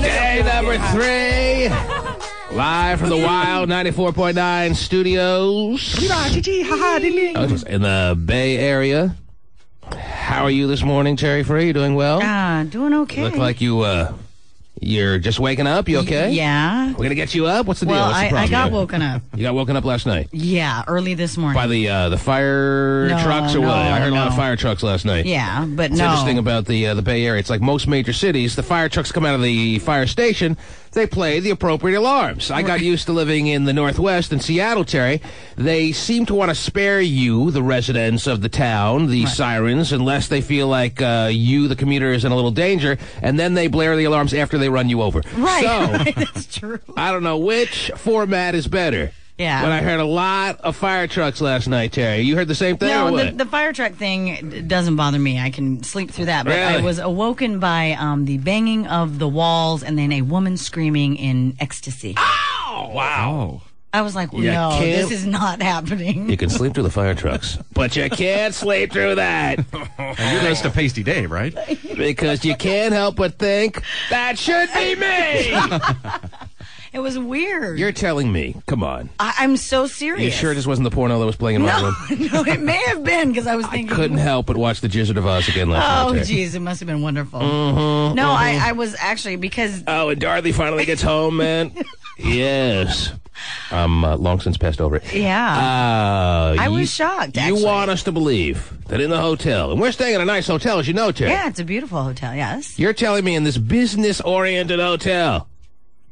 Day number 3. Live from the Wild 94.9 studios. In the Bay Area. How are you this morning, Terry Free? You doing well? Doing okay. You look like you're just waking up. You okay? Yeah. We're going to get you up? What's the deal? Well, What's the I problem got here? woken up. You got woken up last night? Yeah, early this morning. By the fire trucks or what? I heard a lot of fire trucks last night. Yeah, but It's no. interesting about the Bay Area. It's like most major cities. The fire trucks come out of the fire station. They play the appropriate alarms. I got used to living in the Northwest in Seattle, Terry. They seem to want to spare you, the residents of the town, the sirens, unless they feel like you, the commuter, is in a little danger, and then they blare the alarms after they run you over. Right, So, right, that's true. I don't know which format is better. Yeah. But I heard a lot of fire trucks last night, Terry. You heard the same thing or No, what? the fire truck thing doesn't bother me. I can sleep through that. But Really? I was awoken by the banging of the walls and then a woman screaming in ecstasy. Oh, wow. I was like, You no, can't- this is not happening. You can sleep through the fire trucks, but you can't sleep through that. And you're close to Pasty Dave, right? Because you can't help but think, that should be me! It was weird. You're telling me, come on. I'm so serious. You sure this wasn't the porno that was playing in my No, room? no, it may have been because I was thinking. Couldn't help but watch The Jizzard of Oz again last Oh, night. Terry. geez, it must have been wonderful. No, I was actually because. Oh, and Dorothy finally gets home, man. Yes. I'm long since passed over it. Yeah. I was shocked, You actually. want us to believe that in the hotel, and we're staying in a nice hotel, as you know, Terry. Yeah, it's a beautiful hotel, yes. You're telling me in this business-oriented hotel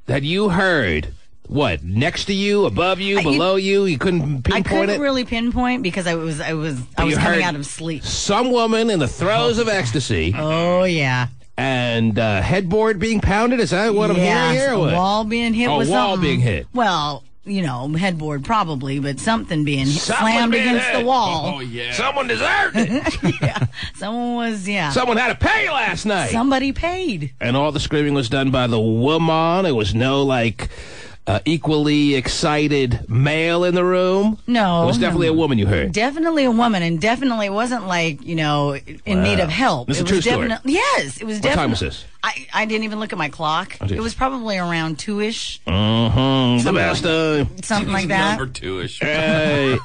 that you heard, what, next to you, above you, below you? You couldn't pinpoint I couldn't it? really pinpoint because I was you coming heard out of sleep. Some woman in the throes of ecstasy Oh, yeah. and headboard being pounded? Is that what I'm hearing here? Or a what? wall being hit Oh, with wall something. being hit. Well, headboard probably, but something being Something slammed being against hit. the wall. Oh, yeah. Someone deserved it. Yeah. Someone was, Someone had to pay last night. Somebody paid. And all the screaming was done by the woman. It was no, equally excited male in the room. No. It was definitely a woman you heard. Definitely a woman, and definitely it wasn't in need of help. This is it a was true story. Yes, it was What definitely. time was this? I didn't even look at my clock. geez. It was probably around 2-ish, The best time. something like that. Number 2-ish. Hey.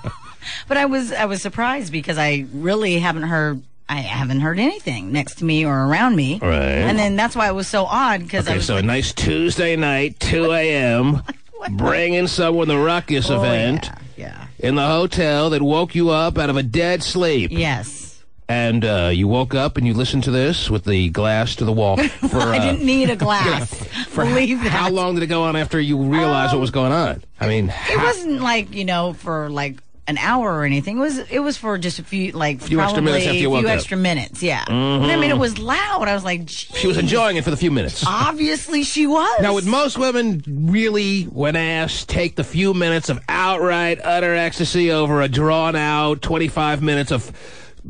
But I was surprised because I really haven't heard anything next to me or around me. Right. And then that's why it was so odd because I Okay, was so a nice Tuesday night, 2 a.m., bringing someone the ruckus event Yeah. in the hotel that woke you up out of a dead sleep. Yes. And you woke up and you listened to this with the glass to the wall. For, I didn't need a glass. Believe that. How long did it go on after you realized what was going on? I mean, It wasn't for an hour or anything. It was for just a few extra minutes after you woke few up. extra minutes, yeah. But I mean, it was loud. I was like, geez. she was enjoying it for the few minutes. Obviously, she was. Now, would most women really, when asked, take the few minutes of outright, utter ecstasy over a drawn-out 25 minutes of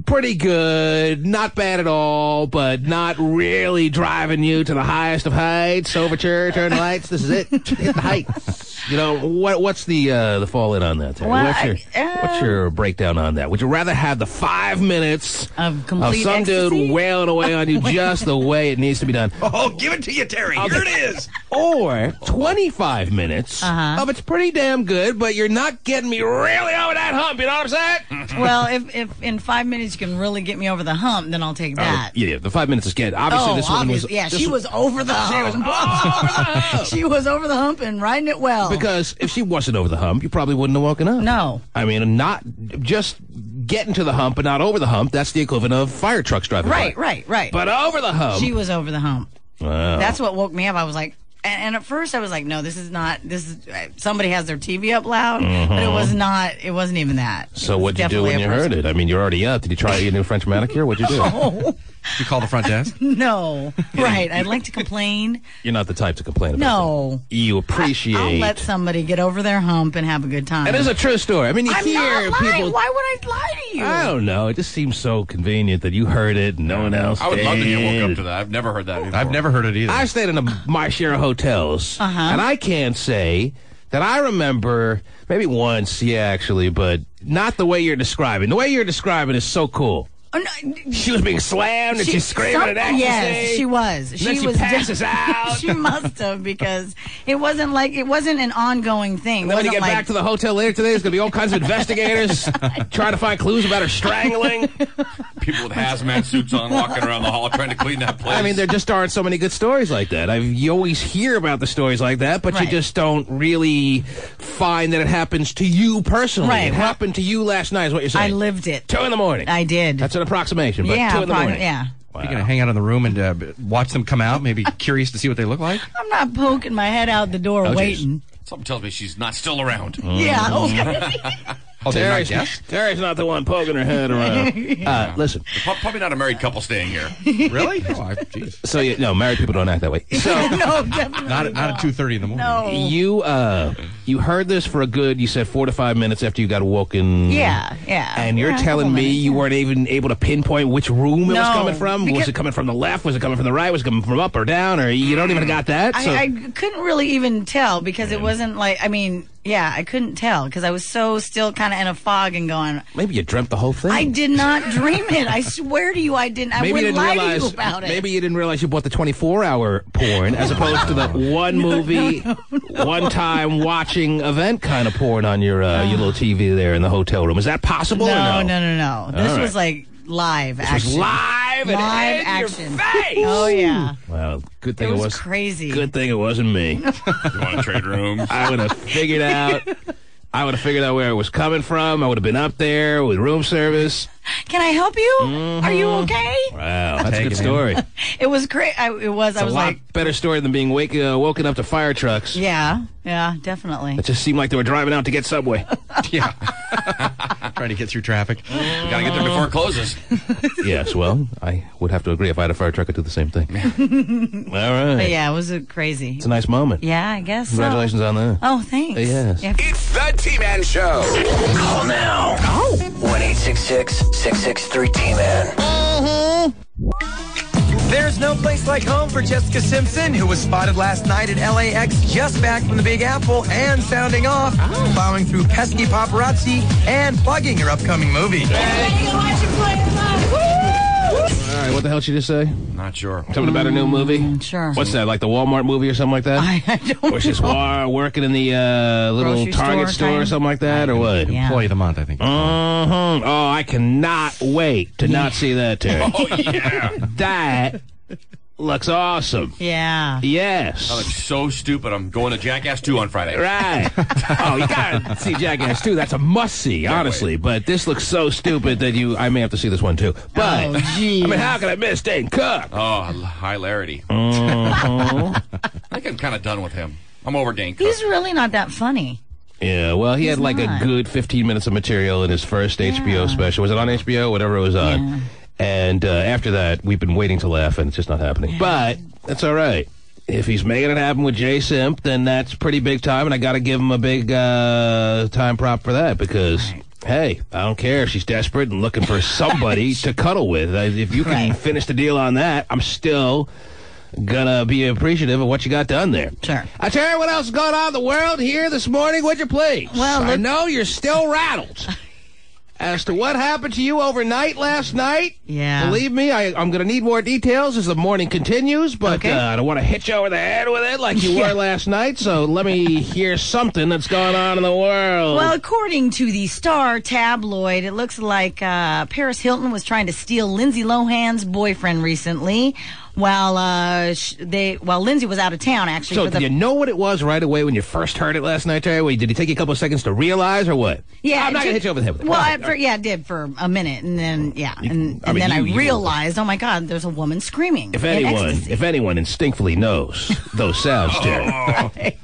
pretty good, not bad at all, but not really driving you to the highest of heights? Overture, turn the lights, this is it. Hit the heights. What's the fall in on that, Terry? Well, what's your breakdown on that? Would you rather have the 5 minutes Of complete some ecstasy? dude wailing away on you just the way it needs to be done? Oh, give it to you, Terry. Here it is. Or 25 minutes of it's pretty damn good, but you're not getting me really over that hump, you know what I'm saying? Well, if in 5 minutes you can really get me over the hump, then I'll take that. Yeah, the 5 minutes is good. Obviously, this one was... she was over the hump. She was over the hump and riding it well. Because if she wasn't over the hump, you probably wouldn't have woken up. No. I mean, not just getting to the hump but not over the hump, that's the equivalent of fire trucks driving by. Right. But over the hump... She was over the hump. Wow. That's what woke me up. I was like, and at first I was like, no, somebody has their TV up loud, but it wasn't even that. So what'd you do when you heard it? I mean, you're already up. Did you try your new French manicure? What'd you do? You call the front desk? No. Right. I'd like to complain. You're not the type to complain about No. that. You appreciate... I'll let somebody get over their hump and have a good time. It is a true story. I mean, you I'm hear not lying. people... Why would I lie to you? I don't know. It just seems so convenient that you heard it and no one else I would love to get woke did. up to that. I've never heard that before. I've never heard it either. I've stayed in my share of hotels, and I can't say that I remember, maybe once, yeah, actually, but not the way you're describing. The way you're describing is so cool. Oh, no, She was being slammed and she's screaming in ecstasy. Yes, she was. And then she passes out. She must have, because it wasn't an ongoing thing. And then when you get back to the hotel later today, there's going to be all kinds of investigators trying to find clues about her strangling. People with hazmat suits on walking around the hall trying to clean that place. I mean, there just aren't so many good stories like that. You always hear about the stories like that, but you just don't really find that it happens to you personally. Right. It happened to you last night is what you're saying. I lived it. 2 in the morning. I did. That's an approximation, but 2 in the morning. Yeah. You're going to hang out in the room and watch them come out, maybe curious to see what they look like? I'm not poking my head out the door waiting. Something tells me she's not still around. Yeah. Oh, Terry's not the one poking her head around. Listen. Probably not a married couple staying here. Really? Oh, geez. So, no, married people don't act that way. So, No, definitely not at 2:30 in the morning. No. You heard this for a good, you said 4 to 5 minutes after you got woken. Yeah. And you're telling me you weren't even able to pinpoint which room it was coming from? Was it coming from the left? Was it coming from the right? Was it coming from up or down? Or you don't even got that? So. I couldn't really even tell, because it wasn't like, I couldn't tell, because I was so still kind of in a fog and going. Maybe you dreamt the whole thing. I did not dream it. I swear to you, I didn't. I wouldn't lie to you about it. Maybe you didn't realize you bought the 24-hour porn as opposed to the one movie, one time watching event kind of porn on your little TV there in the hotel room. Is that possible? No, or no. This was like live action. This was live action. In your face. Oh yeah. Well, good thing it was crazy. Good thing it wasn't me. You want to trade rooms? I would have figured out. Where it was coming from. I would have been up there with room service. Can I help you? Are you okay? Wow, that's a good story. It was great. It was. It's I was a lot like, better story than being woken up to fire trucks. Yeah, definitely. It just seemed like they were driving out to get Subway. Yeah. Trying to get through traffic. We got to get there before it closes. Yes, well, I would have to agree. If I had a fire truck, I'd do the same thing. All right. But yeah, it was crazy. It's a nice moment. Yeah, I guess Congratulations on that. Oh, thanks. Yes. Yeah. It's the T-Man Show. Call now. 1-866-663-T-Man. There's no place like home for Jessica Simpson, who was spotted last night at LAX just back from the Big Apple and sounding off, plowing through pesky paparazzi and plugging her upcoming movie. All right, what the hell did she just say? Not sure. Something about a new movie? Sure. What's that, like the Walmart movie or something like that? I don't Or she's know. working in the little Grocery Target store store or kind? something like that, or what? Yeah. Employee of the month, I think. Oh, I cannot wait to not see that, Terry. Oh, yeah. That looks awesome. Yeah. Yes. That looks so stupid. I'm going to Jackass 2 on Friday. Right. Oh, you gotta see Jackass 2. That's a must-see, honestly. But this looks so stupid that I may have to see this one, too. But, geez. I mean, how can I miss Dane Cook? Oh, hilarity. I think I'm kind of done with him. I'm over Dane Cook. He's really not that funny. Yeah, well, he had like not. a good 15 minutes of material in his first HBO special. Was it on HBO? Whatever it was on. Yeah. And after that, we've been waiting to laugh, and it's just not happening. But that's all right. If he's making it happen with Jay Simp, then that's pretty big time, and I got to give him a big time prop for that because, hey, I don't care if she's desperate and looking for somebody to cuddle with. If you can finish the deal on that, I'm still gonna be appreciative of what you got done there. Sure. I tell you what else is going on in the world here this morning, would you please? Well, I know you're still rattled as to what happened to you overnight last night. Yeah. Believe me, I'm going to need more details as the morning continues, but Okay. I don't want to hit you over the head with it like you were last night, so let me hear something that's going on in the world. Well, according to the Star tabloid, it looks like Paris Hilton was trying to steal Lindsay Lohan's boyfriend recently, while Lindsay was out of town. Actually, so for the did you know what it was right away when you first heard it last night, Terry? Wait, did it take you a couple of seconds to realize, or what? Yeah, I'm not going to hit you over the head with it. Well, All right. it did for a minute, and then and I mean, then I you- realized, oh my God, there's a woman screaming. If in anyone ecstasy. instinctively knows those sounds, Terry,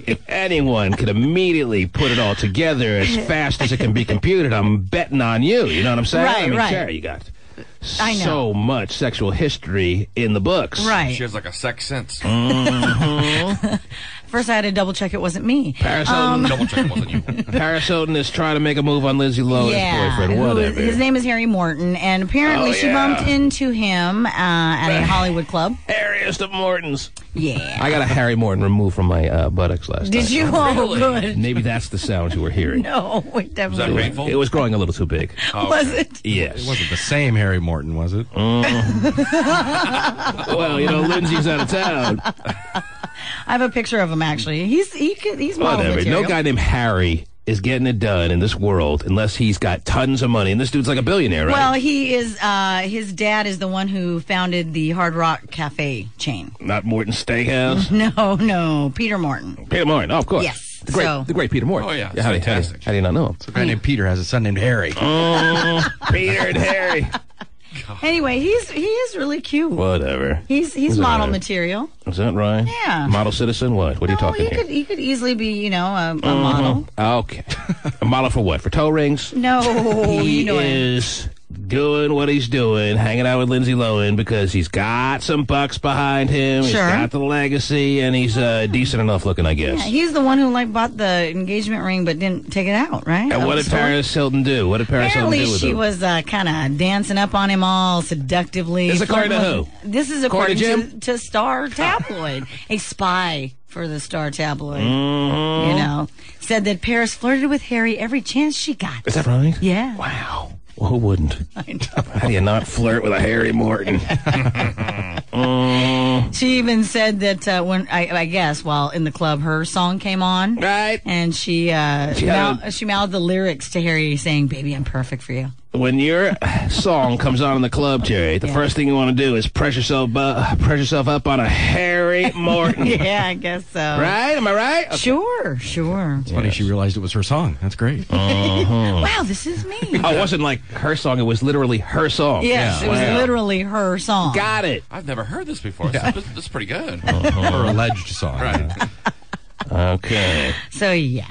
if anyone could immediately put it all together as fast as it can be computed, I'm betting on you. You know what I'm saying? Right, I mean, right. Terry, you got I know. so much sexual history in the books. Right. She has like a sex sense. First, I had to double check it wasn't me. Paris Hilton, Double check it wasn't you. Paris Hilton is trying to make a move on Lindsay Lohan's boyfriend. Whatever. His name is Harry Morton, and apparently she bumped into him at a Hollywood club. Hairiest of Mortons. Yeah. I got a Harry Morton removed from my buttocks last night. Did you? Oh, good. Maybe that's the sound you were hearing. No, it Was definitely that painful? It was growing a little too big. was it? Yes. It wasn't the same Harry Morton, was it? Well, Lindsay's out of town. I have a picture of him actually. He's model Whatever. material. No guy named Harry is getting it done in this world unless he's got tons of money. And this dude's like a billionaire, right? Well, he is. His dad is the one who founded the Hard Rock Cafe chain. Not Morton Steakhouse. No, Peter Morton. Peter Morton. Oh, of course. Yes. The great Peter Morton. Oh, yeah. It's How do fantastic. you not know him? A guy named Peter has a son named Harry. Peter and Harry. Anyway, he is really cute. Whatever. He's Is model that- material. Is that right? Yeah. Model citizen? What? What are you talking here? He could easily be, a model. Okay. A model for what? For toe rings? No, He you know it. is doing what he's doing, hanging out with Lindsay Lohan because he's got some bucks behind him. Sure. He's got the legacy, and he's decent enough looking, I guess. Yeah, he's the one who bought the engagement ring but didn't take it out, right? And what did Paris Hilton do? What did Paris Hilton Apparently, do with she him? was kind of dancing up on him all seductively. This is according to flirting who? with- This is According according to Jim? to Star Tabloid, a spy for the Star Tabloid. Mm-hmm. Said that Paris flirted with Harry every chance she got. Is that right? Yeah. Wow. Well, who wouldn't? I know. How do you not flirt with a Harry Morton? She even said that when I guess while in the club, her song came on, Right. and she mouthed the lyrics to Harry, saying, "Baby, I'm perfect for you." When your song comes on in the club, Jerry, the first thing you want to do is press yourself up on a Harry Morton. Yeah, I guess so. Right? Am I right? Okay. Sure. It's funny she realized it was her song. That's great. Wow, this is me. Oh, it wasn't like her song. It was literally her song. Yes, Yeah, it was wow. literally her song. Got it. I've never heard this before. This is pretty good. Her alleged song. Right. Okay. So yeah,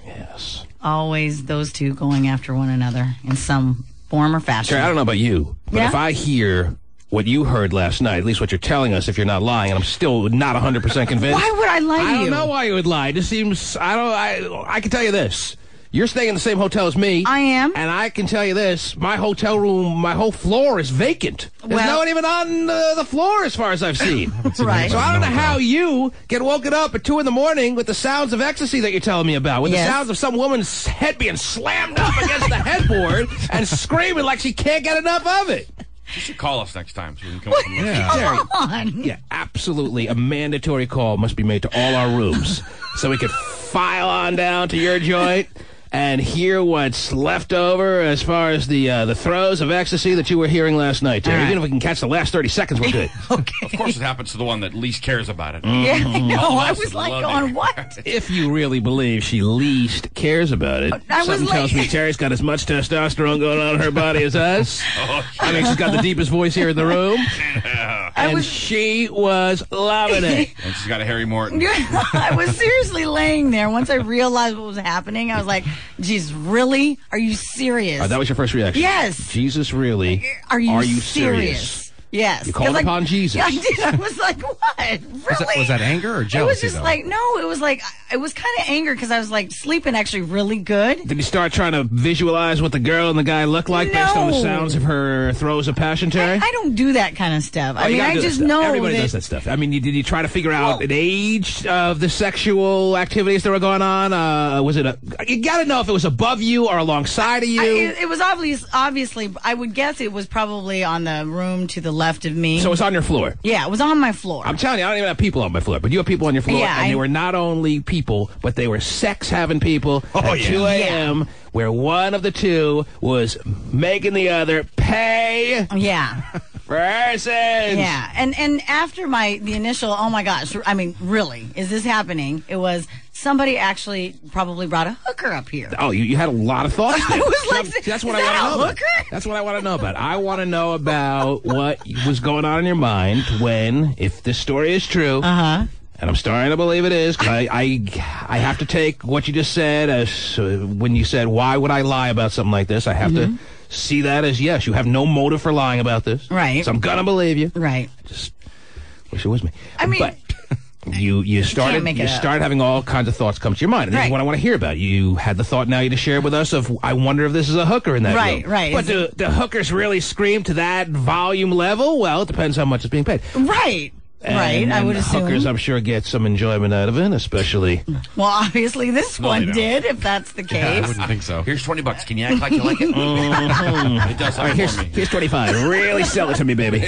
Yes. always those two going after one another in some form or fashion. Jerry, I don't know about you, but Yeah? if I hear what you heard last night, at least what you're telling us, if you're not lying, and I'm still not 100% convinced. Why would I lie to I you? don't know why you would lie. It just seems, I can tell you this. You're staying in the same hotel as me. I am. And I can tell you this. My hotel room, my whole floor is vacant. There's Well- no one even on the floor as far as I've seen. Right. So I don't know how you get woken up at 2 in the morning with the sounds of ecstasy that you're telling me about, with Yes. the sounds of some woman's head being slammed up against the headboard and screaming like she can't get enough of it. You should call us next time so we can come up and listen. Jerry, Come on. yeah, absolutely. A mandatory call must be made to all our rooms so we could file on down to your joint and hear what's left over as far as the throes of ecstasy that you were hearing last night, Jerry. All right. Even if we can catch the last 30 seconds, we're good. Of course, it happens to the one that least cares about it. Yeah, I know. All of I us was like, love on it. what? If you really believe she least cares about it, I was something tells like- me Terry's got as much testosterone going on in her body as us. Oh, I mean, she's got the deepest voice here in the room. And she was loving it. and she's got a Harry Morton. I was seriously laying there. Once I realized what was happening, I was like, "Geez, really? Are you serious? That was your first reaction? Yes. Jesus, really? Are you serious? serious? Yes. You called 'Cause upon Jesus. Yeah, I did. I was like, what? Really? Was that anger or It was jealousy, just though? like, no, it was kind of anger because I was like sleeping actually really good. Did you start trying to visualize what the girl and the guy look like based on the No. sounds of her throes of passion, Terry? I don't do that kind of stuff. Oh, I you mean, gotta I do that just stuff. know Everybody that does that stuff. I mean, did you try to figure out Well- an age of the sexual activities that were going on? Was it you got to know if it was above you or alongside of you. it was obviously, I would guess it was probably on the room to the left of me. So it's on your floor. Yeah, it was on my floor. I'm telling you, I don't even have people on my floor, but you have people on your floor, Yeah, and they I- were not only people, but they were sex-having people at yeah. 2 a.m., where one of the two was making the other pay Yeah. for persons. Yeah, and after the initial, oh my gosh, I mean, really, is this happening? It was somebody actually probably brought a hooker up here. Oh, you had a lot of thoughts there. I was like, That's what is I that want to a know about. hooker? That's what I want to know about. I want to know about what was going on in your mind when, if this story is true, and I'm starting to believe it is, because I have to take what you just said as when you said, why would I lie about something like this? I have to see that as, yes, you have no motive for lying about this. Right. So I'm going to believe you. Right. Just wish it was me. I mean, But, you started make it up. started having all kinds of thoughts come to your mind. And this is Right. what I want to hear about. You had the thought now you to share with us of, I wonder if this is a hooker in that Right, room. right. But do hookers really scream to that volume level? Well, it depends how much is being paid. Right. Right, I would assume. Hookers, I'm sure, get some enjoyment out of it, especially. Well, obviously this No, one they don't. did, if that's the I case. wouldn't think so. Here's $20. Can you act like you like it? It does All right, something for me. here's 25. Really sell it to me, baby.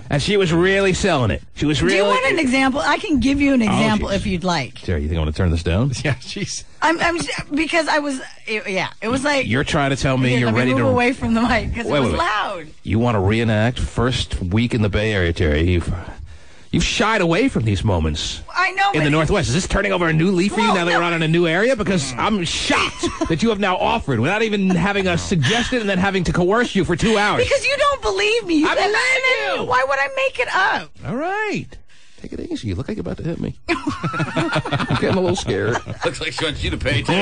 And she was really selling it. She was really. Do you want an example? I can give you an example geez. if you'd like. Terry, you think I want to turn this down? Yeah, jeez. I'm because I was, it was like. You're trying to tell me Here, you're let me ready move to. away from the mic because it Wait, was wait. loud. You want to reenact first week in the Bay Area, Terry. You've shied away from these moments I know, in but the Northwest. Is this turning over a new leaf for you Well, now that no. we're on in a new area? Because I'm shocked that you have now offered without even having us suggest it and then having to coerce you for 2 hours. because you don't believe me. I Then- believe then you. Why would I make it up? All right. Take it easy. You look like you're about to hit me. I'm getting a little scared. Looks like she wants you to pay, too.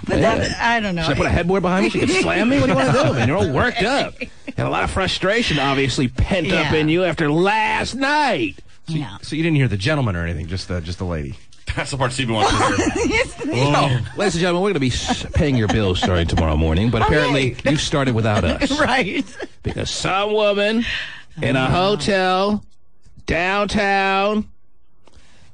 But that, I don't know. Should I put a headboard behind me so you can slam me? What do you want to do, man? You're all worked up. And a lot of frustration, obviously, pent up Yeah. in you after last night. Yeah. So you didn't hear the gentleman or anything, just the lady. That's the part Stevie wants to hear. Ladies and gentlemen, we're going to be paying your bills starting tomorrow morning, but apparently you started without us. Right. Because some woman in a hotel downtown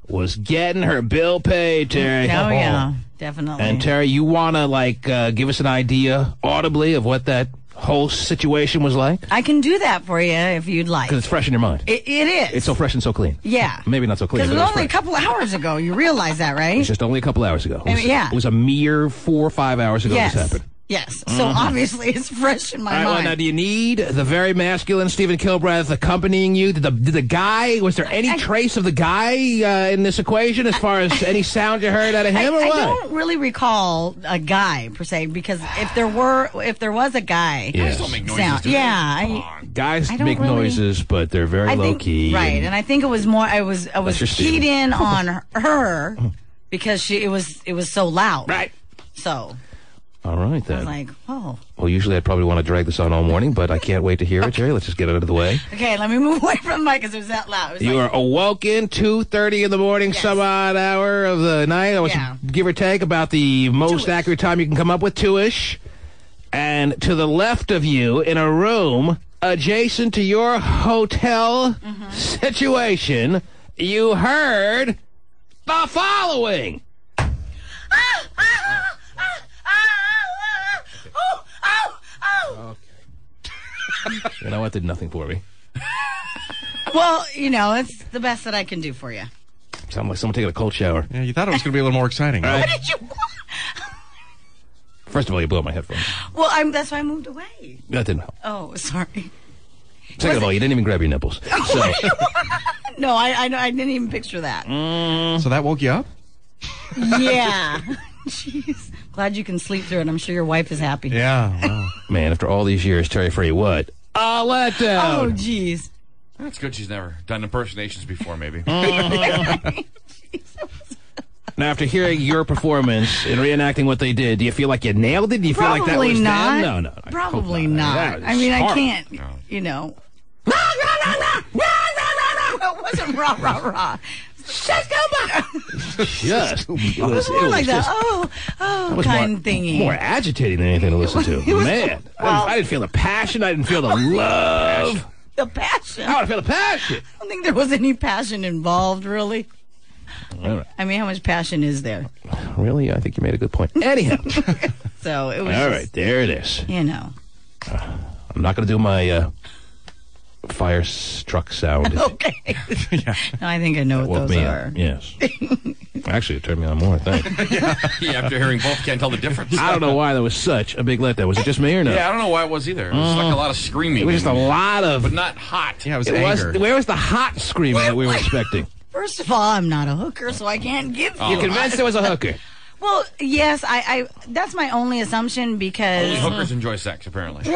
was getting her bill paid, Terry. Oh, yeah. Definitely. And Terry, you want to give us an idea audibly of what that whole situation was like? I can do that for you if you'd like. Because it's fresh in your mind. It is. It's so fresh and so clean. Yeah. Maybe not so clean, Because but it it was was only a fresh. couple hours ago. You realize that, right? It's just only a couple hours ago. It was, yeah. It was a mere 4 or 5 hours ago Yes. this happened. Yes. So obviously it's fresh in my All right, well, mind. now, do you need the very masculine Stephen Kilbreth accompanying you? Did the guy, was there any trace of the guy in this equation as far as any sound you heard out of him or I what? don't really recall a guy per se because if there was a guy, Yes. Don't make noises, sound, do they? yeah, Come on. Guys I don't make really- noises, but they're very I low think key. right, and I think it was more. I was your keyed Stephen. in on her because it was so loud. Right. So All right, I was then. like, oh, Well, usually I'd probably want to drag this on all morning, but I can't wait to hear it, Jerry. Let's just get it out of the way. okay, let me move away from the mic because it was that loud. It was You like, are awoken 2:30 in the morning, Yes. some odd hour of the night. That was Yeah. give or take about the most 2-ish. accurate time you can come up with, 2-ish. And to the left of you, in a room adjacent to your hotel situation, you heard the following. You know what? Did nothing for me. well, it's the best that I can do for you. Sounded like someone taking a cold shower. Yeah, you thought it was going to be a little more exciting. Right. What did you want? First of all, you blew up my headphones. Well, that's why I moved away. That didn't help. Oh, sorry. Second of all, you didn't even grab your nipples. So, No, I didn't even picture that. So that woke you up? Yeah. Jeez. Glad you can sleep through it. I'm sure your wife is happy. Yeah. Wow. man, after all these years, Terry Free, what? A Oh, letdown. jeez. That's good she's never done impersonations before, maybe. Now, after hearing your performance and reenacting what they did, do you feel like you nailed it? Do you feel like that Probably was not. them? No, no. I Probably hope not. That I was mean, I horrible. can't, It wasn't rah, rah, rah. Just go back. Just, it was More like that. just- Oh, it was kind more, thingy. more agitating than anything to listen to. It was- Man, well- I didn't feel the passion. I didn't feel the love. The passion. I want to feel the passion. I don't think there was any passion involved, really. All right. I mean, how much passion is there? Really? I think you made a good point. Anyhow. So it was All just, right, there it is. I'm not going to do my fire truck sound. Okay. No, I think I know what Woke those me are. up. Yes. Actually, it turned me on more, I think. Yeah, after hearing both, can't tell the difference. I don't know why there was such a big letdown. Was it just me or no? Yeah, I don't know why it was either. It was like a lot of screaming. It was just a lot of... But not hot. Yeah, it was It anger. was, where was the hot screaming that we were expecting? First of all, I'm not a hooker, so I can't give you. You're convinced there was a hooker? Well, yes, I that's my only assumption because Only hookers enjoy sex, apparently.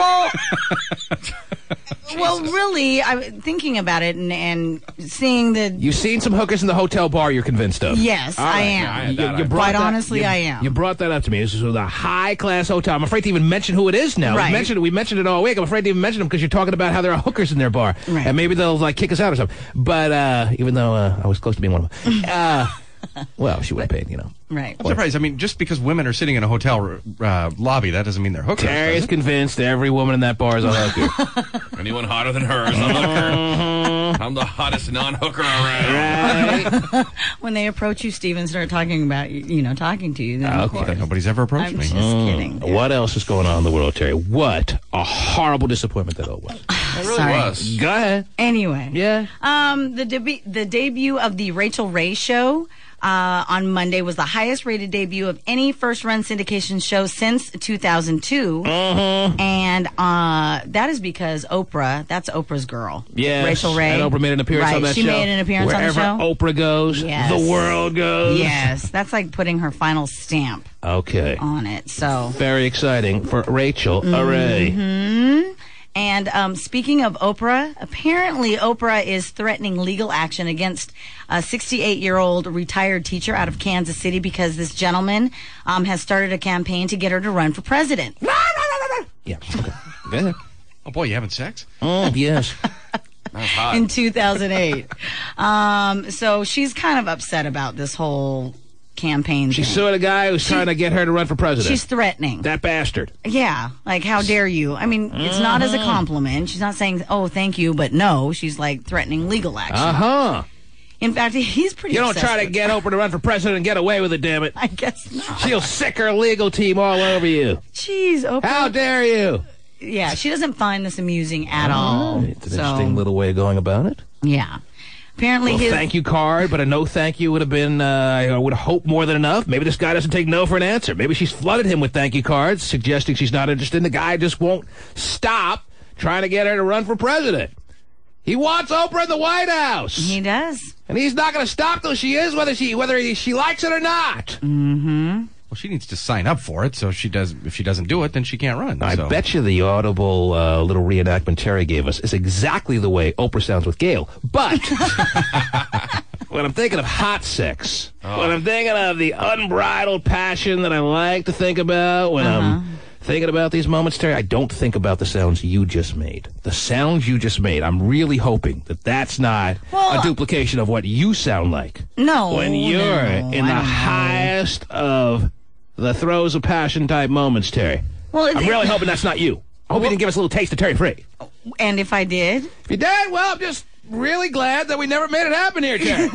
well, really, I'm thinking about it and seeing the You've seen some hookers in the hotel bar you're convinced of. yes, All I right. am. Yeah, I had that. brought Quite that- honestly, I am. You brought that up to me. This is a high-class hotel. I'm afraid to even mention who it is now. Right. We mentioned it all week. I'm afraid to even mention them because you're talking about how there are hookers in their bar. Right. And maybe they'll, like, kick us out or something. But even though I was close to being one of them. Well, she would have paid, Right. I'm surprised. I mean, just because women are sitting in a hotel lobby, that doesn't mean they're hookers. Terry does is it? convinced every woman in that bar is a hooker. Anyone hotter than her is a hooker. I'm the hottest non-hooker around. Right? When they approach you, Steve, and start talking about talking to you, then of Okay. course. Nobody's ever approached I'm me. just kidding. What else is going on in the world, Terry? What a horrible disappointment that all was. It really Sorry. was. Go ahead. Anyway, Yeah. the debut of the Rachel Ray Show on Monday was the highest rated debut of any first run syndication show since 2002. And that is because Oprah, that's Oprah's girl. Yes. Rachel Ray. And Oprah made an appearance Right, on that she show. made an appearance Wherever on the show. Oprah goes, Yes. the world goes. Yes, that's like putting her final stamp Okay. on it. So. Very exciting for Rachel Ray. And speaking of Oprah, apparently Oprah is threatening legal action against a 68-year-old retired teacher out of Kansas City because this gentleman has started a campaign to get her to run for president. Yeah. Okay. Go ahead. Oh boy, you having sex? Yes. That's hot. In 2008. So she's kind of upset about this whole campaign She thing. sued a guy who's trying to get her to run for president. She's threatening. That bastard. Yeah, like how dare you? I mean, it's not as a compliment. She's not saying, "Oh, thank you," but no, she's like threatening legal action. Uh-huh. In fact, he's pretty. You don't obsessed try to with get Oprah to run for president and get away with it, damn it. I guess not. She'll sick her legal team all over you. Jeez, Oprah. How dare you? Yeah, she doesn't find this amusing at all. It's an interesting little way of going about it. Yeah. Apparently, Well, his thank you card, but a no thank you would have been, I would hope, more than enough. Maybe this guy doesn't take no for an answer. Maybe she's flooded him with thank you cards, suggesting she's not interested. The guy just won't stop trying to get her to run for president. He wants Oprah in the White House. he does. And he's not going to stop till she is, whether she likes it or not. Well, she needs to sign up for it. So if she doesn't do it, then she can't run. I so. bet you the audible little reenactment Terry gave us is exactly the way Oprah sounds with Gail. But when I'm thinking of hot sex, when I'm thinking of the unbridled passion that I like to think about, when I'm thinking about these moments, Terry, I don't think about the sounds you just made. The sounds you just made. I'm really hoping that that's not Well, a duplication of what you sound like. No. When you're in I the don't know. highest of the throes of passion type moments, Terry. Well, I'm really hoping that's not you. I hope you didn't give us a little taste of Terry Free. And if I did, If you did, well, I'm just really glad that we never made it happen here, Terry.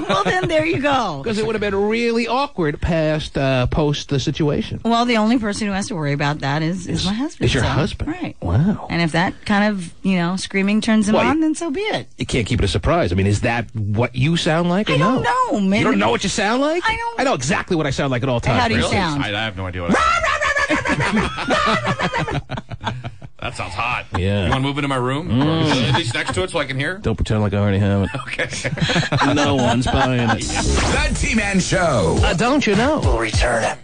well, then there you go. Because it would have been really awkward post the situation. Well, the only person who has to worry about that is my husband. Is your so- husband? Right. Wow. And if that kind of, screaming turns him Well, on, then so be it. You can't keep it a surprise. I mean, is that what you sound like? Or I don't no? know. Maybe, You don't know what you sound like? I don't- I know exactly what I sound like at all times. How do you Really? sound? I have no idea what That sounds hot. Yeah. You want to move into my room? Or at least next to it so I can hear? Don't pretend like I already have it. Okay. No one's buying it. The T-Man Show. Don't you know? We'll return.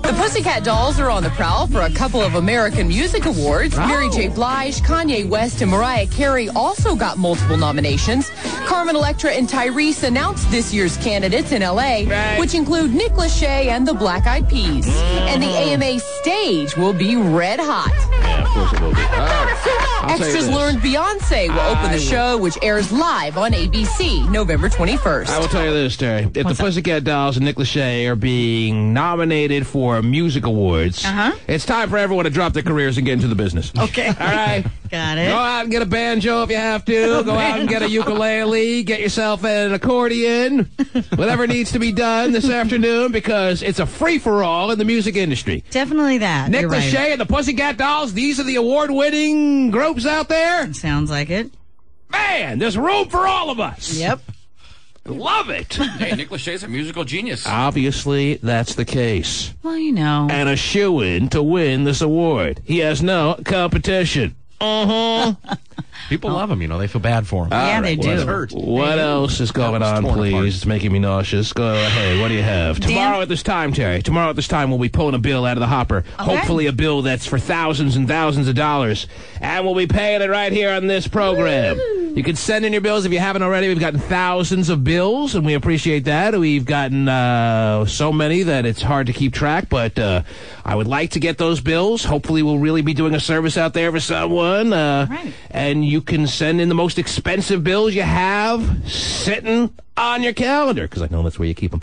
The Pussycat Dolls are on the prowl for a couple of American Music Awards. Mary J. Blige, Kanye West, and Mariah Carey also got multiple nominations. Carmen Electra and Tyrese announced this year's candidates in L.A., Right. which include Nick Lachey and the Black Eyed Peas. And the AMA stage will be red hot. Yeah, of course it will be. I'll tell you Extras this. learned Beyonce will open the show, which airs live on ABC November 21st. I will tell you this, Terry. If the Pussycat Dolls and Nick Lachey are being nominated for music awards, it's time for everyone to drop their careers and get into the business. Okay. All right? Got Go it. out and get a banjo if you have to. Go out and get a ukulele. Get yourself an accordion. Whatever needs to be done this afternoon, because it's a free-for-all in the music industry. Definitely that. Nick You're right. Lachey and the Pussycat Dolls, these are the award-winning groups out there. Sounds like it. Man, there's room for all of us. Yep. Love it. Hey, Nick Lachey's a musical genius. Obviously, that's the case. Well, you know. And a shoo-in to win this award. He has no competition. People love him. They feel bad for him. Yeah, they do. It's hurt. What else is going on, torn please? apart. It's making me nauseous. Go ahead. What do you have? Tomorrow at this time, Terry. Tomorrow at this time, we'll be pulling a bill out of the hopper. Hopefully a bill that's for thousands and thousands of dollars. And we'll be paying it right here on this program. You can send in your bills if you haven't already. We've gotten thousands of bills, and we appreciate that. We've gotten so many that it's hard to keep track, but I would like to get those bills. Hopefully we'll really be doing a service out there for someone. Right. And you can send in the most expensive bills you have sitting on your calendar, because I know that's where you keep them.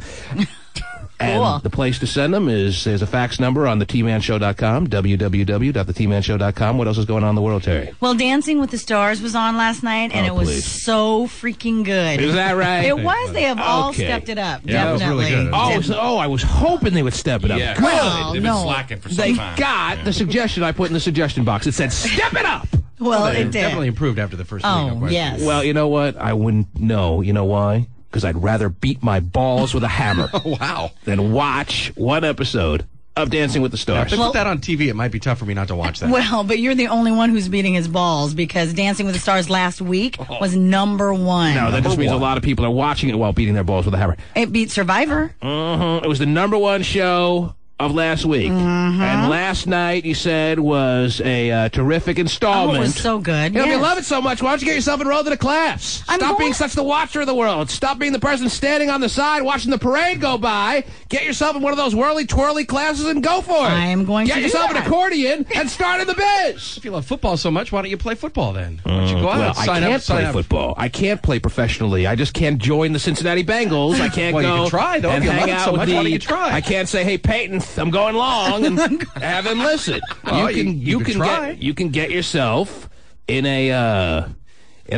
Cool. And the place to send them is there's a fax number on thetmanshow.com, www.thetmanshow.com. What else is going on in the world, Terry? Well, Dancing with the Stars was on last night, and Oh, it was please. so freaking good. Is that right? It was. They have all Okay. stepped it up. Yeah, it was definitely. really good. I was hoping they would step it up. Yeah, Good. Well, they've been no. slacking for some They time. got the suggestion I put in the suggestion box. It said, step it up! Well, They it did. definitely improved after the first week. no Oh, question. yes. Well, you know what? I wouldn't know. You know why? Because I'd rather beat my balls with a hammer Wow. than watch one episode of Dancing with the If Stars. they put that on TV, it might be tough for me not to watch that. Well, but you're the only one who's beating his balls, because Dancing with the Stars last week was number one. No, that just means a one. lot of people are watching it while beating their balls with a hammer. It beat Survivor. It was the number one show of last week. And last night, you said, was a terrific Oh, installment. it was so good. You know, if you Yes. love it so much, why don't you get yourself enrolled in a class? I'm Stop being going- such the watcher of the world. Stop being the person standing on the side watching the parade go by. Get yourself in one of those whirly-twirly classes and go for it. I am going Get to do yourself an that. accordion and start in the biz. If you love football so much, why don't you play football then? Why don't you go out Well, and I sign can't up? Sign play up. football. I can't play professionally. I just can't join the Cincinnati Bengals. I can't Well, you go can try, though. and If you hang love it out so with much, the. why don't you try? I can't say, "Hey, Peyton, I'm going long," and have him listen. Well, you can try. You can get yourself in a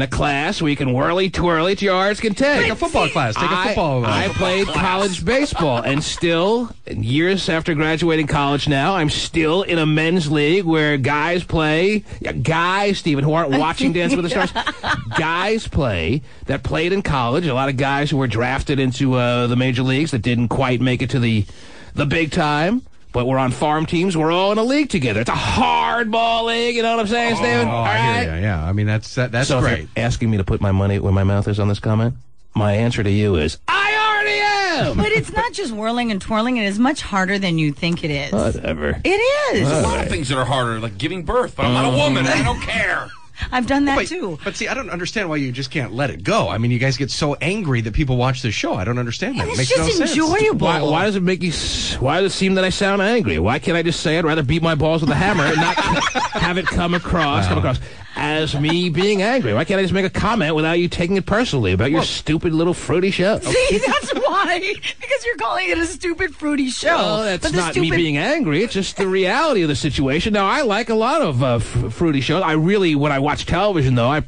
class where you can whirly-twirly to your heart's content. Take a football class. Take a football. I played college baseball, and still, years after graduating college now, I'm still in a men's league where guys play, guys, Stephen, who aren't watching Dancing with the Stars, guys play that played in college, a lot of guys who were drafted into the major leagues that didn't quite make it to the big time. But we're on farm teams. We're all in a league together. It's a hardball league. You know what I'm saying, Steven? Oh, All I right. hear you. Yeah, I mean that's So if great. you're asking me to put my money where my mouth is on this comment, my answer to you is, I already am! But it's not just whirling and twirling. It is much harder than you think it is. Whatever. It is. There's a lot of things that are harder, like giving birth, but I'm not a woman. I don't care. I've done that But, too. but see, I don't understand why you just can't let it go. I mean, you guys get so angry that people watch this show. I don't understand that. And It it's makes no just sense. enjoyable. Why does it make you? Why does it seem that I sound angry? Why can't I just say I'd rather beat my balls with a hammer and not have it come across as me being angry? Why can't I just make a comment without you taking it personally about your stupid little fruity show? See, that's why. Because you're calling it a stupid, fruity show. Well, that's But the not me stupid- being angry. It's just the reality of the situation. Now, I like a lot of fruity shows. I really, when I watch television, though, I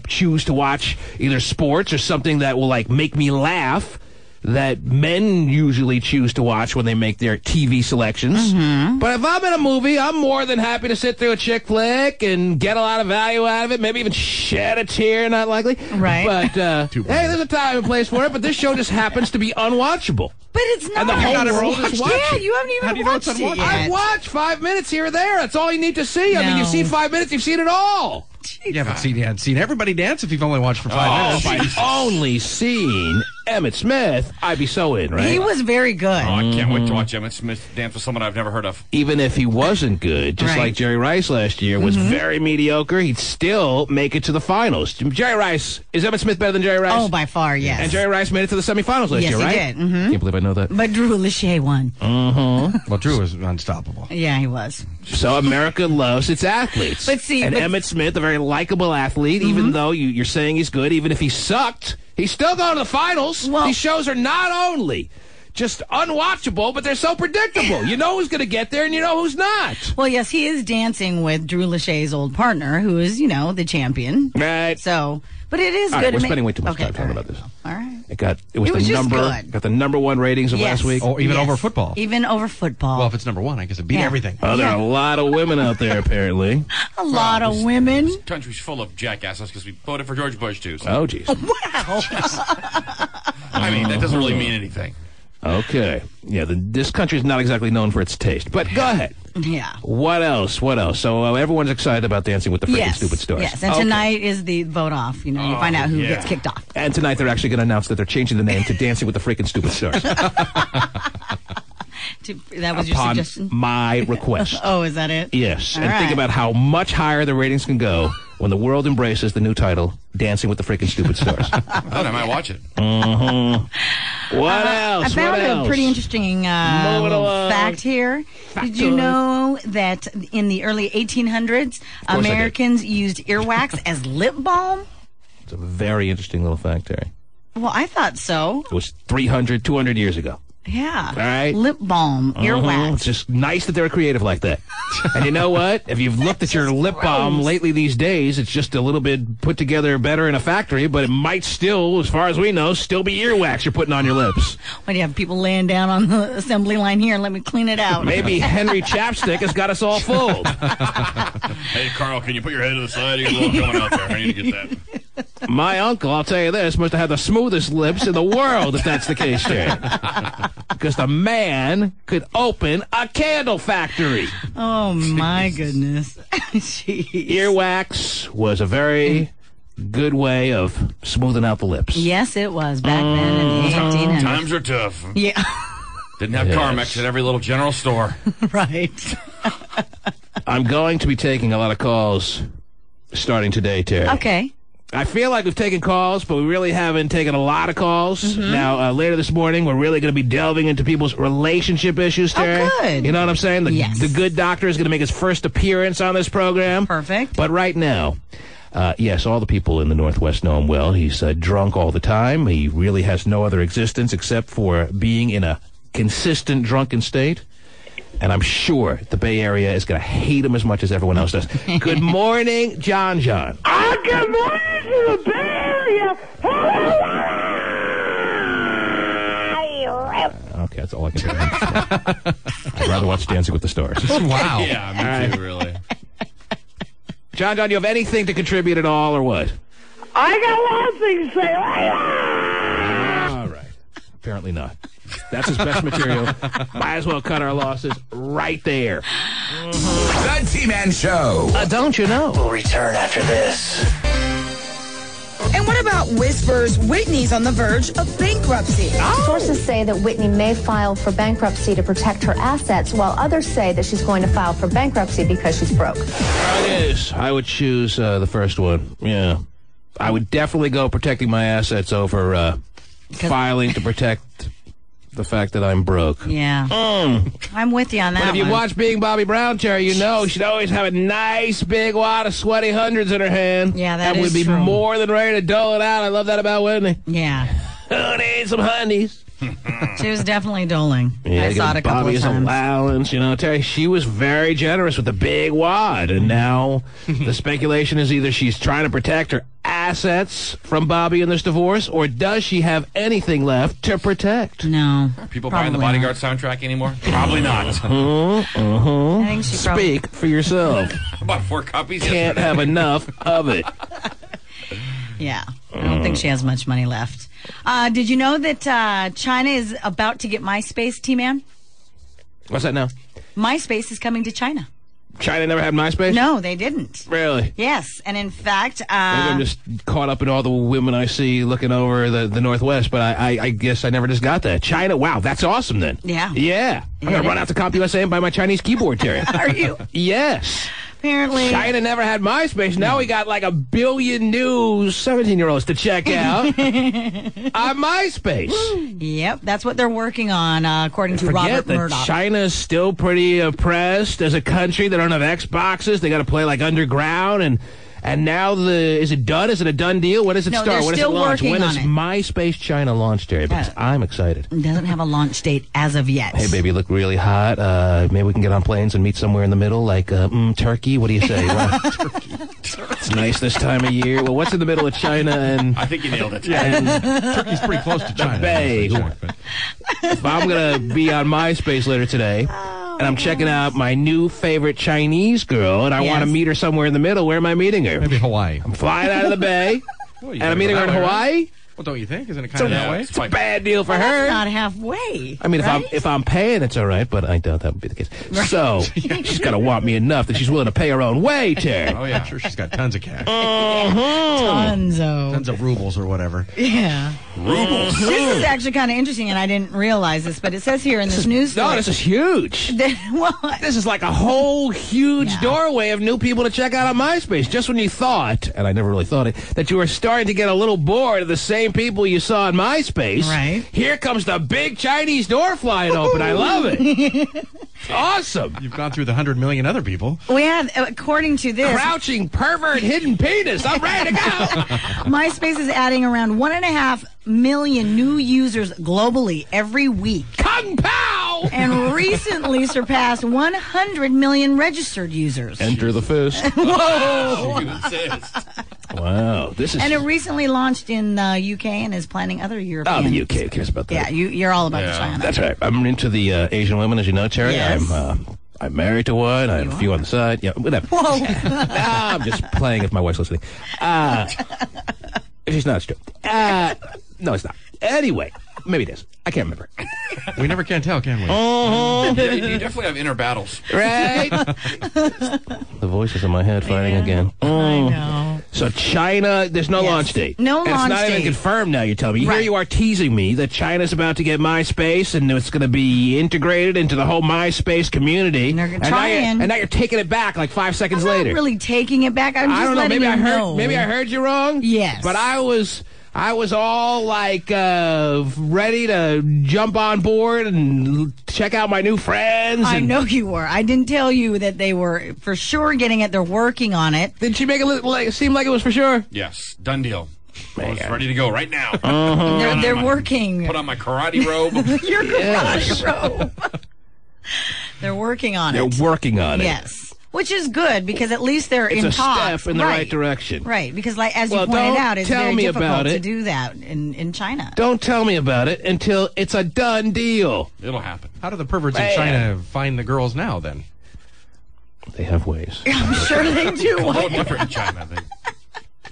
choose to watch either sports or something that will, like, make me laugh, that men usually choose to watch when they make their TV selections. Mm-hmm. But if I'm in a movie, I'm more than happy to sit through a chick flick and get a lot of value out of it, maybe even shed a tear, not likely. Right. But, hey, there's a time and place for it, but this show just happens to be unwatchable. But it's not. And the whole not ever world is watched it. watching. Yeah, you haven't even How do you know watched it's it unwatchable? yet. I've watched 5 minutes here or there. That's all you need to see. I mean, you've No. seen 5 minutes, you've seen it all. You haven't seen everybody dance if you've only watched for 5 minutes. If I'd only seen Emmett Smith, I'd be so in, right? He was very good. Oh, I can't wait to watch Emmett Smith dance with someone I've never heard of. Even if he wasn't good, just Right. like Jerry Rice last year was very mediocre, he'd still make it to the finals. Jerry Rice, is Emmett Smith better than Jerry Rice? Oh, by far, yes. And Jerry Rice made it to the semifinals last Yes, year, he right? did. Mhm. Can't believe I know that. But Drew Lachey won. Well, Drew was unstoppable. Yeah, he was. So America loves its athletes. But see, and but- Emmett Smith, a very likable athlete, even though you're saying he's good, even if he sucked, he's still going to the finals. Well- These shows are not only just unwatchable, but they're so predictable. You know who's going to get there, and you know who's not. Well, yes, he is dancing with Drew Lachey's old partner, who is, the champion. Right. So, but it is All good. right, we're to spending make- way too much Okay, time talking all about this. All right. It was was the just number good. got the number one ratings of Yes. last week. Or even Yes. over football. Even over football. Well, if it's number one, I guess it beat Yeah. everything. Oh, there are a lot of women out there, apparently. a lot of women. This country's full of jackasses because we voted for George Bush, too. So, Oh, geez. Wow. I mean, that doesn't really mean anything. Okay. Yeah, this country is not exactly known for its taste. But go ahead. Yeah. What else? So everyone's excited about Dancing with the Freaking Stupid Stars. Yes, and Okay. tonight is the vote off. You find out who gets kicked off. And tonight they're actually going to announce that they're changing the name to Dancing with the Freaking Stupid Stars. That was your Upon suggestion? my request. Oh, is that it? Yes, All and think right. about how much higher the ratings can go when the world embraces the new title, Dancing with the Freaking Stupid Stars. I thought I might watch it. What else? I found What else? a pretty interesting Moving little along. fact here. Did you know that in the early 1800s, I did. Americans used earwax as lip balm? It's a very interesting little fact, Terry. Well, I thought so. It was 300, 200 years ago. Yeah. All right. Lip balm, earwax. It's just nice that they're creative like that. And you know what? If you've looked at your lip balm lately these days, it's just a little bit put together better in a factory, but it might still, as far as we know, still be earwax you're putting on your lips. When you have people laying down on the assembly line here, let me clean it out. Maybe Henry Chapstick has got us all fooled. Hey, Carl, can you put your head to the side? You're a little coming out there. I need to get that. My uncle, I'll tell you this, must have had the smoothest lips in the world, if that's the case, Terry. Because the man could open a candle factory. Oh, my goodness. Jeez. Earwax was a very good way of smoothing out the lips. Yes, it was back then in the 1800s. Times are tough. Yeah, Didn't have Carmex at every little general store. right. I'm going to be taking a lot of calls starting today, Terry. Okay. I feel like we've taken calls, but we really haven't taken a lot of calls. Mm-hmm. Now, later this morning, we're really going to be delving into people's relationship issues, Terry. good. You know what I'm saying? Yes. The good doctor is going to make his first appearance on this program. Perfect. But right now, yes, all the people in the Northwest know him well. He's drunk all the time. He really has no other existence except for being in a consistent drunken state. And I'm sure the Bay Area is going to hate him as much as everyone else does. Good morning, John. Good morning to the Bay Area. Okay, that's all I can do. I'd rather watch Dancing with the Stars. Wow. Yeah, me too, really. John, do you have anything to contribute at all, or what? I got a lot of things to say. All right. Apparently not. That's his best material. Might as well cut our losses right there. The T-Man Show. Don't you know? We'll return after this. And what about whispers? Whitney's on the verge of bankruptcy. Sources say that Whitney may file for bankruptcy to protect her assets, while others say that she's going to file for bankruptcy because she's broke. Yes, I would choose the first one. Yeah. I would definitely go protecting my assets over filing to protect the fact that I'm broke. Yeah. I'm with you on that But if you one. watch Being Bobby Brown, Terry, you know she'd always have a nice big wad of sweaty hundreds in her hand. Yeah, that would is be true. more than ready to dole it out. I love that about Whitney. Yeah. Who needs some honeys? She was definitely doling. Yeah, I saw it a couple Bobby's of times. allowance, you know, Terry. She was very generous with the big wad, and now the speculation is either she's trying to protect her assets from Bobby in this divorce, or does she have anything left to protect? No. Are people buying the Probably Bodyguard soundtrack anymore? Probably not. I think she probably... Speak for yourself. I bought 4 copies Can't yesterday. have enough of it. Yeah. I don't think she has much money left. Did you know that China is about to get MySpace, T-Man? What's that now? MySpace is coming to China. China never had MySpace? No, they didn't. Really? Yes. And in fact... Maybe I'm just caught up in all the women I see looking over the Northwest, but I guess I never just got that. China, wow, that's awesome then. Yeah. Yeah. I'm going to run out to CompUSA and buy my Chinese keyboard, Terry. Are you? Yes. Apparently... China never had MySpace. Now we got like 1 billion new 17-year-olds to check out on MySpace. Yep, that's what they're working on, according to Forget Robert that Murdoch. China's still pretty oppressed as a country. They don't have Xboxes. They got to play like underground, and now is it done? Is it a done deal? When does it No, start? they're When does it still launch? working When on does it. MySpace China launch, Terry? Because I'm excited. It doesn't have a launch date as of yet. Hey, baby, you look really hot. Maybe we can get on planes and meet somewhere in the middle, like Turkey. What do you say? Turkey. It's nice this time of year. Well, what's in the middle of China and I think you nailed it. Turkey's pretty close to China. Bay. If I'm going to be on MySpace later today, and I'm checking out my new favorite Chinese girl, and I want to meet her somewhere in the middle, where am I meeting her? Maybe Hawaii. I'm flying out of the Bay, and I'm meeting her in Hawaii. Well, don't you think? Isn't it kind of that way? It's a bad deal for her. That's not halfway. I mean, right? if I'm paying, it's all right, but I doubt that would be the case. Right. So she's got to want me enough that she's willing to pay her own way, Terry. Oh, yeah. I'm sure she's got tons of cash. Tons of rubles or whatever. Yeah. Rubles. This is actually kind of interesting, and I didn't realize this, but it says here in this news story. No, this is huge. What? This is like a whole huge doorway of new people to check out on MySpace. Just when you thought, and I never really thought it, that you were starting to get a little bored of the same people you saw on MySpace. Right. Here comes the big Chinese door flying open. I love it. It's awesome. You've gone through the 100 million other people. We have, according to this, Crouching pervert hidden penis. I'm ready to go. MySpace is adding around 1.5 million new users globally every week. Kung Pao! And recently surpassed 100 million registered users. Enter the fist. Whoa! You insist. Wow. This is... And it recently launched in the UK and is planning other European. Oh, the UK. Who cares about that? Yeah, you're all about China. That's right. I'm into the Asian women, as you know, Terry. Yes. I'm married to one. I have a few on the side. Yeah, whatever. Whoa. I'm just playing if my wife's listening. She's not. It's true. No, it's not. Anyway, maybe it is. I can't remember. We never can tell, can we? You definitely have inner battles. Right? The voices in my head fighting again. I know. So China, there's no launch date. No and launch it's not date. even confirmed now, you tell me. Right. Here you are teasing me that China's about to get MySpace and it's going to be integrated into the whole MySpace community. And they're now trying. Now you're taking it back like 5 seconds I'm later. not really taking it back. I'm just I don't know. letting Maybe you I heard. know. Maybe I heard you wrong. Yes. But I was all like ready to jump on board and check out my new friends. I and know you were. I didn't tell you that they were for sure getting it. They're working on it. Did she make it seem like it was for sure? Yes, done deal. I was ready to go right now. They're working. Put on my karate robe. Your karate robe. They're working on it. They're working on it. Yes. Which is good because at least they're It's in a talks. step in the right direction. Right, because like as you Well, pointed don't out, it's tell very me difficult about to it. do that in China. Don't tell me about it until it's a done deal. It'll happen. How do the perverts in China find the girls now, then? They have ways. I'm sure they do. A little different in China, I think.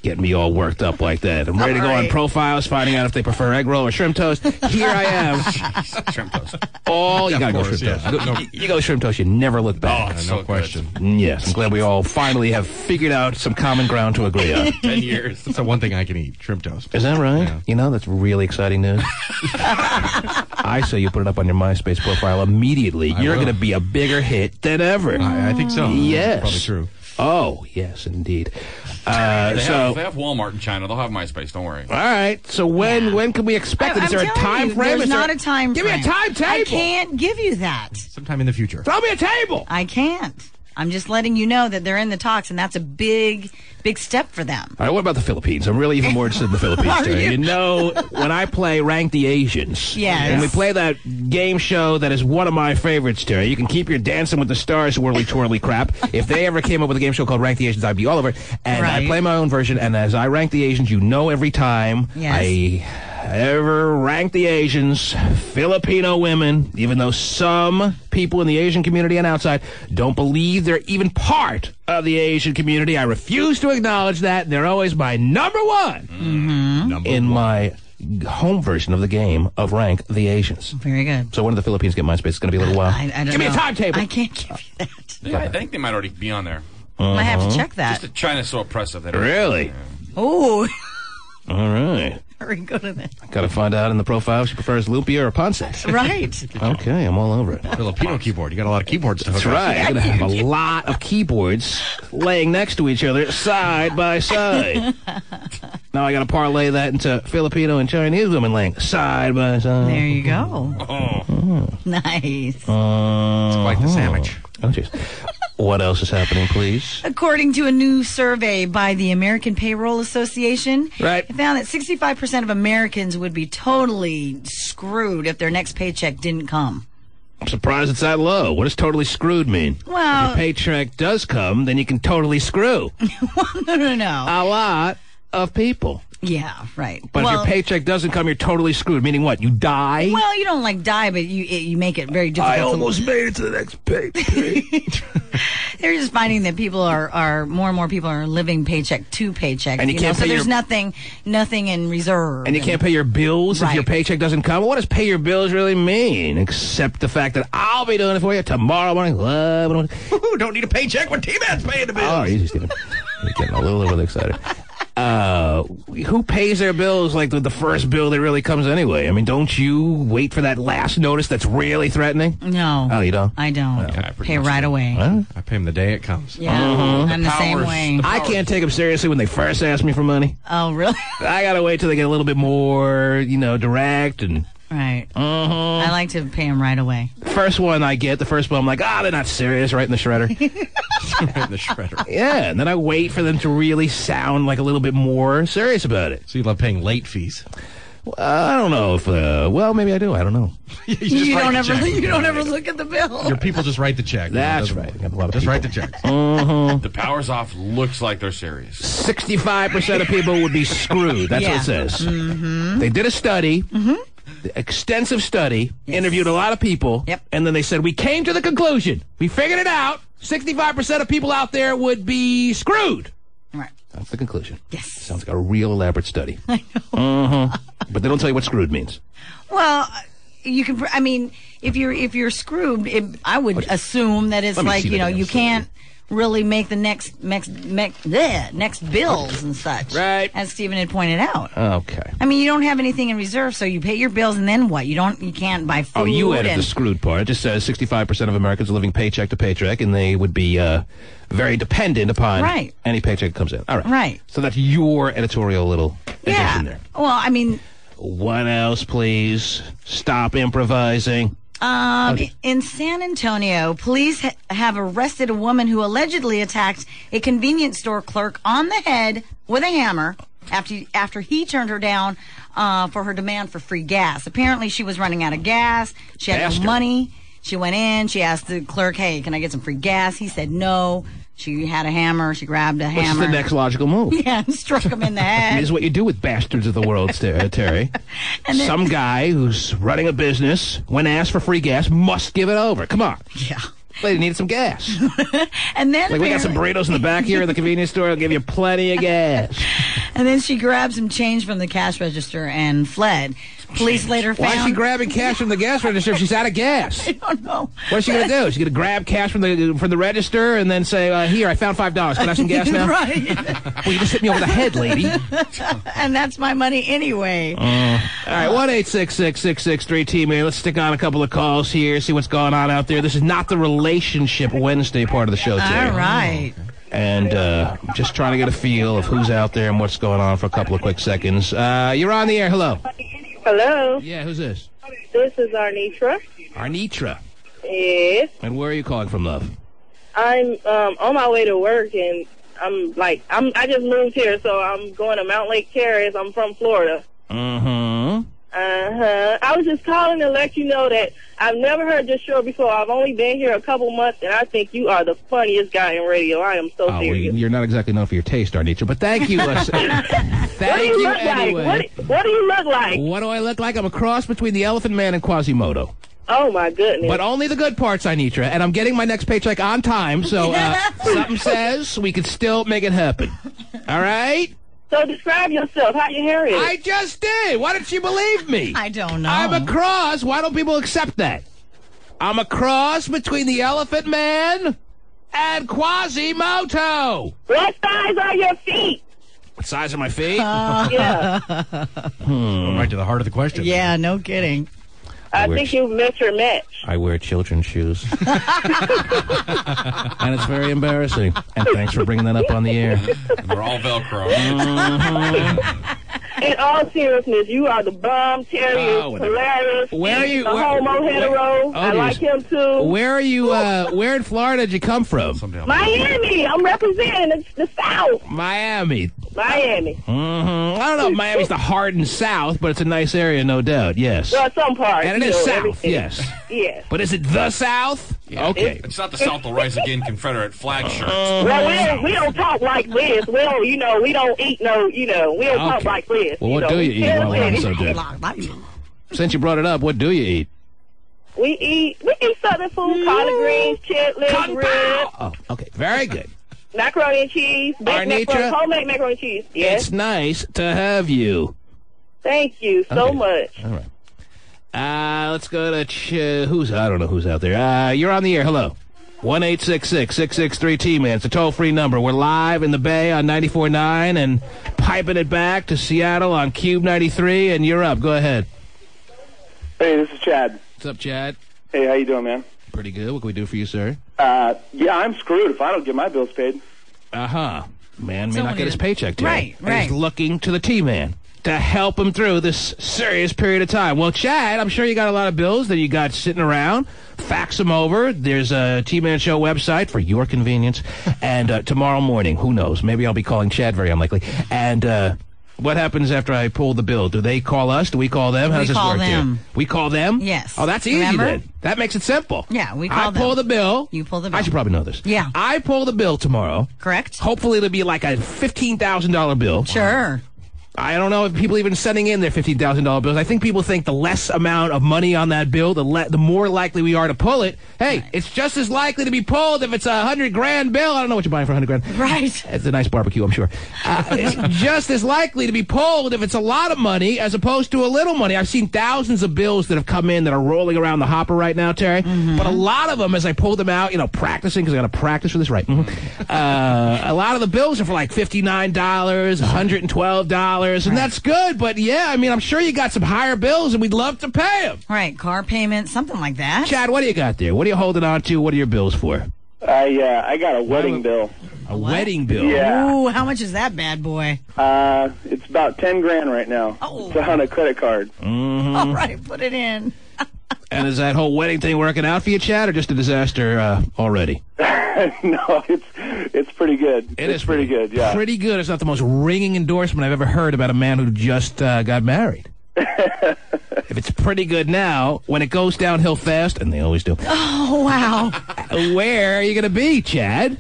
Getting me all worked up like that. I'm ready to go on profiles, finding out if they prefer egg roll or shrimp toast. Here I am. Shrimp toast. You gotta go course, shrimp yeah. toast. You go shrimp toast, you never look back. Oh, No question. Yes, I'm glad we all finally have figured out some common ground to agree on. 10 years. That's the one thing I can eat, shrimp toast. Is that right? Yeah. You know, that's really exciting news. I say you put it up on your MySpace profile immediately. You're will. going to be a bigger hit than ever. I think so. Yes. That's probably true. Oh, yes, indeed. They have Walmart in China. They'll have MySpace. Don't worry. All right. So when can we expect it? Is there a time frame? There's Is there- not a time Give me frame. a timetable. I can't give you that. Sometime in the future. Throw me a table. I can't. I'm just letting you know that they're in the talks, and that's a big step for them. All right, what about the Philippines? I'm really even more interested in the Philippines. Are Terry. you? You know, when I play Rank the Asians, Yes. and we play that game show that is one of my favorites, Terry. You can keep your Dancing with the Stars whirly twirly crap. If they ever came up with a game show called Rank the Asians, I'd be all over it. And I Right. play my own version, and as I rank the Asians, you know every time Yes. I ever rank the Asians, Filipino women, even though some people in the Asian community and outside don't believe they're even part of the Asian community, I refuse to acknowledge that. They're always my number one in my home version of the game of Rank the Asians. Very good. So when do the Philippines get MySpace? It's going to be a little while. I don't Give me a know. timetable. I can't give you that. Yeah, I think they might already be on there. I have to check that. Just China's so oppressive. That Really? Oh, All right. very good at it. Got to find out in the profile if she prefers lumpia or ponce. Right. Okay, I'm all over it. Filipino keyboard. You got a lot of keyboards to hook That's up. right. I'm going to have a lot of keyboards laying next to each other, side by side. Now I got to parlay that into Filipino and Chinese women laying side by side. There you go. Oh. Nice. It's quite the sandwich. Oh, jeez. What else is happening, please? According to a new survey by the American Payroll Association, Right. it found that 65% of Americans would be totally screwed if their next paycheck didn't come. I'm surprised it's that low. What does totally screwed mean? Well- if your paycheck does come, then you can totally screw No. a lot of people. Yeah, right. But if your paycheck doesn't come, you're totally screwed. Meaning what? You die? Well, you don't like die, but you make it very difficult. I almost made it to the next pay. They're just finding that people are more and more people are living paycheck to paycheck. And you can't so pay there's your- nothing in reserve. And you can't pay your bills if Right. your paycheck doesn't come. What does pay your bills really mean? Except the fact that I'll be doing it for you tomorrow morning. Don't need a paycheck when T-Man's paying the bills. Oh, easy, Stephen. You're getting a little excited. Who pays their bills like the first bill that really comes anyway? I mean, don't you wait for that last notice that's really threatening? No. Oh, you don't? I don't. Pay right away. Huh? I pay them the day it comes. Yeah, I'm the same way. I can't take them seriously when they first ask me for money. Oh, really? I gotta wait till they get a little bit more, direct and... Right. I like to pay them right away. First one I get, the first bill, I'm like, they're not serious, right in the shredder. In the shredder. Yeah, and then I wait for them to really sound like a little bit more serious about it. So you love paying late fees? I don't know if, maybe I do. I don't know. You don't ever look at the bill. Your people just write the check. That's right. Just write the checks. The Powers Off looks like they're serious. 65% of people would be screwed. That's what it says. Mm-hmm. They did a study. Extensive study, interviewed a lot of people, and then they said, we came to the conclusion, we figured it out, 65% of people out there would be screwed. Right. That's the conclusion. Yes. Sounds like a real elaborate study. I know. But they don't tell you what screwed means. Well, you can, if you're screwed, I would assume that it's Let me like, see the damn you study. can't really make the next bills and such. Right. As Stephen had pointed out. Okay. I mean, you don't have anything in reserve, so you pay your bills, and then what? You can't buy food. Oh, you added and, the screwed part. It just says 65% of Americans are living paycheck to paycheck, and they would be very dependent upon Right. any paycheck that comes in. All right. Right. So that's your editorial little addition there. Well, I mean, What else, please? Stop improvising. in San Antonio, police have arrested a woman who allegedly attacked a convenience store clerk on the head with a hammer after he turned her down for her demand for free gas. Apparently, she was running out of gas. She had no money. She went in. She asked the clerk, "Hey, can I get some free gas?" He said no. She had a hammer. She grabbed a hammer. What's the next logical move? Yeah, and struck him in the head. This is what you do with bastards of the world, Terry. And then- Some guy who's running a business, when asked for free gas, must give it over. Come on. Yeah. Lady needed some gas. And then Like, we got some burritos in the back here at the convenience store. I'll give you plenty of gas. And then she grabbed some change from the cash register and fled. Police later found... Why is she grabbing cash from the gas register if she's out of gas? I don't know. What is she going to do? She's going to grab cash from the register and then say, here, I found $5. Can I have some gas now? Right. Well, you just hit me over the head, lady. And that's my money anyway. All right, 1-866-663-T-Man. Let's stick on a couple of calls here, see what's going on out there. This is not the Relationship Wednesday part of the show, Terry. All right. And just trying to get a feel of who's out there and what's going on for a couple of quick seconds. You're on the air. Hello. Hello. Yeah, who's this? This is Arnitra. Arnitra. Yes. And where are you calling from, love? I'm on my way to work, and I just moved here, so I'm going to Mount Lake Terrace. I'm from Florida. Mm-hmm. I was just calling to let you know that I've never heard this show before. I've only been here a couple months, and I think you are the funniest guy in radio. I am so Well, serious. you're not exactly known for your taste, Arnitra, but thank you. What do you look anyway. like? What do you look like? What do I look like? I'm a cross between the Elephant Man and Quasimodo. Oh, my goodness. But only the good parts, Arnitra, and I'm getting my next paycheck on time, so something says we can still make it happen. All right? So describe yourself. How your hair is? I just did. Why didn't you believe me? I don't know. I'm a cross. Why don't people accept that? I'm a cross between the Elephant Man and Quasimodo. What size are your feet? What size are my feet? Yeah. Going right to the heart of the question. Yeah, no kidding. I think you've met your match. I wear children's shoes. And it's very embarrassing. And thanks for bringing that up on the air. They're all Velcro. In all seriousness, you are the bomb, Terry. Oh, Is hilarious. Where are you? The homo hetero. I like him too. Where are you? Where in Florida did you come from? Miami. I'm representing the South. Miami. Miami. Mm-hmm. I don't know if Miami's the hardened South, but it's a nice area, no doubt. Yes. Well, some parts. And it is you know, South. everything. Yes. Yes. But is it the South? Okay. It's not the South will Rise Again Confederate flag shirt. Well, we don't talk like this. We don't, we don't eat no, we don't talk like this. Well, what do you eat while we're on the subject? Since you brought it up, what do you eat? We eat Southern food, collard greens, chitlins, ribs. Oh, okay. Very good. Macaroni and cheese, Arnitra, homemade macaroni and cheese. Yes. It's nice to have you. Thank you so much. All right. Let's go to I don't know who's out there. You're on the air. Hello. 1-866-663-T-Man. It's a toll-free number. We're live in the Bay on 94.9 and piping it back to Seattle on Cube 93, and you're up. Go ahead. Hey, this is Chad. What's up, Chad? Hey, how you doing, man? Pretty good. What can we do for you, sir? Yeah, I'm screwed if I don't get my bills paid. Man may Someone not get his is- paycheck today. Right. He's looking to the T-Man to help him through this serious period of time. Well, Chad, I'm sure you got a lot of bills that you got sitting around. Fax them over. There's a T-Man Show website for your convenience. And tomorrow morning, who knows? Maybe I'll be calling Chad, very unlikely. And what happens after I pull the bill? Do they call us? Do we call them? How does this call work them. here? We call them? Yes. Oh, that's easy Remember? then. That makes it simple. Yeah, we call them. I pull the bill. You pull the bill. I should probably know this. Yeah. I pull the bill tomorrow. Correct. Hopefully it'll be like a $15,000 bill. Sure. I don't know if people even sending in their $15,000 bills. I think people think the less amount of money on that bill, the more likely we are to pull it. Hey, it's just as likely to be pulled if it's a $100,000 bill. I don't know what you're buying for $100,000. Right. It's a nice barbecue, I'm sure. It's just as likely to be pulled if it's a lot of money as opposed to a little money. I've seen thousands of bills that have come in that are rolling around the hopper right now, Terry. But a lot of them, as I pull them out, practicing, because I got to practice for this, right? A lot of the bills are for like $59, $112. And that's good, but yeah, I'm sure you got some higher bills, and we'd love to pay them. Right, car payment, something like that. Chad, what do you got there? What are you holding on to? What are your bills for? I got a wedding bill. A wedding bill? Yeah. Ooh, how much is that bad boy? It's about $10,000 right now. Oh. It's on a credit card. All right, put it in. And is that whole wedding thing working out for you, Chad, or just a disaster already? No, it's pretty good. It's pretty good, yeah. Pretty good. It's not the most ringing endorsement I've ever heard about a man who just got married. If it's pretty good now, when it goes downhill fast, and they always do. Oh, wow. Where are you going to be, Chad?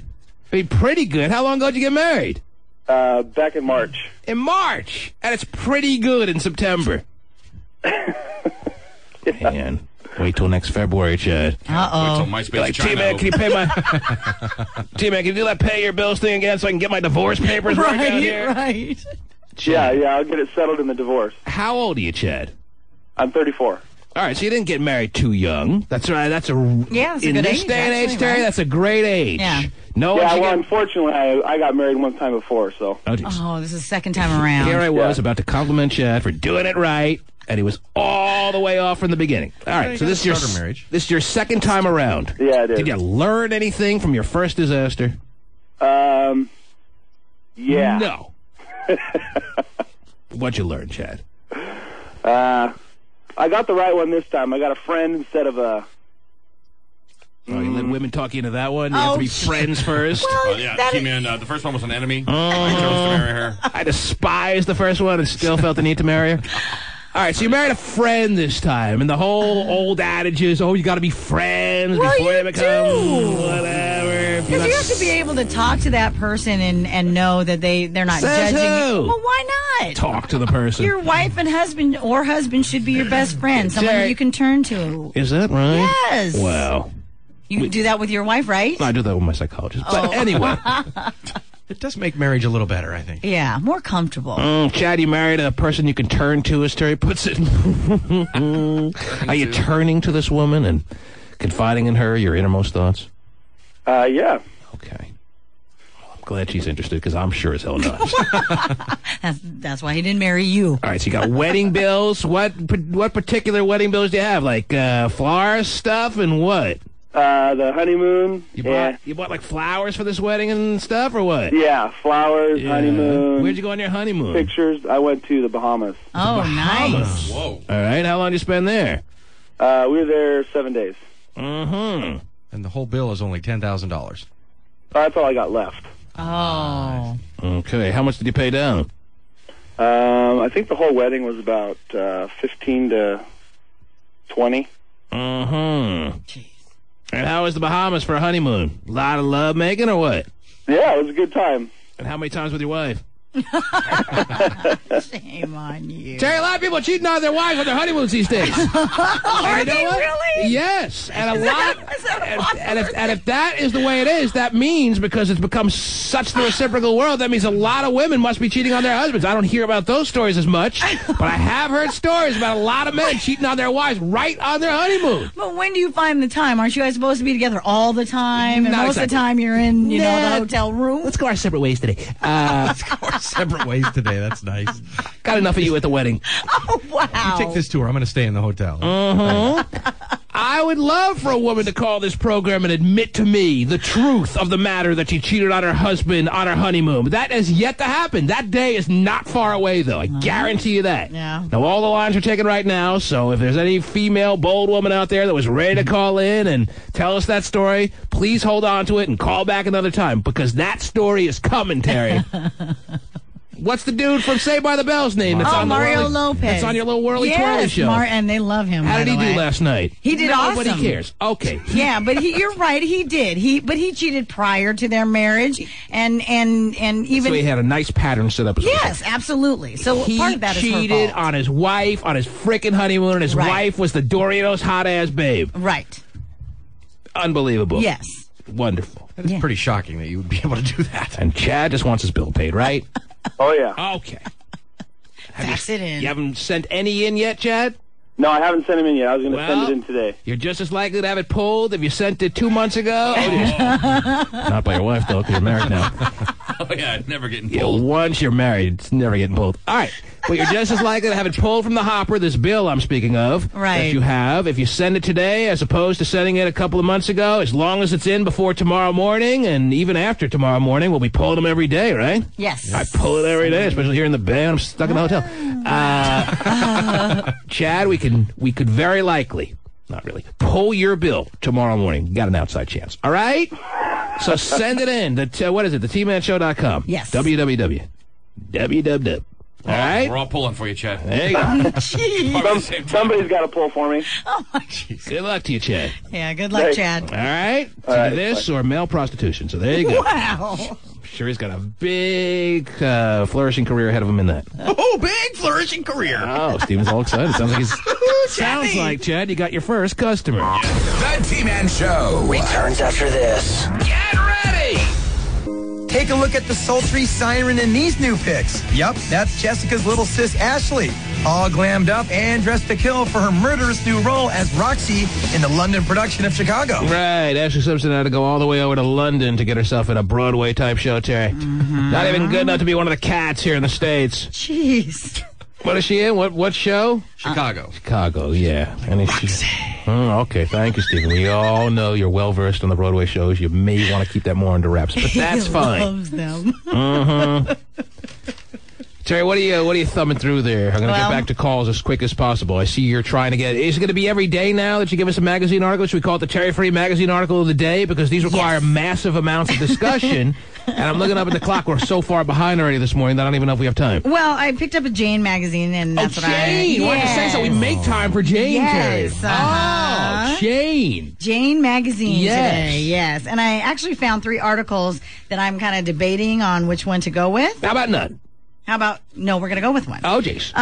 Be pretty good. How long ago did you get married? Back in March. In March. And it's pretty good in September. Man. Wait till next February, Chad. Uh-oh. Wait till MySpace Like, China T-Man, can you pay my... T-Man, can you do that pay your bills thing again so I can get my divorce papers worked out here? Right. Yeah, I'll get it settled in the divorce. How old are you, Chad? I'm 34. All right, so you didn't get married too young. That's right. That's it's a in good this age, day and age, actually, Terry. right? That's a great age. Yeah. No, Yeah, well, unfortunately, I got married one time before, so. Oh, geez. Oh, this is the second time around. Here I was about to compliment Chad for doing it right, and he was all the way off from the beginning. All right, so this is your second time around. Yeah, it is. Did you learn anything from your first disaster? Yeah. No. What'd you learn, Chad? I got the right one this time. I got a friend instead of a... Oh, you let women talk you into that one? You have to be friends first? Oh, yeah, T-Man, the first one was an enemy. I chose to marry her. I despised the first one and still felt the need to marry her. All right, so you married a friend this time, and the whole old adage is, you got to be friends before they become whatever. Because you have to be able to talk to that person and know that they're not Says judging who? you. Well, why not? Talk to the person. Your wife and husband should be your best friend, someone Jerry, that you can turn to. Is that right? Yes. Wow. You do that with your wife, right? I do that with my psychologist. But anyway. It does make marriage a little better, I think. Yeah, more comfortable. Chad, you married a person you can turn to, as Terry puts it. Are you turning to this woman and confiding in her your innermost thoughts? Yeah. Okay. Well, I'm glad she's interested, because I'm sure as hell not. That's why he didn't marry you. All right, so you got wedding bills. What particular wedding bills do you have? Like flowers stuff and what? The honeymoon. You bought like flowers for this wedding and stuff, or what? Yeah, flowers, honeymoon. Where'd you go on your honeymoon? Pictures. I went to the Bahamas. Oh, nice. Whoa. All right, how long did you spend there? We were there 7 days. Mm-hmm. And the whole bill is only $10,000. That's all I got left. Oh. Okay, how much did you pay down? I think the whole wedding was about 15 to 20. Mm-hmm. And how was the Bahamas for a honeymoon? A lot of love making or what? Yeah, it was a good time. And how many times with your wife? Shame on you. Terry, a lot of people are cheating on their wives on their honeymoons these days. Are they really? Yes, and a lot. And if that is the way it is, that means, because it's become such the reciprocal world, that means a lot of women must be cheating on their husbands. I don't hear about those stories as much, but I have heard stories about a lot of men cheating on their wives right on their honeymoon. But when do you find the time? Aren't you guys supposed to be together all the time? And Not most exactly. of the time you're in, the hotel room? Let's go our separate ways today. Let's go our separate ways today. That's nice. Got enough of you at the wedding. Oh, wow. You take this tour. I'm going to stay in the hotel. I would love for a woman to call this program and admit to me the truth of the matter that she cheated on her husband on her honeymoon. But that has yet to happen. That day is not far away, though. I guarantee you that. Yeah. Now, all the lines are taken right now, so if there's any female, bold woman out there that was ready to call in and tell us that story, please hold on to it and call back another time, because that story is coming, Terry. What's the dude from Saved by the Bell's name? That's on Mario the Lopez. That's on your little whirly twirly show. And they love him. How by did he the way. do last night? He did awesome. Nobody cares. Okay. Yeah, but you're right. He did. But he cheated prior to their marriage, and even So he had a nice pattern set up. yes, absolutely. So He part of that is her cheated fault. on his wife on his frickin' honeymoon, and his Right. wife was the Doritos hot ass babe. Right. Unbelievable. Yes. Wonderful. It's pretty shocking that you would be able to do that. And Chad just wants his bill paid, right? Oh, yeah. Okay. Fax it in. You haven't sent any in yet, Chad? No, I haven't sent him in yet. I was going to Well, send it in today. You're just as likely to have it pulled if you sent it 2 months ago. Not by your wife, though, because you're married now. Oh, yeah, it's never getting Yeah, pulled. once you're married, it's never getting pulled. All right. But you're just as likely to have it pulled from the hopper, this bill I'm speaking of, Right. that you have, if you send it today as opposed to sending it a couple of months ago, as long as it's in before tomorrow morning, and even after tomorrow morning, we'll be pulling them every day, right? Yes. I pull it every day, especially here in the Bay. I'm stuck in the hotel. Chad, we could very likely, not really, pull your bill tomorrow morning. You got an outside chance. All right? So send it in. What is it? TheTManShow.com. Yes. www. All right? We're all pulling for you, Chad. There you go. Jeez. Somebody's got to pull for me. Oh my jeez. Good luck to you, Chad. Yeah. Good luck, Thanks. Chad. All right? It's All right, either this or male prostitution. So there you go. Wow. I'm sure he's got a big, flourishing career ahead of him in that. Oh, big flourishing career. Oh, Steven's all excited. Sounds like sounds like, Chad, you got your first customer. The T-Man Show. Returns after this. Get ready. Take a look at the sultry siren in these new pics. Yup, that's Jessica's little sis Ashley, all glammed up and dressed to kill for her murderous new role as Roxy in the London production of Chicago. Right, Ashley Simpson had to go all the way over to London to get herself in a Broadway-type show, Terry. Not even good enough to be one of the cats here in the States. Jeez. What is she in? What show? Chicago. Chicago, yeah. And okay, thank you, Stephen. We all know you're well-versed on the Broadway shows. You may want to keep that more under wraps, but that's He fine. loves them. Terry, what are you thumbing through there? I'm going to get back to calls as quick as possible. I see you're trying to get... Is it going to be every day now that you give us a magazine article? Should we call it the Terry Free Magazine Article of the Day? Because these require massive amounts of discussion. And I'm looking up at the clock. We're so far behind already this morning that I don't even know if we have time. Well, I picked up a Jane magazine, and that's what Jane! I... Why did you say so? We make time for Jane, Yes, Terry. uh-huh. Oh, Jane. Jane magazine Yes. today, yes. And I actually found 3 articles that I'm kind of debating on which one to go with. How about none? How about, no, we're going to go with one. Oh, jeez.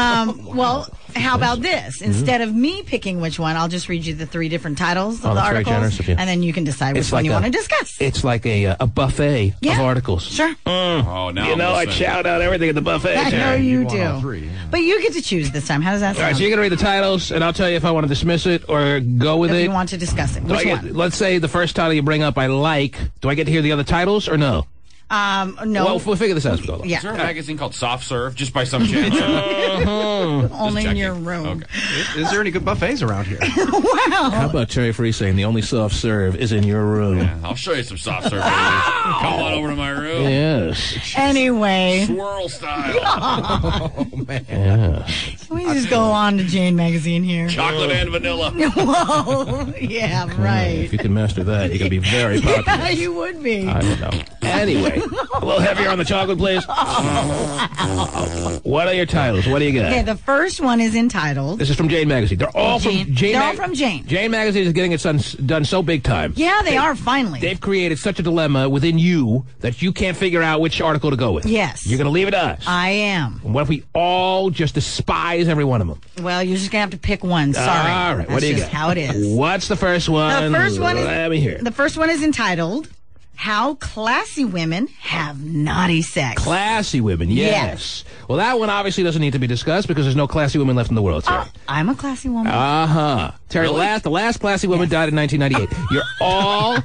Well, how about this? Instead of me picking which one, I'll just read you the 3 different titles of the that's very articles, generous of you. and then you can decide which one you want to discuss. It's like a buffet of articles. Sure. Oh, now You know, I listen. shout out everything at the buffet. I know Terry. you want all do. 3, But you get to choose this time. How does that All right, sound? so you're going to read the titles, and I'll tell you if I want to dismiss it or go with if it. you want to discuss it. Do Which I get- one? Let's say the first title you bring up I like. Do I get to hear the other titles or no? No. Well, we'll figure this out as we go along. Yeah. Is there a magazine called Soft Serve, just by some chance? Only in your room. Okay. Is there any good buffets around here? Wow. How about Terry Free saying the only soft serve is in your room? Yeah, I'll show you some Soft Serve, baby. Come on over to my room. Yes. Anyway. Swirl style. Oh, man. Yes. We just go on to Jane Magazine here. Chocolate and vanilla. Whoa. Yeah, right. If you can master that, you can be very popular. Yeah, you would be. I don't know. Anyway, a little heavier on the chocolate, please. What are your titles? What do you got? Okay, the first one is entitled. This is from Jane Magazine. They're all from Jane. They're all from Jane. Jane Magazine is getting it done so big time. Yeah, they are finally. They've created such a dilemma within you that you can't figure out which article to go with. Yes. You're going to leave it to us. I am. And what if we all just despise every one of them? Well, you're just going to have to pick one. Sorry. All right. What do you got? That's just how it is. What's the first one? The first one is. Let me hear. The first one is entitled "How Classy Women Have Naughty Sex." Classy women, yes. Well, that one obviously doesn't need to be discussed because there's no classy women left in the world, Terry. I'm a classy woman. Terry, Really? the last classy woman died in 1998. You're all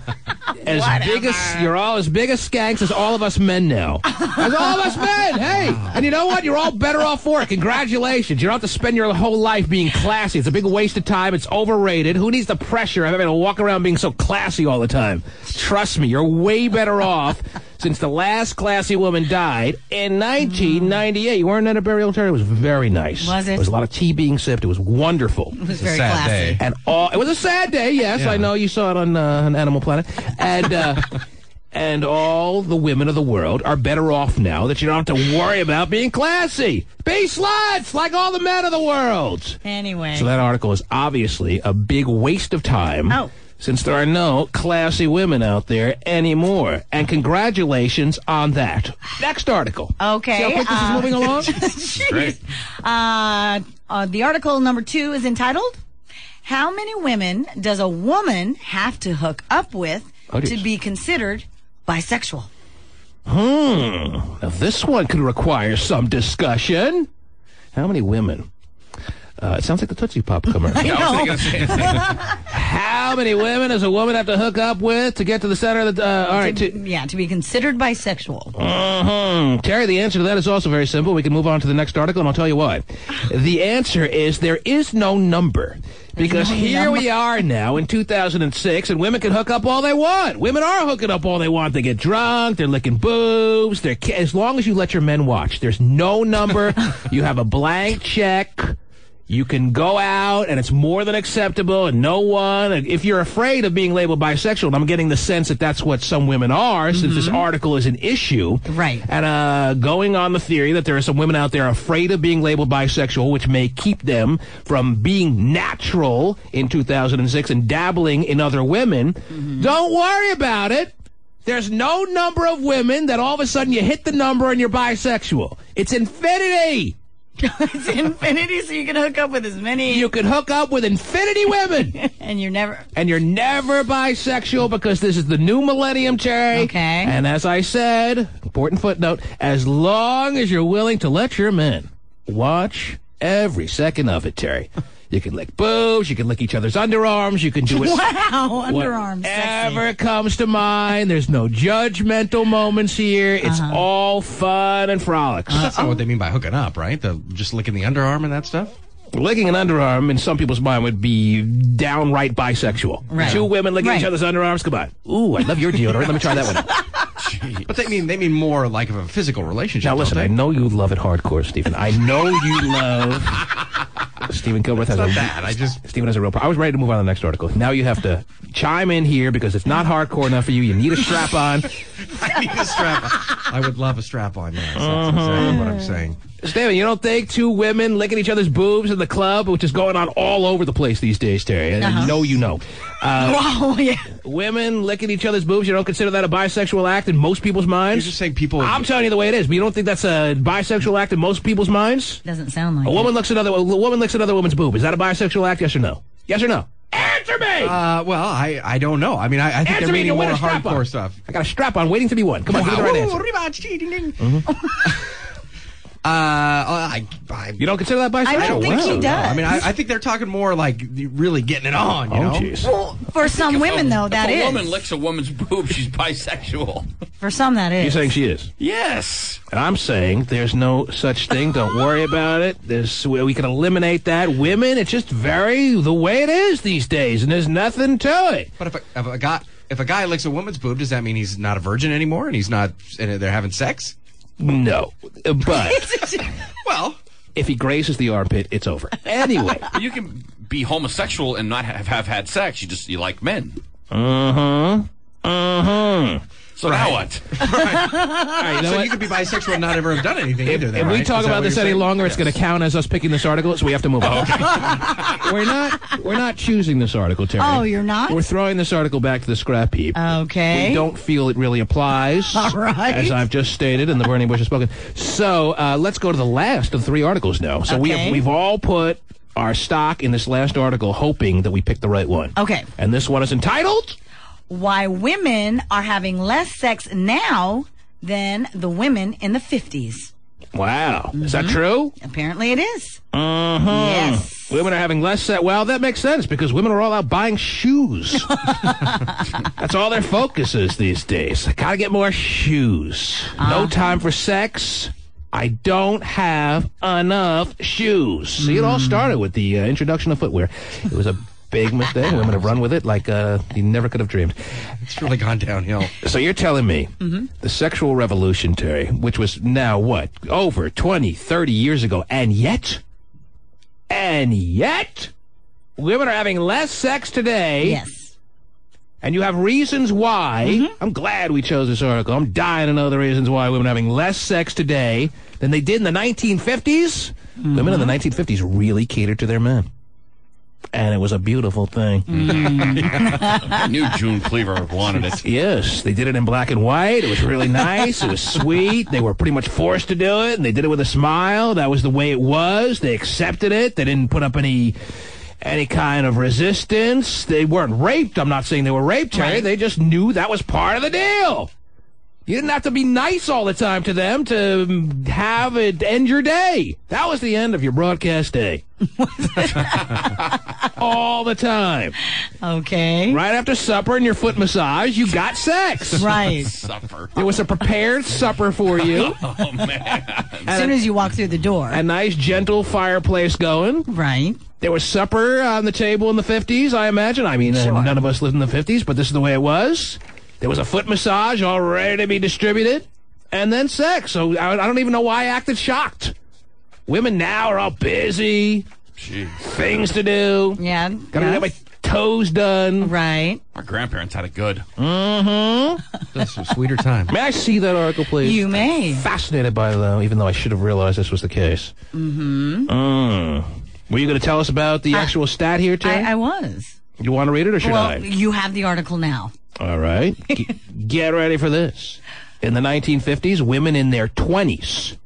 you're all as big as skanks as all of us men now. As all of us men, hey! And you know what? You're all better off for it. Congratulations. You don't have to spend your whole life being classy. It's a big waste of time. It's overrated. Who needs the pressure of having to walk around being so classy all the time? Trust me, you're way better off since the last classy woman died in 1998. You weren't at a burial, Terry? It was very nice. Was it? There was a lot of tea being sipped. It was wonderful. It was very classy. Day. And it was a sad day, yes. Yeah. I know you saw it on Animal Planet. And and all the women of the world are better off now that you don't have to worry about being classy. Be sluts like all the men of the world. Anyway. So that article is obviously a big waste of time. Oh. Since there are no classy women out there anymore. And congratulations on that. Next article. Okay. See how quick this is moving along? Great. The article number 2 is entitled, "How many women does a woman have to hook up with to be considered bisexual?" Now this one could require some discussion. How many women? It sounds like the Tootsie Pop commercial. I know. How many women does a woman have to hook up with to get to the center of the... all right. To be considered bisexual. Terry, the answer to that is also very simple. We can move on to the next article, and I'll tell you why. The answer is there is no number. Because here we are now in 2006, and women can hook up all they want. Women are hooking up all they want. They get drunk, they're licking boobs, as long as you let your men watch. There's no number. You have a blank check. You can go out, and it's more than acceptable, and no one... If you're afraid of being labeled bisexual, and I'm getting the sense that that's what some women are, since this article is an issue. Right. And going on the theory that there are some women out there afraid of being labeled bisexual, which may keep them from being natural in 2006 and dabbling in other women, don't worry about it. There's no number of women that all of a sudden you hit the number and you're bisexual. It's infinity. It's infinity, so you can hook up with as many. You can hook up with infinity women. And you're never bisexual because this is the new millennium, Terry. Okay. And as I said, important footnote, as long as you're willing to let your men watch every second of it, Terry. You can lick boobs, you can lick each other's underarms, you can do it. Wow, underarms. Whatever comes to mind. There's no judgmental moments here. It's all fun and frolics. That's not what they mean by hooking up, right? Just licking the underarm and that stuff? Licking an underarm, in some people's mind, would be downright bisexual. Right. Two women licking each other's underarms. Come on. Ooh, I love your deodorant. Let me try that one. But they mean more like of a physical relationship. Now listen, I know you love it hardcore, Stephen. I know you love... Stephen Kilbreth has Stephen has a real problem. I was ready to move on to the next article. Now you have to chime in here because it's not hardcore enough for you. You need a strap on. I need a strap on. I would love a strap on, yes. That's exactly what I'm saying. Stephen, you don't think two women licking each other's boobs in the club, which is going on all over the place these days, Terry? I know you know. Wow, yeah. Women licking each other's boobs, you don't consider that a bisexual act in most people's minds? You're just saying people... I'm telling you the way it is, but you don't think that's a bisexual act in most people's minds? Doesn't sound like a woman licks another woman's boob. Is that a bisexual act, yes or no? Yes or no? Answer me! Well, I don't know. I mean, I think they're meaning more hardcore stuff. I got a strap on waiting to be won. Come on, give me the right answer. You don't consider that bisexual? I don't think he does. I mean, I think they're talking more like really getting it on, you know? Jeez. Well, for some women, though, that is. If a woman licks a woman's boob, she's bisexual. For some, that is. You're saying she is? Yes. And I'm saying there's no such thing. Don't worry about it. We can eliminate that. Women, it's just the way it is these days, and there's nothing to it. But if a guy licks a woman's boob, does that mean he's not a virgin anymore and they're having sex? No, but well, If he grazes the armpit, it's over. Anyway. You can be homosexual and not have had sex. You like men. So now what? Right, so you could be bisexual and not ever have done anything either. If we talk about this any longer, it's going to count as us picking this article, so we have to move on. We're not choosing this article, Terry. Oh, you're not? We're throwing this article back to the scrap heap. Okay. We don't feel it really applies. All right. As I've just stated, and the burning bush has spoken. So let's go to the last of the 3 articles now. So we've all put our stock in this last article, hoping that we pick the right one. Okay. And this one is entitled... Why women are having less sex now than the women in the 50s. Wow. Is that true? Apparently it is. Yes. Women are having less sex. Well, that makes sense because women are all out buying shoes. That's all their focus is these days. I gotta get more shoes. No time for sex. I don't have enough shoes. See, it all started with the introduction of footwear. It was a big mistake. Women have run with it like you never could have dreamed. It's really gone downhill. So you're telling me the sexual revolution, Terry, which was now what? Over 20, 30 years ago, and yet, women are having less sex today. Yes. And you have reasons why. I'm glad we chose this article. I'm dying to know the reasons why women are having less sex today than they did in the 1950s. Women in the 1950s really catered to their men. And it was a beautiful thing. I knew June Cleaver wanted it. Yes, they did it in black and white. It was really nice. It was sweet. They were pretty much forced to do it, and they did it with a smile. That was the way it was. They accepted it. They didn't put up any kind of resistance. They weren't raped. I'm not saying they were raped, Terry. Right. They just knew that was part of the deal. You didn't have to be nice all the time to them to have it end your day. That was the end of your broadcast day. All the time. Okay. Right after supper and your foot massage, you got sex. Right. Supper. There was a prepared supper for you. Oh, man. As soon as you walk through the door. A nice, gentle fireplace going. Right. There was supper on the table in the 50s, I imagine. I mean, none of us lived in the 50s, but this is the way it was. There was a foot massage all ready to be distributed, and then sex. So I don't even know why I acted shocked. Women now are all busy, things to do. Yeah. Gotta get my toes done. Right. Our grandparents had it good. That's a sweeter time. May I see that article, please? You may. Fascinated by it, though, even though I should have realized this was the case. Were you going to tell us about the actual stat here, Terry? I was. You want to read it, or should I? You have the article now. All right. Get ready for this. In the 1950s, women in their 20s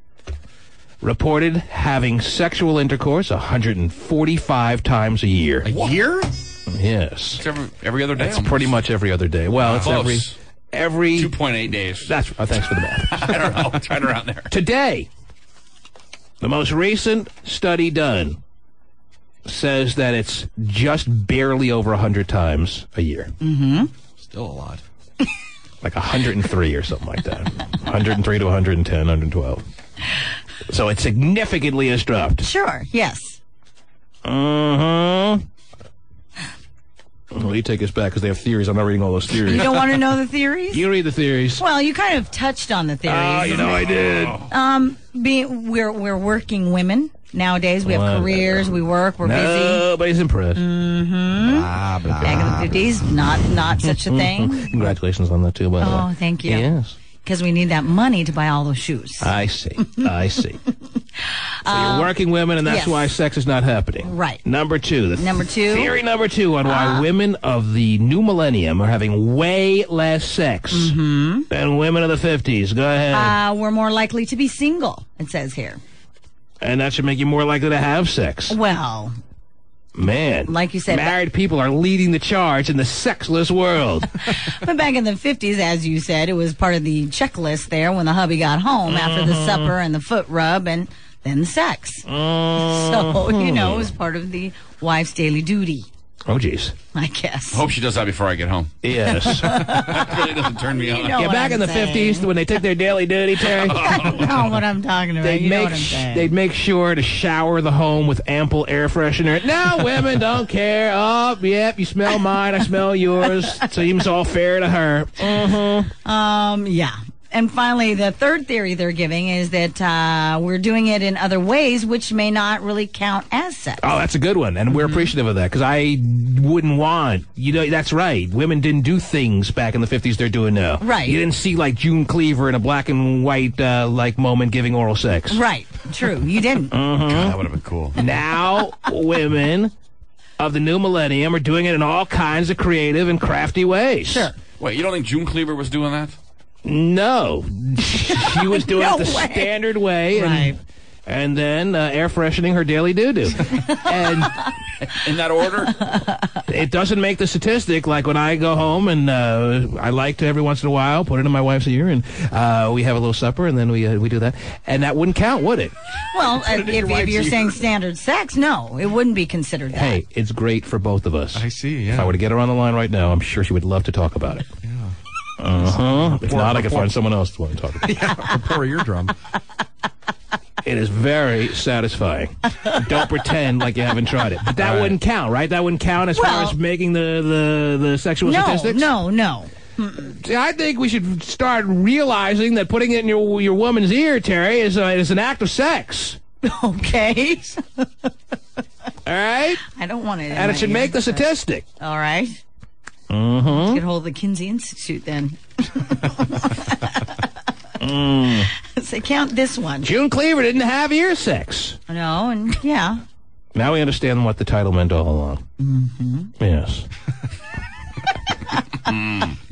reported having sexual intercourse 145 times a year. A year? Yes. It's every other day. It's pretty much every other day. Well, it's every 2.8 days. That's thanks for the math. I don't know. It's right around there. Today, the most recent study done says that it's just barely over 100 times a year. Still a lot. Like 103 or something like that. 103 to 110, 112. So it significantly has dropped. Sure, yes. Well, you take us back because they have theories. I'm not reading all those theories. You don't want to know the theories? You read the theories. Well, you kind of touched on the theories. Oh, you know I did. We're working women nowadays. We have careers. We work. We're busy. Nobody's impressed. Blah, blah. Back in the 50s, not such a thing. Congratulations on that, too, by the way. Oh, thank you. Yes. Because we need that money to buy all those shoes. I see. So you're working women, and that's why sex is not happening. Right. Number two. Theory number 2 on why women of the new millennium are having way less sex than women of the 50s. Go ahead. We're more likely to be single, it says here. And that should make you more likely to have sex. Well, man, like you said, married people are leading the charge in the sexless world. But back in the 50s, as you said, it was part of the checklist there when the hubby got home after the supper and the foot rub and then the sex. So, it was part of the wife's daily duty. Oh, geez. I guess. I hope she does that before I get home. Yes. That really doesn't turn me on. You know yeah, back in the 50s when they took their daily duty, Terry. I know what I'm talking about. They'd make sure to shower the home with ample air freshener. Now women don't care. Oh, yep, you smell mine, I smell yours. It seems all fair to her. Yeah. And finally, the third theory they're giving is that we're doing it in other ways, which may not really count as sex. Oh, that's a good one, and we're appreciative of that, because I wouldn't want, that's right. Women didn't do things back in the 50s they're doing now. Right. You didn't see, like, June Cleaver in a black and white, moment giving oral sex. Right. True. You didn't. God, that would have been cool. Now, women of the new millennium are doing it in all kinds of creative and crafty ways. Sure. Wait, you don't think June Cleaver was doing that? No. She was doing it the standard way. Right. And then air freshening her daily doo-doo. And in that order? It doesn't make the statistic. Like when I go home and I like to every once in a while put it in my wife's ear and we have a little supper and then we do that. And that wouldn't count, would it? Well, if you're saying standard sex, no, it wouldn't be considered that. Hey, it's great for both of us. I see, yeah. If I were to get her on the line right now, I'm sure she would love to talk about it. Yeah. If not, I could find someone else to want to talk about it. Yeah, her poor eardrum. It is very satisfying. Don't pretend like you haven't tried it. But that wouldn't count, right? That wouldn't count as far as making the sexual statistics? No. See, I think we should start realizing that putting it in your woman's ear, Terry, is an act of sex. Okay. All right? I don't want it in And it my should ear, make the but- statistic. All right. Mm-hmm. Let's get hold of the Kinsey Institute then. Say, count this one. June Cleaver didn't have ear sex. No, and yeah. Now we understand what the title meant all along. Mm-hmm. Yes.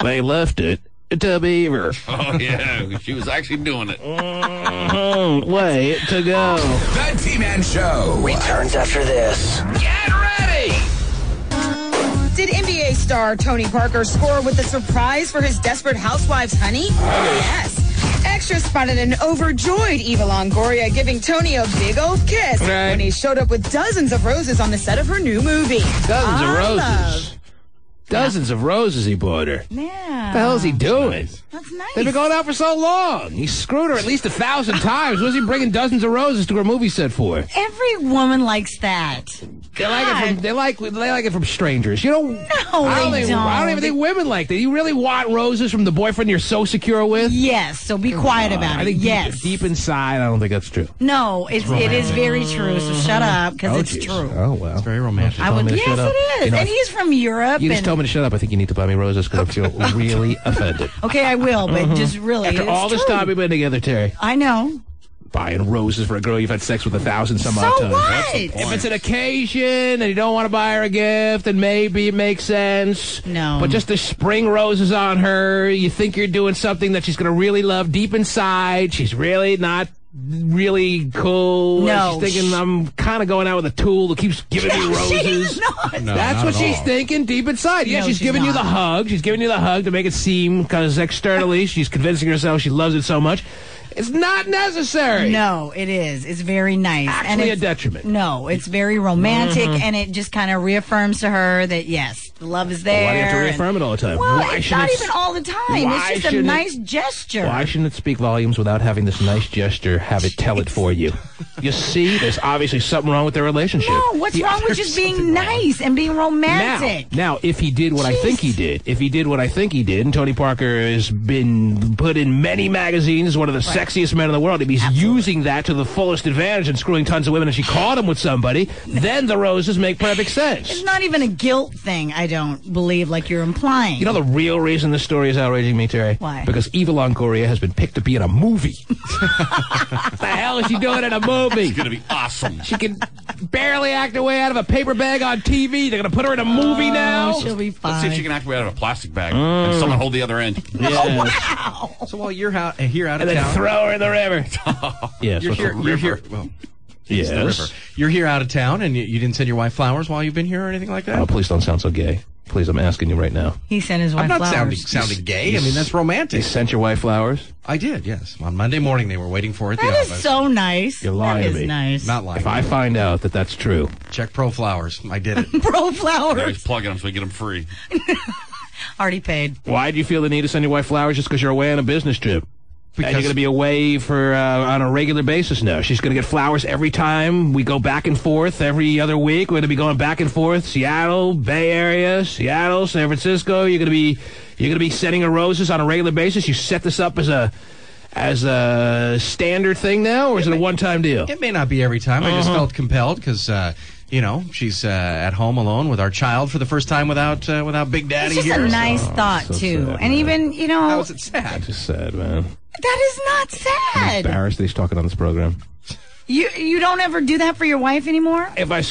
They left it to Beaver. Oh, yeah. She was actually doing it. Way to go. The T-Man Show returns after this. Get ready! Did NBA star Tony Parker score with a surprise for his Desperate Housewives honey? Yes. Extras spotted an overjoyed Eva Longoria giving Tony a big old kiss when he showed up with dozens of roses on the set of her new movie. Dozens of roses. Dozens of roses he bought her. Yeah. What the hell is he doing? That's nice. They've been going out for so long. He screwed her at least 1,000 times. What's he bringing dozens of roses to her movie set for? Every woman likes that. They like it from they like it from strangers. You know, I don't even think women like that. You really want roses from the boyfriend you're so secure with? Yes. So be quiet about it. I think yes. deep inside, I don't think that's true. No, it is very true. So shut up because it's geez. true. Oh well, it's very romantic. I would. Yes, it is. You know, and he's from Europe. You just told me to shut up. I think you need to buy me roses because I feel really offended. Okay, I will, but just really. After all this time we've been together, Terry. I know. Buying roses for a girl you've had sex with 1,000 some odd times. So what? If it's an occasion and you don't want to buy her a gift, then maybe it makes sense. No. But just to spring roses on her, you think you're doing something that she's going to really love deep inside. She's really not really cool. No. She's thinking, I'm kind of going out with a tool that keeps giving me roses. She's not. No, That's not what at she's all. thinking deep inside. Yeah, No, she's she's giving you the not. hug. She's giving you the hug to make it seem, because externally she's convincing herself she loves it so much. It's not necessary. No, it is. It's very nice. Actually and a detriment. No, it's very romantic, and it just kind of reaffirms to her that, yes, the love is there. Why do you have to reaffirm it all the time? Well, Why it's shouldn't not it- even all the time. Why It's just a shouldn't it- nice gesture. Why shouldn't it speak volumes without having this nice gesture have it tell it for you? You see, there's obviously something wrong with their relationship. No, what's wrong with just being nice and being romantic? Now, if he did what I think he did, and Tony Parker has been put in many magazines as one of the sexiest men in the world, if he's using that to the fullest advantage and screwing tons of women, and she caught him with somebody, then the roses make perfect sense. It's not even a guilt thing, I don't believe, like you're implying. You know the real reason this story is outraging me, Terry? Why? Because Eva Longoria has been picked to be in a movie. What the hell is she doing in a movie? It's going to be awesome. She can barely act her way out of a paper bag on TV. They're going to put her in a movie now? She'll be fine. Let's see if she can act her way out of a plastic bag and someone hold the other end. Yes. Wow. So while you're here out of And then town, throw her in the river. Yes. you're here. You're here. Well, it's the river. You're here out of town, and you didn't send your wife flowers while you've been here or anything like that. Oh, please don't sound so gay. Please, I'm asking you right now. He sent his wife I'm not flowers. sounding gay. I mean, that's romantic. You sent your wife flowers? I did, yes. On Monday morning, they were waiting for it at the That is office. so nice. You're lying That to is me. nice. Not lying. If I find out that that's true. Check Pro Flowers. I did it. Pro Now he's flowers. plugging them so we get them free. Already paid. Why do you feel the need to send your wife flowers just because you're away on a business trip? And you're going to be away for on a regular basis now. She's going to get flowers every time we go back and forth every other week. We're going to be going back and forth. Seattle, Bay Area, Seattle, San Francisco. You're going to be sending her roses on a regular basis. You set this up as a standard thing now, or is it a one-time deal? It may not be every time. I just felt compelled because she's at home alone with our child for the first time without Big Daddy it's just here. a nice thought so too, sad, and even How is it sad? It's just sad, man. that is not I'm sad. embarrassed that he's talking on this program. You don't ever do that for your wife anymore? If I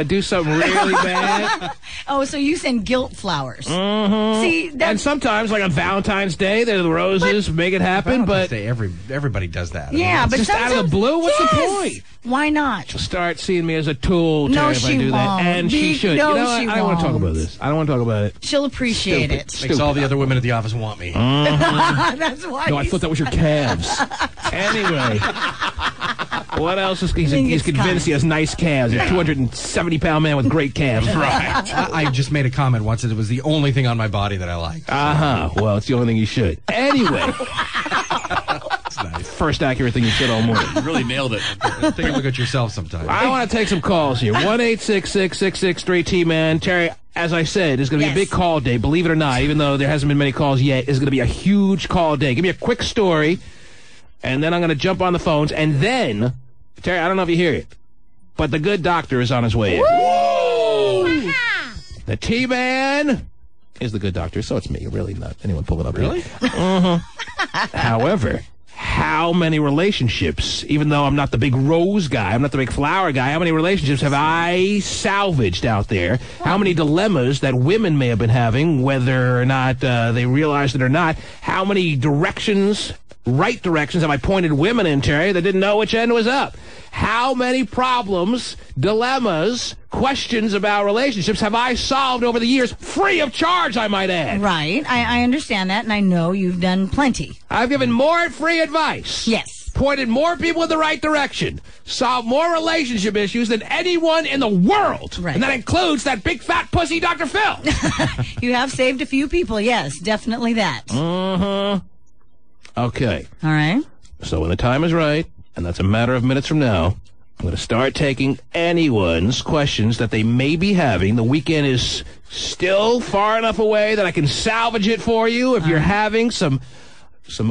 do something really bad. Oh, so you send guilt flowers. Mm-hmm. See, and sometimes, like on Valentine's Day, they're the roses, make it happen. But everybody does that. Yeah, but just out of the blue. What's the point? Why not? She'll start seeing me as a tool, No, Terry, if I she do that, won't. and she should. No, you know what? she I don't want to talk won't. about this. I don't want to talk about it. She'll appreciate it. Makes all the other women at the office want me. That's why. No, I thought that was your calves. Anyway, what else is he's convinced he has nice calves? He's a 270-pound man with great calves. Right. I just made a comment once that it was the only thing on my body that I liked. Well, it's the only thing you should. Anyway. First accurate thing you said all morning. You really nailed it. Take a look at yourself sometime. I want to take some calls here. 1-866-663-T-MAN. Terry, as I said, it's going to be a big call day. Believe it or not, even though there hasn't been many calls yet, it's going to be a huge call day. Give me a quick story, and then I'm going to jump on the phones. And then, Terry, I don't know if you hear it, but the good doctor is on his way in. Woo! The T-Man is the good doctor, so it's me. Really not anyone pull it up. Really? However, how many relationships, even though I'm not the big rose guy, I'm not the big flower guy, how many relationships have I salvaged out there? How many dilemmas that women may have been having, whether or not they realized it or not? How many right directions have I pointed women in, Terry, that didn't know which end was up? How many problems, dilemmas, questions about relationships have I solved over the years, free of charge, I might add? Right. I understand that, and I know you've done plenty. I've given more free advice. Yes. Pointed more people in the right direction. Solved more relationship issues than anyone in the world. Right. And that includes that big fat pussy Dr. Phil. You have saved a few people, yes. Definitely that. Mm-hmm. Okay. All right. So when the time is right, and that's a matter of minutes from now, I'm going to start taking anyone's questions that they may be having. The weekend is still far enough away that I can salvage it for you if you're having some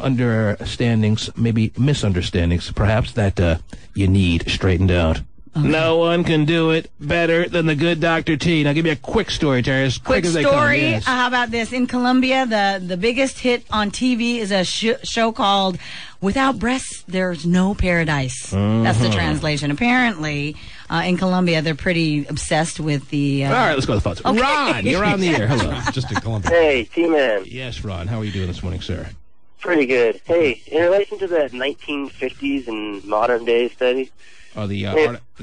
understandings, maybe misunderstandings, perhaps, that you need straightened out. Okay. No one can do it better than the good Dr. T. Now, give me a quick story, Terry, as quick as they come. Yes. How about this? In Colombia, the biggest hit on TV is a show called Without Breasts, There's No Paradise. Mm-hmm. That's the translation. Apparently, in Colombia, they're pretty obsessed with the... All right, let's go to the phones. Okay. Ron, you're on the air. Hello. Just in Colombia. Hey, T-Man. Yes, Ron. How are you doing this morning, sir? Pretty good. Hey, in relation to that 1950s and modern day study... Oh, the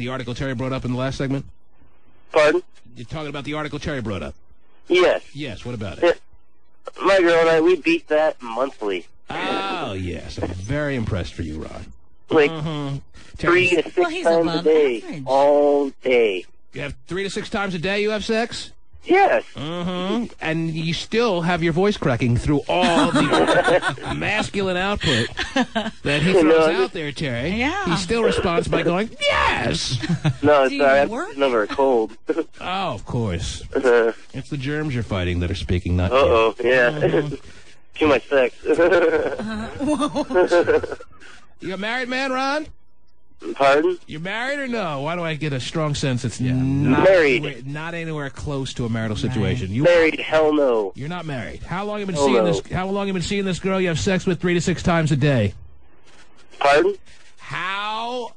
article Terry brought up in the last segment? Pardon? You're talking about the article Terry brought up? Yes. Yes, what about it? My girl and I, we beat that monthly. Oh, yes. I'm very impressed for you, Ron. Like 3 to 6 times a day, average. All day. You have 3 to 6 times a day you have sex? Yes. Mm-hmm. And you still have your voice cracking through all the masculine output that he throws out there, Terry. Yeah. He still responds by going, yes! No, sorry, I'm over a cold. Oh, of course. It's the germs you're fighting that are speaking, not you. Yeah. Too much sex. You a married man, Ron? Pardon? You married or no? Why do I get a strong sense it's not married? Not anywhere close to a marital situation. Right. You married? Hell no. You're not married. How long have you been seeing this? How long have you been seeing this girl you have sex with 3 to 6 times a day? Pardon? How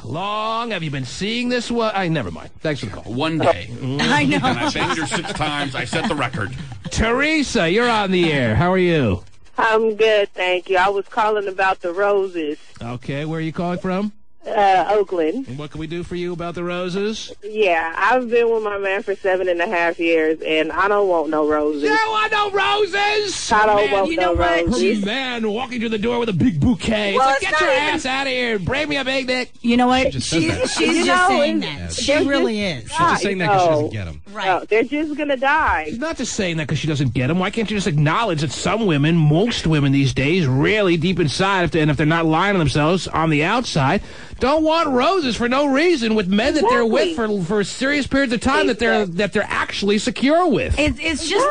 long have you been seeing this one? Never mind. Thanks for the call. One day. I know. And I banged her 6 times. I set the record. Teresa, you're on the air. How are you? I'm good, thank you. I was calling about the roses. Okay, where are you calling from? Oakland. And what can we do for you about the roses? Yeah, I've been with my man for 7.5 years, and I don't want no roses. You don't want no roses? I don't want no roses. Man walking through the door with a big bouquet. Well, It's like, it's get your not even- ass out of here and bring me a big dick. You know what? just said that. She's just saying that. She really is. She's just saying that because she doesn't get them. Right. No, they're just going to die. She's not just saying that because she doesn't get them. Why can't you just acknowledge that some women, most women these days, really deep inside, and if they're not lying to themselves on the outside, don't want roses for no reason with men that they're with for serious periods of time that they're actually secure with. It's just.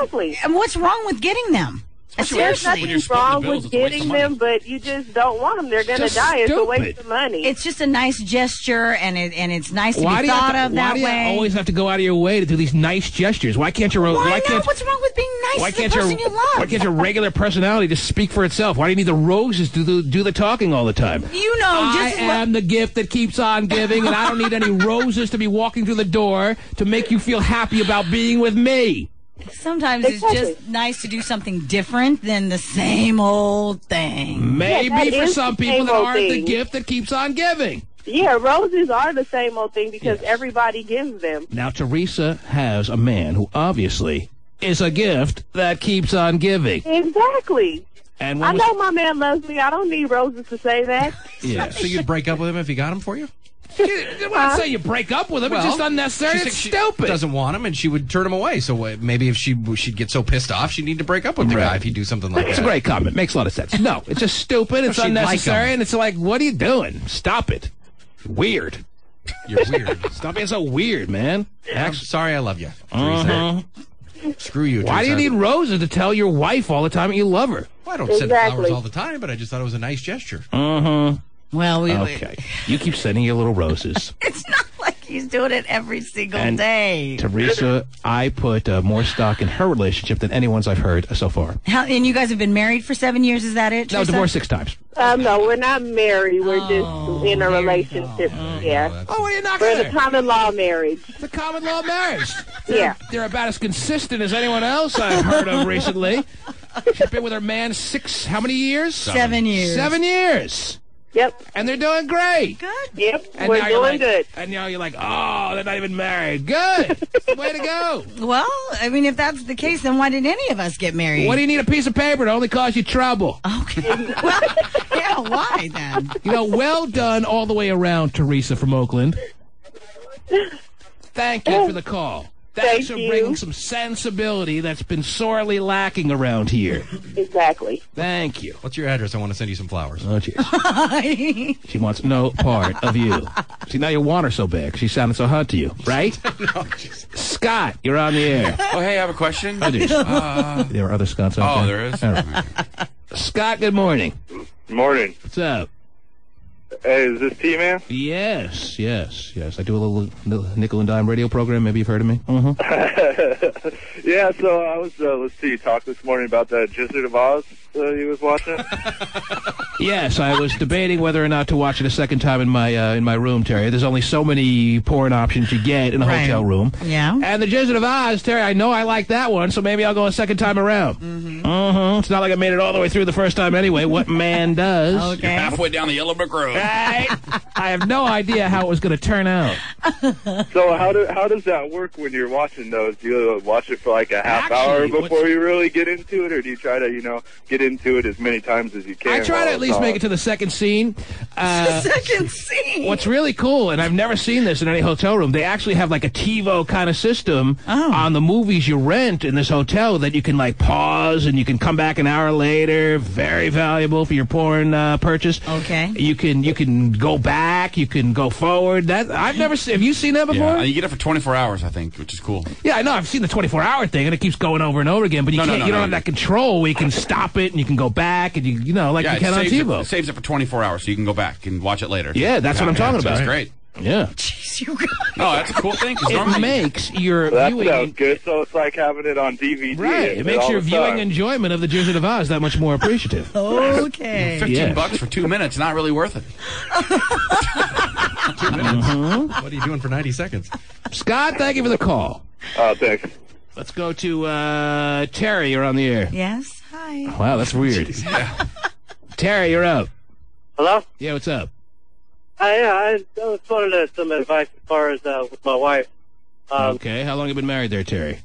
And what's wrong with getting them? There's nothing wrong with getting them, but you just don't want them. They're going to die. It's a waste of money. It's just a nice gesture, and it's nice to Why be do you thought have of to, that why do you way. always have to go out of your way to do these nice gestures? Why can't your Why not? What's wrong with being nice to the person you love? Why can't your regular personality just speak for itself? Why do you need the roses to do the talking all the time? You know, I am the gift that keeps on giving, and I don't need any roses to be walking through the door to make you feel happy about being with me. Sometimes it's just nice to do something different than the same old thing. Maybe for some people that aren't the gift that keeps on giving. Yeah, roses are the same old thing because everybody gives them. Now, Teresa has a man who obviously is a gift that keeps on giving. Exactly. And I know my man loves me. I don't need roses to say that. Yeah. So you'd break up with him if he got them for you? I'm not saying you break up with him. It's just unnecessary. It's stupid. She doesn't want him, and she would turn him away. So maybe if she'd get so pissed off, she'd need to break up with the guy if he'd do something like that. It's a great comment. Makes a lot of sense. No, it's just stupid. It's She'd unnecessary. like him. And it's like, what are you doing? Stop it. Weird. You're weird. Stop being so weird, man. I'm sorry I love you, Teresa. Screw you, Why do you Teresa. need roses to tell your wife all the time that you love her? Well, I don't send flowers all the time, but I just thought it was a nice gesture. Well, okay. You keep sending your little roses. It's not like he's doing it every single And day. Teresa, I put more stock in her relationship than anyone's I've heard so far. And you guys have been married for 7 years, is that it, No, Teresa? divorced 6 times. No, we're not married. We're just in a relationship. Yeah. Oh, well, you're not We're gonna- the common law marriage. It's a common law marriage. Yeah. They're about as consistent as anyone else I've heard of recently. She's been with her man how many years? 7 years. 7 years. Yep. And they're doing great. Good. Yep. And We're now you're doing good. And now you're like, oh, they're not even married. Good. Way to go. Well, I mean, if that's the case, then why did any of us get married? What do you need a piece of paper to only cause you trouble? Okay. Well, yeah, why then? You know, well done all the way around, Teresa from Oakland. Thank you for the call. Thanks for bringing some sensibility that's been sorely lacking around here. Exactly. Thank you. What's your address? I want to send you some flowers. Oh, jeez. She wants no part of you. See, now you want her so bad because she sounded so hot to you, right? Scott, you're on the air. Oh, hey, I have a question. Oh, dear. There are other Scotts out there. there is? All right. Scott, good morning. Morning. What's up? Hey, is this T-Man? Yes. I do a little nickel and dime radio program. Maybe you've heard of me. Yeah, so I was, let's see, talk this morning about that Wizard of Oz you was watching. Yes, I was debating whether or not to watch it a second time in my room, Terry. There's only so many porn options you get in a hotel room. Yeah. And the Wizard of Oz, Terry, I know I like that one, so maybe I'll go a second time around. It's not like I made it all the way through the first time anyway. What man does? You're halfway down the Yellow Brick Road. Right? I have no idea how it was going to turn out. So how does that work when you're watching those? Do you watch it for like a half hour before you really get into it, or do you try to, get into it as many times as you can? I try to at least make it to the second scene. Second scene. What's really cool, and I've never seen this in any hotel room, they actually have like a TiVo kind of system on the movies you rent in this hotel that you can like pause and you can come back an hour later. Very valuable for your porn purchase. Okay. You can go back. You can go forward. That I've never seen. Have you seen that before? Yeah, you get it for 24 hours, I think, which is cool. Yeah, I know. I've seen the 24-hour thing, and it keeps going over and over again. But you don't have that control where you can stop it and you can go back and you can on TiVo. It saves it for 24 hours, so you can go back and watch it later. Yeah, that's what I'm talking about. That's great. Yeah. Jeez, you guys. Oh, that's a cool thing. 'Cause It normally makes your That viewing. sounds good. So it's like having it on DVD. Right. It makes your viewing enjoyment of the Wizard of Oz that much more appreciative. Okay. $15 for 2 minutes, not really worth it. 2 minutes. What are you doing for 90 seconds? Scott, thank you for the call. Oh, thanks. Let's go to Terry. You're on the air. Yes. Hi. Wow, that's weird. Terry, you're up. Hello? Yeah, what's up? I just wanted some advice as far as with my wife. Okay, how long have you been married there, Terry?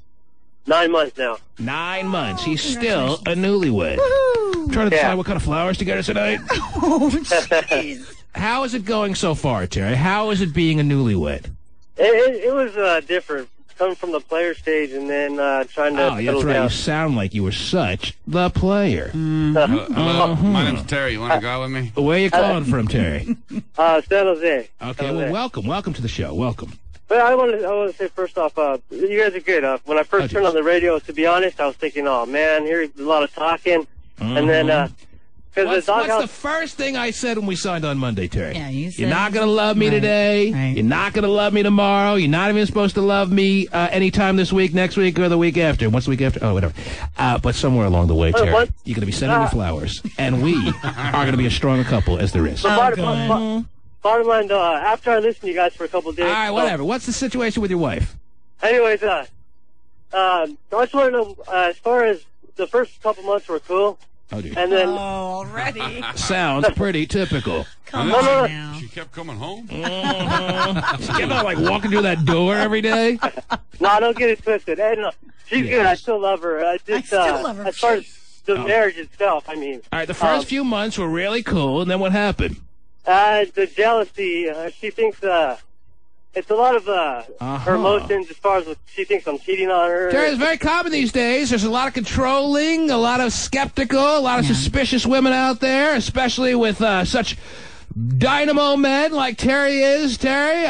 9 months now. 9 months. He's still a newlywed. I'm trying to decide what kind of flowers to get her tonight. Oh, jeez. How is it going so far, Terry? How is it being a newlywed? It was different. Coming from the player stage and then trying to Oh, that's right. down. You sound like you were such the player. Hello, my name's Terry. You want to go out with me? Where are you calling from, Terry? San Jose. Okay, well, welcome to the show. Welcome. But I want to say first off, you guys are good. When I first turned on the radio, to be honest, I was thinking, oh man, here's a lot of talking, and then because What's the first thing I said when we signed on Monday, Terry? Yeah, you said You're not going to love me today. Right. You're not going to love me tomorrow. You're not even supposed to love me anytime this week, next week, or the week after. What's the week after? Oh, whatever. But somewhere along the way, Terry, what? you're going to be sending me flowers, and we are going to be as strong a couple as there is. Bottom line, after I listened to you guys for a couple of days. All right, whatever. What's the situation with your wife? Anyways, I just want to know, as far as the first couple months were cool. Oh, dear. And then already sounds pretty typical. Come on now. She kept coming home. She kept on like walking through that door every day. No, don't get it twisted. Hey, no, she's good. I still love her. I still love her. As far as the marriage itself, I mean. All right, the first few months were really cool, and then what happened? The jealousy. She thinks it's a lot of her emotions as far as what she thinks I'm cheating on her. Terry, it's very common these days. There's a lot of controlling, a lot of skeptical, a lot of suspicious women out there, especially with such dynamo men like Terry is. Terry,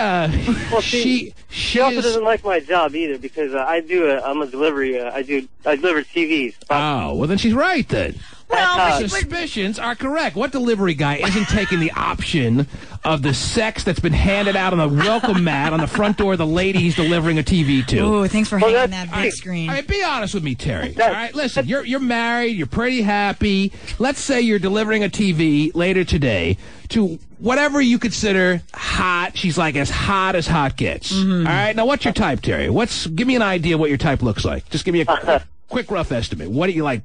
well, she also doesn't like my job either because I'm a delivery. I deliver TVs. Oh, well then she's right then. Well, suspicions are correct. What delivery guy isn't taking the option of the sex that's been handed out on the welcome mat on the front door of the lady he's delivering a TV to? Oh, thanks for hanging that big screen. I mean, be honest with me, Terry. All right, listen, you're married, you're pretty happy. Let's say you're delivering a TV later today to whatever you consider hot. She's like as hot gets. All right, now what's your type, Terry? Give me an idea what your type looks like. Just give me a quick rough estimate. What do you like?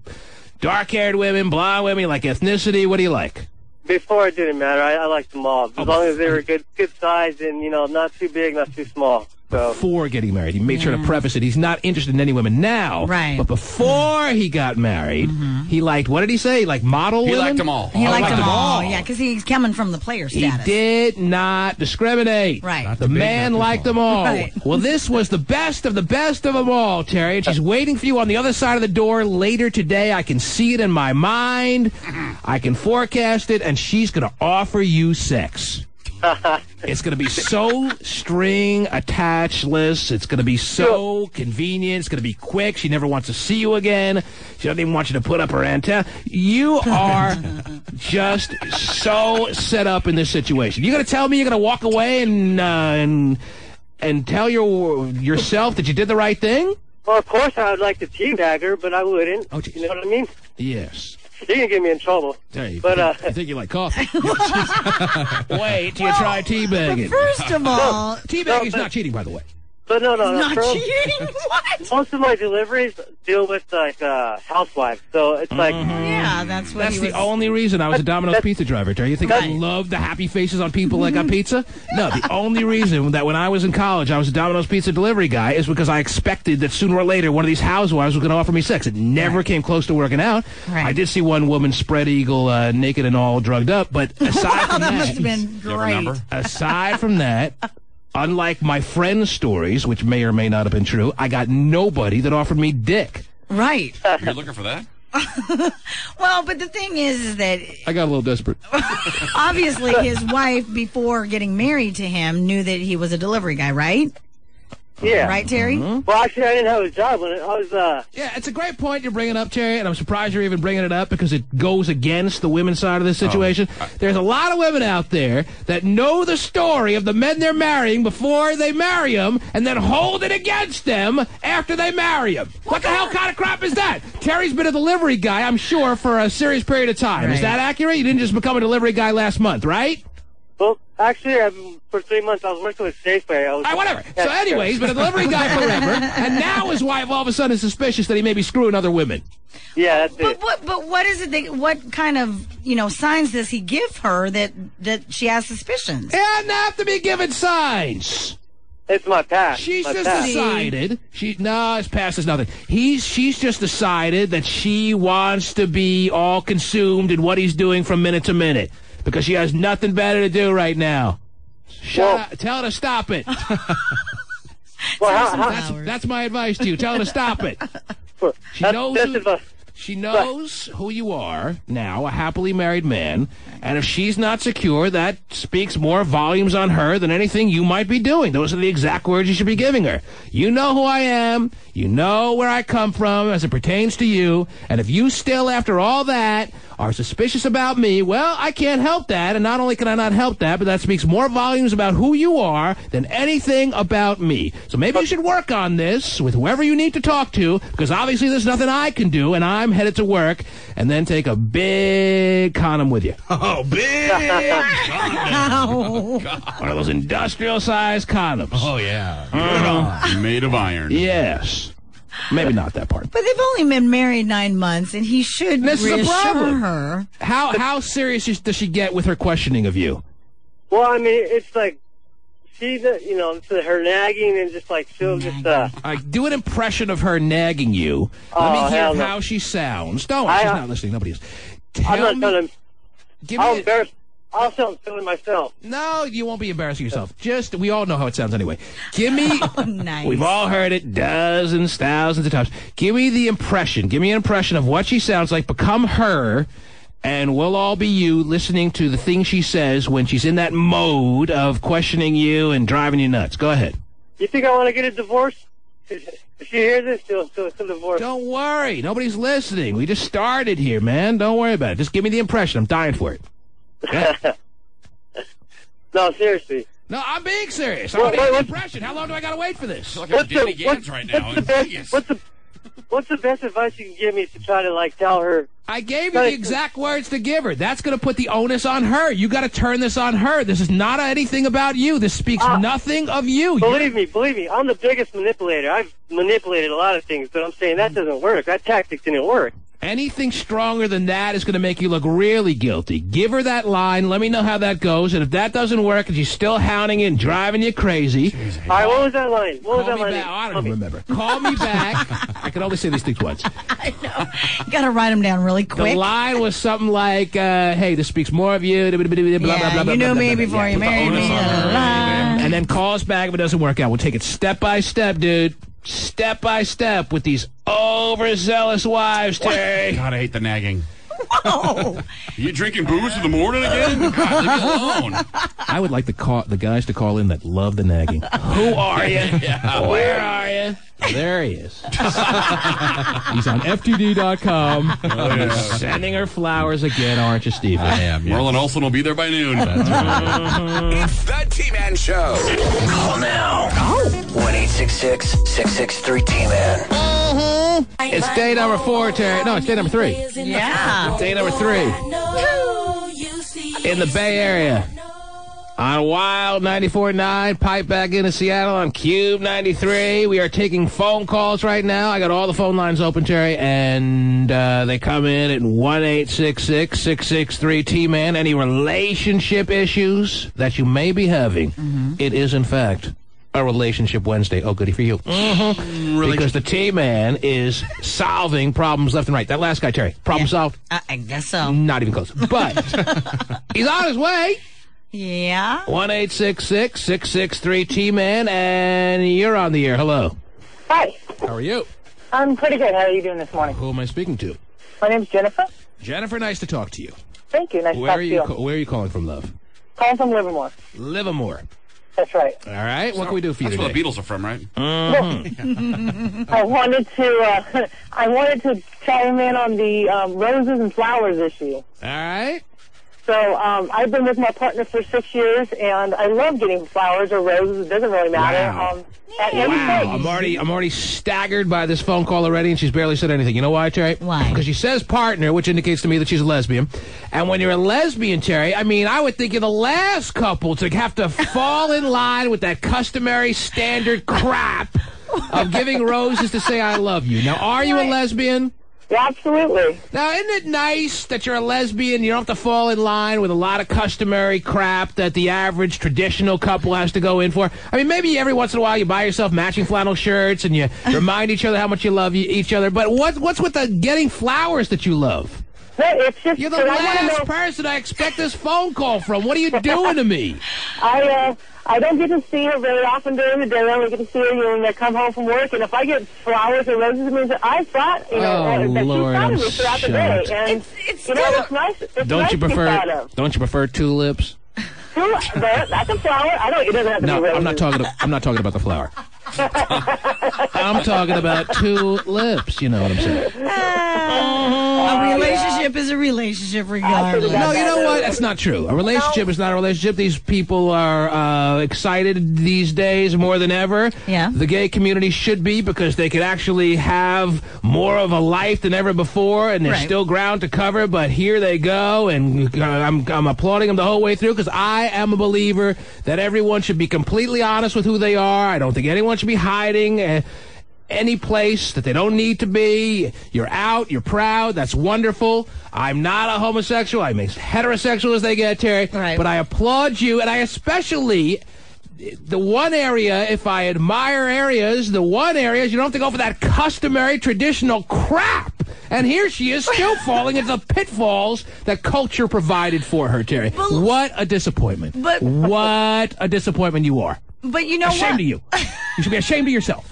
Dark-haired women, blonde women, like ethnicity? What do you like? Before it didn't matter. I liked them all. As long as they were good size and, not too big, not too small. So. Before getting married. He made sure to preface it. He's not interested in any women now. Right. But before he got married, he liked, what did he say? He liked model women? He liked them all. He liked them all. Yeah, because he's coming from the player status. He did not discriminate. Right. The man liked them all. Right. Well, this was the best of them all, Terry. And she's waiting for you on the other side of the door later today. I can see it in my mind. I can forecast it. And she's going to offer you sex. It's going to be so string attachless. It's going to be so convenient. It's going to be quick. She never wants to see you again. She doesn't even want you to put up her antenna. You are just so set up in this situation. You're going to tell me you're going to walk away and tell yourself that you did the right thing? Well, of course I would like to teabag her, but I wouldn't. Oh, geez. You know what I mean? Yes. You're going to get me in trouble. Hey, but, you think you like coffee? Wait till you try teabagging. First of all... Teabagging's not cheating, by the way. But no. Not cheating? What? Most of my deliveries deal with, housewives. So it's like... Yeah, that's the only reason I was a Domino's pizza driver, Terry. You think I love the happy faces on people that got pizza? No, the only reason that when I was in college I was a Domino's pizza delivery guy is because I expected that sooner or later one of these housewives was going to offer me sex. It never came close to working out. Right. I did see one woman spread eagle naked and all drugged up, but aside from that must that... have been great. Aside from that... Unlike my friends' stories, which may or may not have been true, I got nobody that offered me dick. Right. You're looking for that? Well, but the thing is that... I got a little desperate. Obviously, his wife, before getting married to him, knew that he was a delivery guy, right? Yeah. Right, Terry? Well, actually, I didn't have a job when I was... Yeah, it's a great point you're bringing up, Terry, and I'm surprised you're even bringing it up because it goes against the women's side of this situation. There's a lot of women out there that know the story of the men they're marrying before they marry them and then hold it against them after they marry them. What the hell kind of crap is that? Terry's been a delivery guy, I'm sure, for a serious period of time. Is that accurate? You didn't just become a delivery guy last month, right? Well, actually, for 3 months, I was working with Safeway. All right, whatever. So anyway, he's been a delivery guy forever, and now his wife all of a sudden is suspicious that he may be screwing other women. Yeah, that's it. But what is it? What kind of signs does he give her that she has suspicions? It doesn't have to be given signs. It's my past. She's my just past. decided. His past is nothing. She's just decided that she wants to be all consumed in what he's doing from minute to minute because she has nothing better to do right now. Tell her to stop it. That's my advice to you. Tell her to stop it. She knows who you are now, a happily married man, and if she's not secure, that speaks more volumes on her than anything you might be doing. Those are the exact words you should be giving her. You know who I am. You know where I come from as it pertains to you, and if you still, after all that, are suspicious about me, well, I can't help that, and not only can I not help that, but that speaks more volumes about who you are than anything about me. So maybe you should work on this with whoever you need to talk to, because obviously there's nothing I can do, and I'm headed to work, and then take a big condom with you. Oh, big condom. One of those industrial-sized condoms. Oh, yeah. Made of iron. Yes. Maybe not that part. But they've only been married 9 months, and he should reassure her. How serious does she get with her questioning of you? Well, I mean, it's like she's, her nagging and just like she'll just. Do an impression of her nagging you. Let me hear how she sounds. Don't. She's not listening. Nobody is. I'm not telling him. I'm embarrassed. I'll sound silly myself. No, you won't be embarrassing yourself. We all know how it sounds anyway. Give me, nice. We've all heard it dozens, thousands of times. Give me the impression. Give me an impression of what she sounds like. Become her, and we'll all be you listening to the things she says when she's in that mode of questioning you and driving you nuts. Go ahead. You think I want to get a divorce? If she hears this, she'll divorce. Don't worry. Nobody's listening. We just started here, man. Don't worry about it. Just give me the impression. I'm dying for it. Yeah. No, seriously. No, I'm being serious. I want the impression. How long do I got to wait for this? I feel like I'm Danny Gans right now in Vegas. What's the best advice you can give me to try to, tell her? I gave you the exact words to give her. That's going to put the onus on her. You got to turn this on her. This is not anything about you. This speaks nothing of you. Believe me. I'm the biggest manipulator. I've manipulated a lot of things, but I'm saying that doesn't work. That tactic didn't work. Anything stronger than that is going to make you look really guilty. Give her that line. Let me know how that goes. And if that doesn't work and she's still hounding you and driving you crazy. All right, what was that line? I don't remember. Call me back. I can only say these things once. I know. You got to write them down really quick. The line was something like, hey, this speaks more of you. Blah, blah, blah, you knew me before you married me. And then call us back if it doesn't work out. We'll take it step by step, dude. Step by step with these overzealous wives, Terry. God, I hate the nagging. Whoa. You drinking booze in the morning again? God, leave me alone. I would like the guys to call in that love the nagging. Who are you? Where are you? There he is. He's on FTD.com. Sending her flowers again, aren't you, Stephen? I am. Yes. Marlon Olson will be there by noon. That's right. It's the T-Man Show. Call now. 1-866-663-T-Man. It's day number 4, Terry. No, it's day number 3. Yeah. It's day number 3. In the Bay Area. On Wild 94.9, pipe back into Seattle on Cube 93. We are taking phone calls right now. I got all the phone lines open, Terry, and they come in at 1-866-663-T-Man. Any relationship issues that you may be having, it is, in fact, a Relationship Wednesday. Oh, goody for you. Because the T-Man is solving problems left and right. That last guy, Terry, problem solved? I guess so. Not even close. But he's on his way. Yeah. 1-866-663-T-Man, and you're on the air. Hello. Hi. How are you? I'm pretty good. How are you doing this morning? Who am I speaking to? My name's Jennifer. Jennifer, nice to talk to you. Thank you. Nice to talk to you. Where are you calling from, love? Calling from Livermore. Livermore. That's right. All right. What can we do for you today? That's where the Beatles are from, right? I wanted to chime in on the roses and flowers issue. All right. So I've been with my partner for 6 years, and I love getting flowers or roses. It doesn't really matter. Wow. At any place. I'm already staggered by this phone call already, and she's barely said anything. You know why, Terry? Why? Because she says partner, which indicates to me that she's a lesbian. And when you're a lesbian, Terry, I mean, I would think you're the last couple to have to fall in line with that customary standard crap of giving roses to say I love you. Now, are you a lesbian? Yeah, absolutely. Now, isn't it nice that you're a lesbian? You don't have to fall in line with a lot of customary crap that the average traditional couple has to go in for. I mean, maybe every once in a while you buy yourself matching flannel shirts and you remind each other how much you love each other. But what's with the getting flowers that you love? Well, it's just you're the last person I expect this phone call from. What are you doing to me? I don't get to see her very often during the day. I only get to see her when I come home from work. And if I get flowers or roses, it means that I thought, that she thought of me throughout the day. And it's nice. It's Don't nice you to be thought of. Don't you prefer tulips? That's a flower. It doesn't have to be roses. I'm not talking about the flower. I'm talking about tulips. You know what I'm saying? A relationship is a relationship regardless. No, you know what? That's not true. A relationship is not a relationship. These people are excited these days more than ever. Yeah. The gay community should be, because they could actually have more of a life than ever before, and there's still ground to cover, but here they go, and I'm applauding them the whole way through, because I am a believer that everyone should be completely honest with who they are. I don't think anyone should be hiding any place that they don't need to be. You're out, you're proud, that's wonderful. I'm not a homosexual. I'm as heterosexual as they get, Terry. Right. But I applaud you, and I especially, the one area, if I admire areas, the one area is you don't have to go for that customary traditional crap. And here she is still falling into the pitfalls that culture provided for her, Terry. What a disappointment. What a disappointment you are. But you know what? Ashamed of you. You should be ashamed of yourself.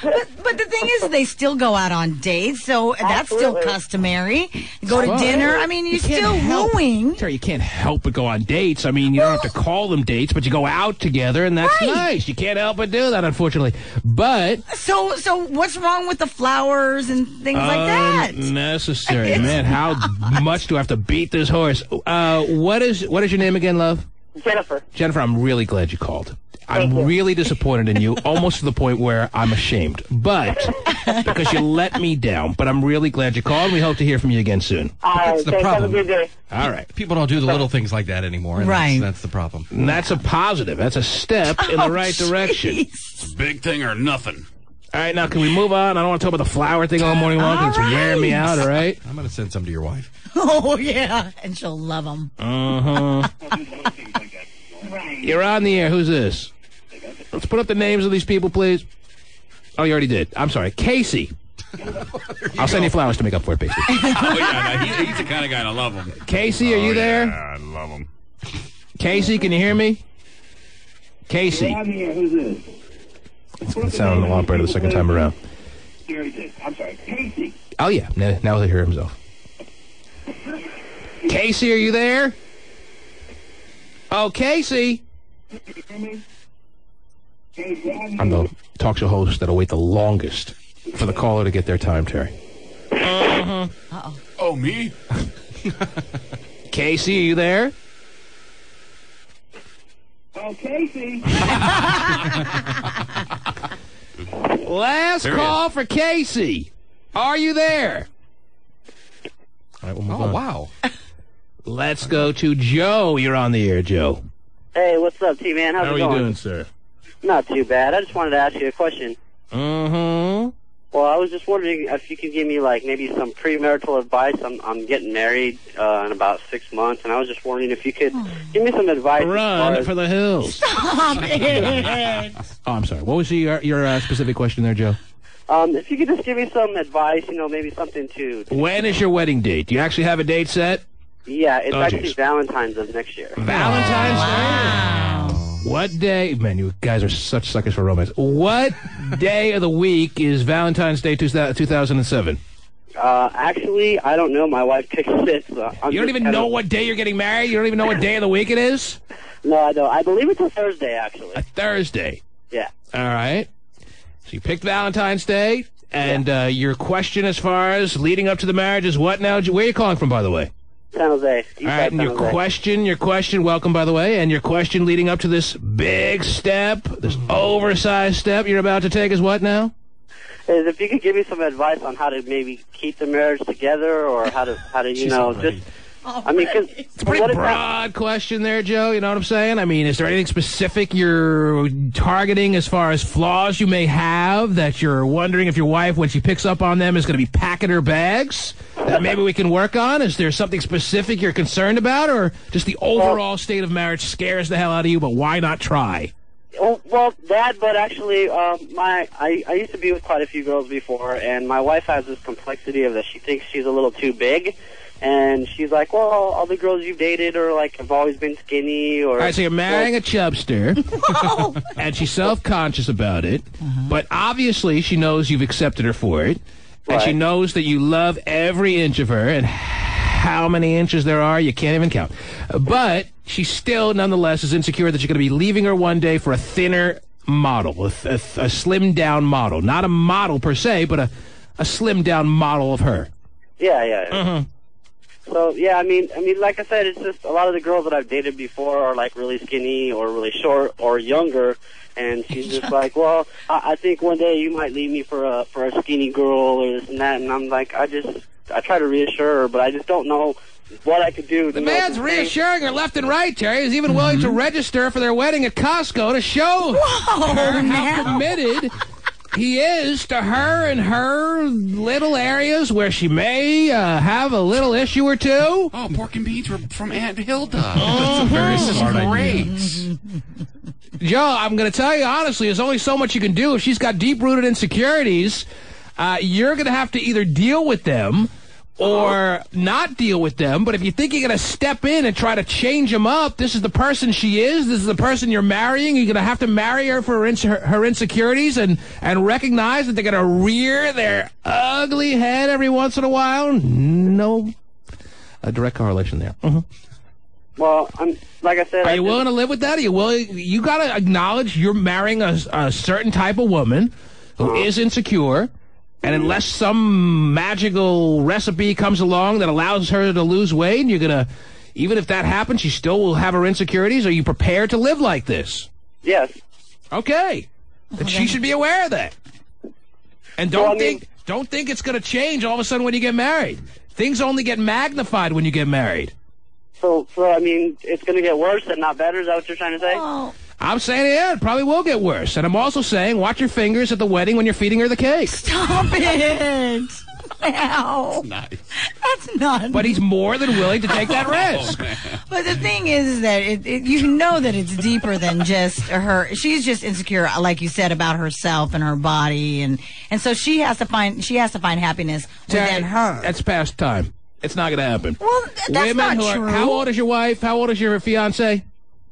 But the thing is, they still go out on dates, so that's still customary. Go to dinner. I mean, you're still wooing. Terry, you can't help but go on dates. I mean, you don't have to call them dates, but you go out together, and that's nice. You can't help but do that, unfortunately. But so what's wrong with the flowers and things like that? Unnecessary, man. How much do I have to beat this horse? What is your name again, love? Jennifer. Jennifer, I'm really glad you called. I'm really disappointed in you, almost to the point where I'm ashamed. But, because you let me down. But I'm really glad you called, and we hope to hear from you again soon. That's the problem. Have a good day. All right. People don't do the little things like that anymore. And that's the problem. And that's a positive. That's a step in the right direction. It's a big thing or nothing. All right, now, can we move on? I don't want to talk about the flower thing all morning long, because it's wearing me out, all right? I'm going to send some to your wife. Oh, yeah. And she'll love them. You're on the air. Who's this? Let's put up the names of these people, please. Oh, you already did. I'm sorry. Casey. I'll send you flowers to make up for it, basically. Oh, yeah, he's the kind of guy I love him. Casey, are you there? Yeah, I love him. Casey, can you hear me? Casey. Who's this? It's going to sound a lot better the second time around. I'm sorry, Casey. Oh, yeah. Now he'll hear himself. Casey, are you there? Oh, Casey. I'm the talk show host that'll wait the longest for the caller to get their time, Terry. Uh-oh. Oh, me? Casey, are you there? Oh, Casey. Last call for Casey. Are you there? All right, we'll move on. Wow. Let's go to Joe. You're on the air, Joe. Hey, what's up, T-Man? How's it going? How are you doing, sir? Not too bad. I just wanted to ask you a question. Mm-hmm. Well, I was just wondering if you could give me, like, maybe some premarital advice. I'm getting married in about 6 months, and I was just wondering if you could give me some advice. Run for the hills. Stop it. Oh, I'm sorry. What was your specific question there, Joe? If you could just give me some advice, maybe something to... When is your wedding date? Do you actually have a date set? Yeah, it's actually geez. Valentine's of next year. Valentine's Day? What day? Man, you guys are such suckers for romance. What day of the week is Valentine's Day 2007? Actually, I don't know. My wife picks it. So you don't even know what day you're getting married? You don't even know what day of the week it is? No, I don't. I believe it's a Thursday, actually. A Thursday? Yeah. All right. So you picked Valentine's Day, and your question as far as leading up to the marriage is what now? Where are you calling from, by the way? San Jose. All right, and your question, welcome, by the way, and your question leading up to this big step, this oversized step you're about to take is what now? Is if you could give me some advice on how to maybe keep the marriage together, or how to I mean, because It's a pretty broad question there, Joe. You know what I'm saying? I mean, is there anything specific you're targeting as far as flaws you may have that you're wondering if your wife, when she picks up on them, is going to be packing her bags that maybe we can work on? Is there something specific you're concerned about, or just the overall state of marriage scares the hell out of you, but why not try? Well, that, but actually, I used to be with quite a few girls before, and my wife has this complexity of that she thinks she's a little too big. And she's like, well, all the girls you've dated are like, have always been skinny or... All right, so you're marrying a chubster, and she's self-conscious about it, but obviously she knows you've accepted her for it, and she knows that you love every inch of her, and how many inches there are, you can't even count. But she still, nonetheless, is insecure that you're going to be leaving her one day for a thinner model, a slimmed-down model. Not a model per se, but a slimmed-down model of her. Yeah. So, yeah, I mean, like I said, it's just a lot of the girls that I've dated before are, like, really skinny or really short or younger, and she's just like, well, I think one day you might leave me for a skinny girl or this and that, and I'm like, I try to reassure her, but I just don't know what I could do. The man's reassuring her left and right, Terry. He's even willing to register for their wedding at Costco to show her how committed he is to her and her little areas where she may have a little issue or two. Oh, pork and beans were from Aunt Hilda. That's a very smart idea. Joe, I'm going to tell you honestly, there's only so much you can do. If she's got deep-rooted insecurities, you're going to have to either deal with them or not deal with them. But if you think you're going to step in and try to change them up, this is the person she is, this is the person you're marrying, you're going to have to marry her for her insecurities and recognize that they're going to rear their ugly head every once in a while. No direct correlation there. Well, like I said... Are you willing to live with that? Are you willing? You got to acknowledge you're marrying a certain type of woman who is insecure. And unless some magical recipe comes along that allows her to lose weight, you're going to, even if that happens, she still will have her insecurities. Are you prepared to live like this? Yes. Okay. Then she should be aware of that. And don't think it's going to change all of a sudden when you get married. Things only get magnified when you get married. So I mean, it's going to get worse and not better? Is that what you're trying to say? Oh. I'm saying, yeah, it probably will get worse. And I'm also saying, watch your fingers at the wedding when you're feeding her the cake. Stop it. Wow. Nice. That's not... But he's more than willing to take that risk. But the thing is that you know that it's deeper than just her. She's just insecure, like you said, about herself and her body. And so she has to find happiness within her. That's past time. It's not going to happen. Well, that's not true. How old is your wife? How old is your fiancé?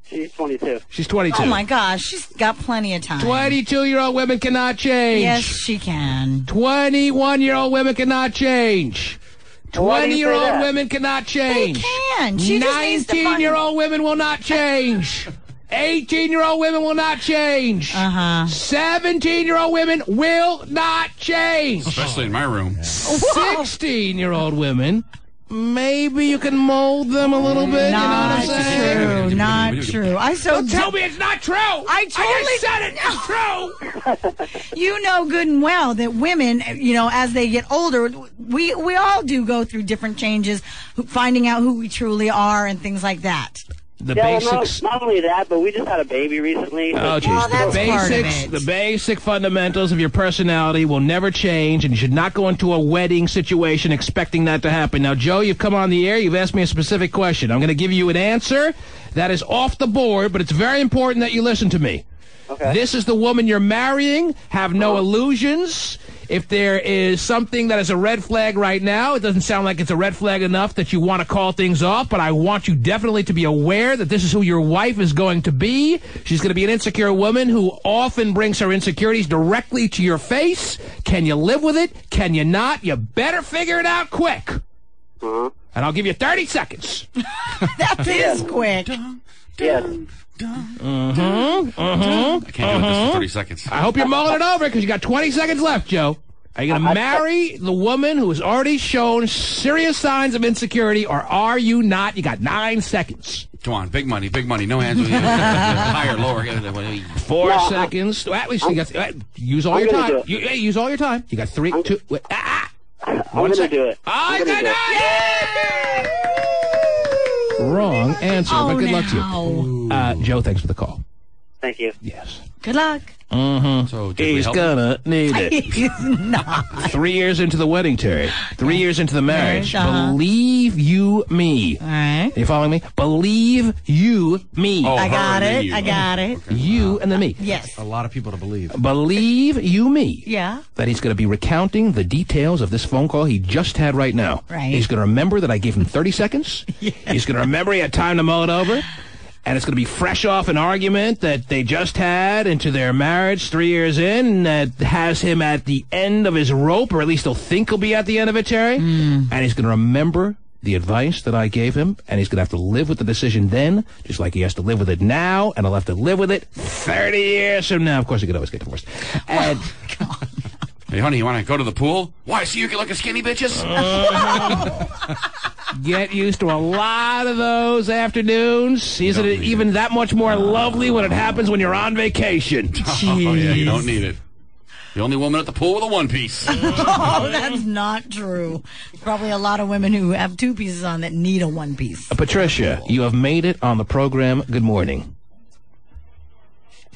She's 22. She's 22. Oh, my gosh. She's got plenty of time. 22-year-old women cannot change. Yes, she can. 21-year-old women cannot change. 20-year-old women cannot change. They can. She just needs to find... 19-year-old women will not change. 18-year-old women will not change. 17-year-old women will not change. Especially in my room. 16-year-old women... Maybe you can mold them a little bit. Not you know what I'm saying? true. Not true. Don't tell me it's not true. I just said it. It's true. You know good and well that women, you know, as they get older, we all do go through different changes, finding out who we truly are and things like that. The basics. Not only that, but we just had a baby recently. Oh, jeez. The basic fundamentals of your personality will never change, and you should not go into a wedding situation expecting that to happen. Now, Joe, you've come on the air. You've asked me a specific question. I'm going to give you an answer that is off the board, but it's very important that you listen to me. Okay. This is the woman you're marrying. Have no illusions. If there is something that is a red flag right now, it doesn't sound like it's a red flag enough that you want to call things off, but I want you definitely to be aware that this is who your wife is going to be. She's going to be an insecure woman who often brings her insecurities directly to your face. Can you live with it? Can you not? You better figure it out quick. And I'll give you 30 seconds. That is quick. Yes. I can't do it this for 30 seconds. I hope you're mulling it over because you got 20 seconds left, Joe. Are you going to marry the woman who has already shown serious signs of insecurity, or are you not? You got 9 seconds. Come on, big money, no hands with you. Higher, lower. 4 seconds. At least you got, use all your time. Use all your time. You got 3, 2. I'm going to do it. Oh, you got it! wrong answer, but good luck to you. Joe, thanks for the call. Thank you. Yes. Good luck. Mm-hmm. So he's gonna need it. He's not. 3 years into the wedding, Terry. 3 years into the marriage. Marriage, Believe you me. All right. Are you following me? Believe you me. Oh, I got her and it. you. I got it. Okay. You and then me. Yes. A lot of people to believe. Believe you me. Yeah. That he's going to be recounting the details of this phone call he just had right now. Right. He's going to remember that I gave him 30 seconds. Yeah. He's going to remember he had time to mull it over. And it's going to be fresh off an argument that they just had into their marriage 3 years in that has him at the end of his rope, or at least he'll think he'll be at the end of it, Terry. And he's going to remember the advice that I gave him, and he's going to have to live with the decision then, just like he has to live with it now, and he'll have to live with it 30 years from now. Of course, he could always get divorced. And Hey, honey, you want to go to the pool? Why, so you can look at skinny bitches? get used to a lot of those afternoons. Isn't it even that much more lovely when it happens when you're on vacation? Oh, yeah, you don't need it. The only woman at the pool with a one-piece. Oh, that's not true. Probably a lot of women who have two pieces on that need a one piece. Patricia, you have made it on the program. Good morning.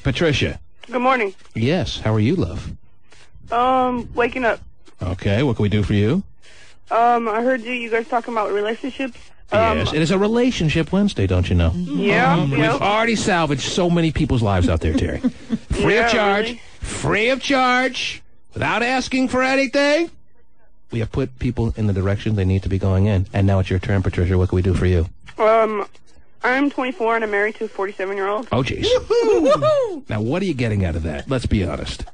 Patricia. Good morning. Yes, how are you, love? Waking up. Okay, what can we do for you? I heard you guys talking about relationships. Yes, it is a relationship Wednesday, don't you know? Yeah, We've already salvaged so many people's lives out there, Terry. Free of charge. Really? Free of charge. Without asking for anything. We have put people in the direction they need to be going in. And now it's your turn, Patricia. What can we do for you? I'm 24 and I'm married to a 47-year-old. Oh, jeez. Now, what are you getting out of that? Let's be honest.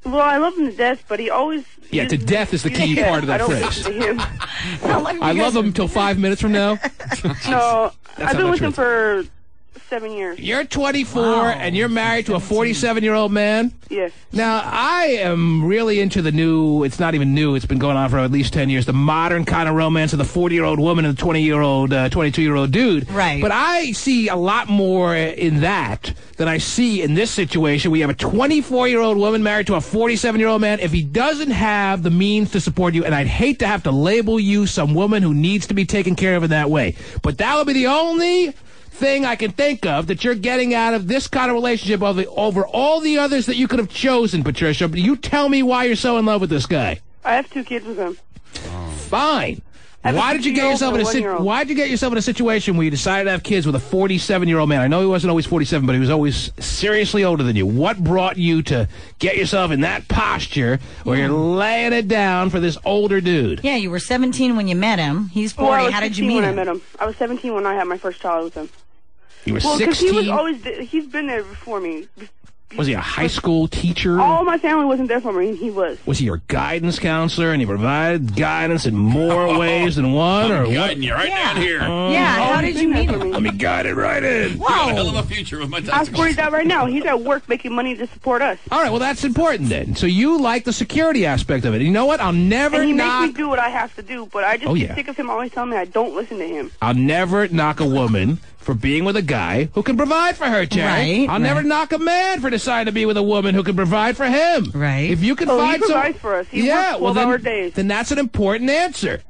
Well, I love him to death, but he always... Yeah, to death is the key part of that I don't phrase. listen to him. I love him until 5 minutes from now. No, That's I've been not with true. him for 7 years. You're 24 and you're married to a 47-year-old man? Yes. Now, I am really into the new, it's not even new, it's been going on for at least 10 years, the modern kind of romance of the 40-year-old woman and the 20-year-old, 22-year-old dude. Right. But I see a lot more in that than I see in this situation. We have a 24-year-old woman married to a 47-year-old man. If he doesn't have the means to support you, and I'd hate to have to label you some woman who needs to be taken care of in that way, but that would be the only thing I can think of that you're getting out of this kind of relationship over all the others that you could have chosen, Patricia. But you tell me why you're so in love with this guy. I have 2 kids with him. Fine. Why did you get yourself in a situation where you decided to have kids with a 47-year-old man? I know he wasn't always 47, but he was always seriously older than you. What brought you to get yourself in that posture where you're laying it down for this older dude? Yeah, you were 17 when you met him. He's 40. Well, I was How did you 16 meet when him? I met him. I was 17 when I had my first child with him. You were Well, because 16? he was always, he's been there before me. Was he a high school teacher? All my family wasn't there for me, and he was. Was he your guidance counselor, and he provided guidance in more ways than one? I'm or guiding you right down here. How did you meet him? Let me guide it right in. You got a hell of a future with my Ask testicles. where he's at right now. He's at work making money to support us. All right, well, that's important then. So you like the security aspect of it. You know what? I'll never And he knock... makes me do what I have to do, but I just Oh, get yeah. sick of him always telling me I don't listen to him. I'll never knock a woman for being with a guy who can provide for her, Terry. Right, I'll never knock a man for deciding to be with a woman who can provide for him. Right. If you can Oh, he find some... provides for us. He works 12-hour days. Then that's an important answer.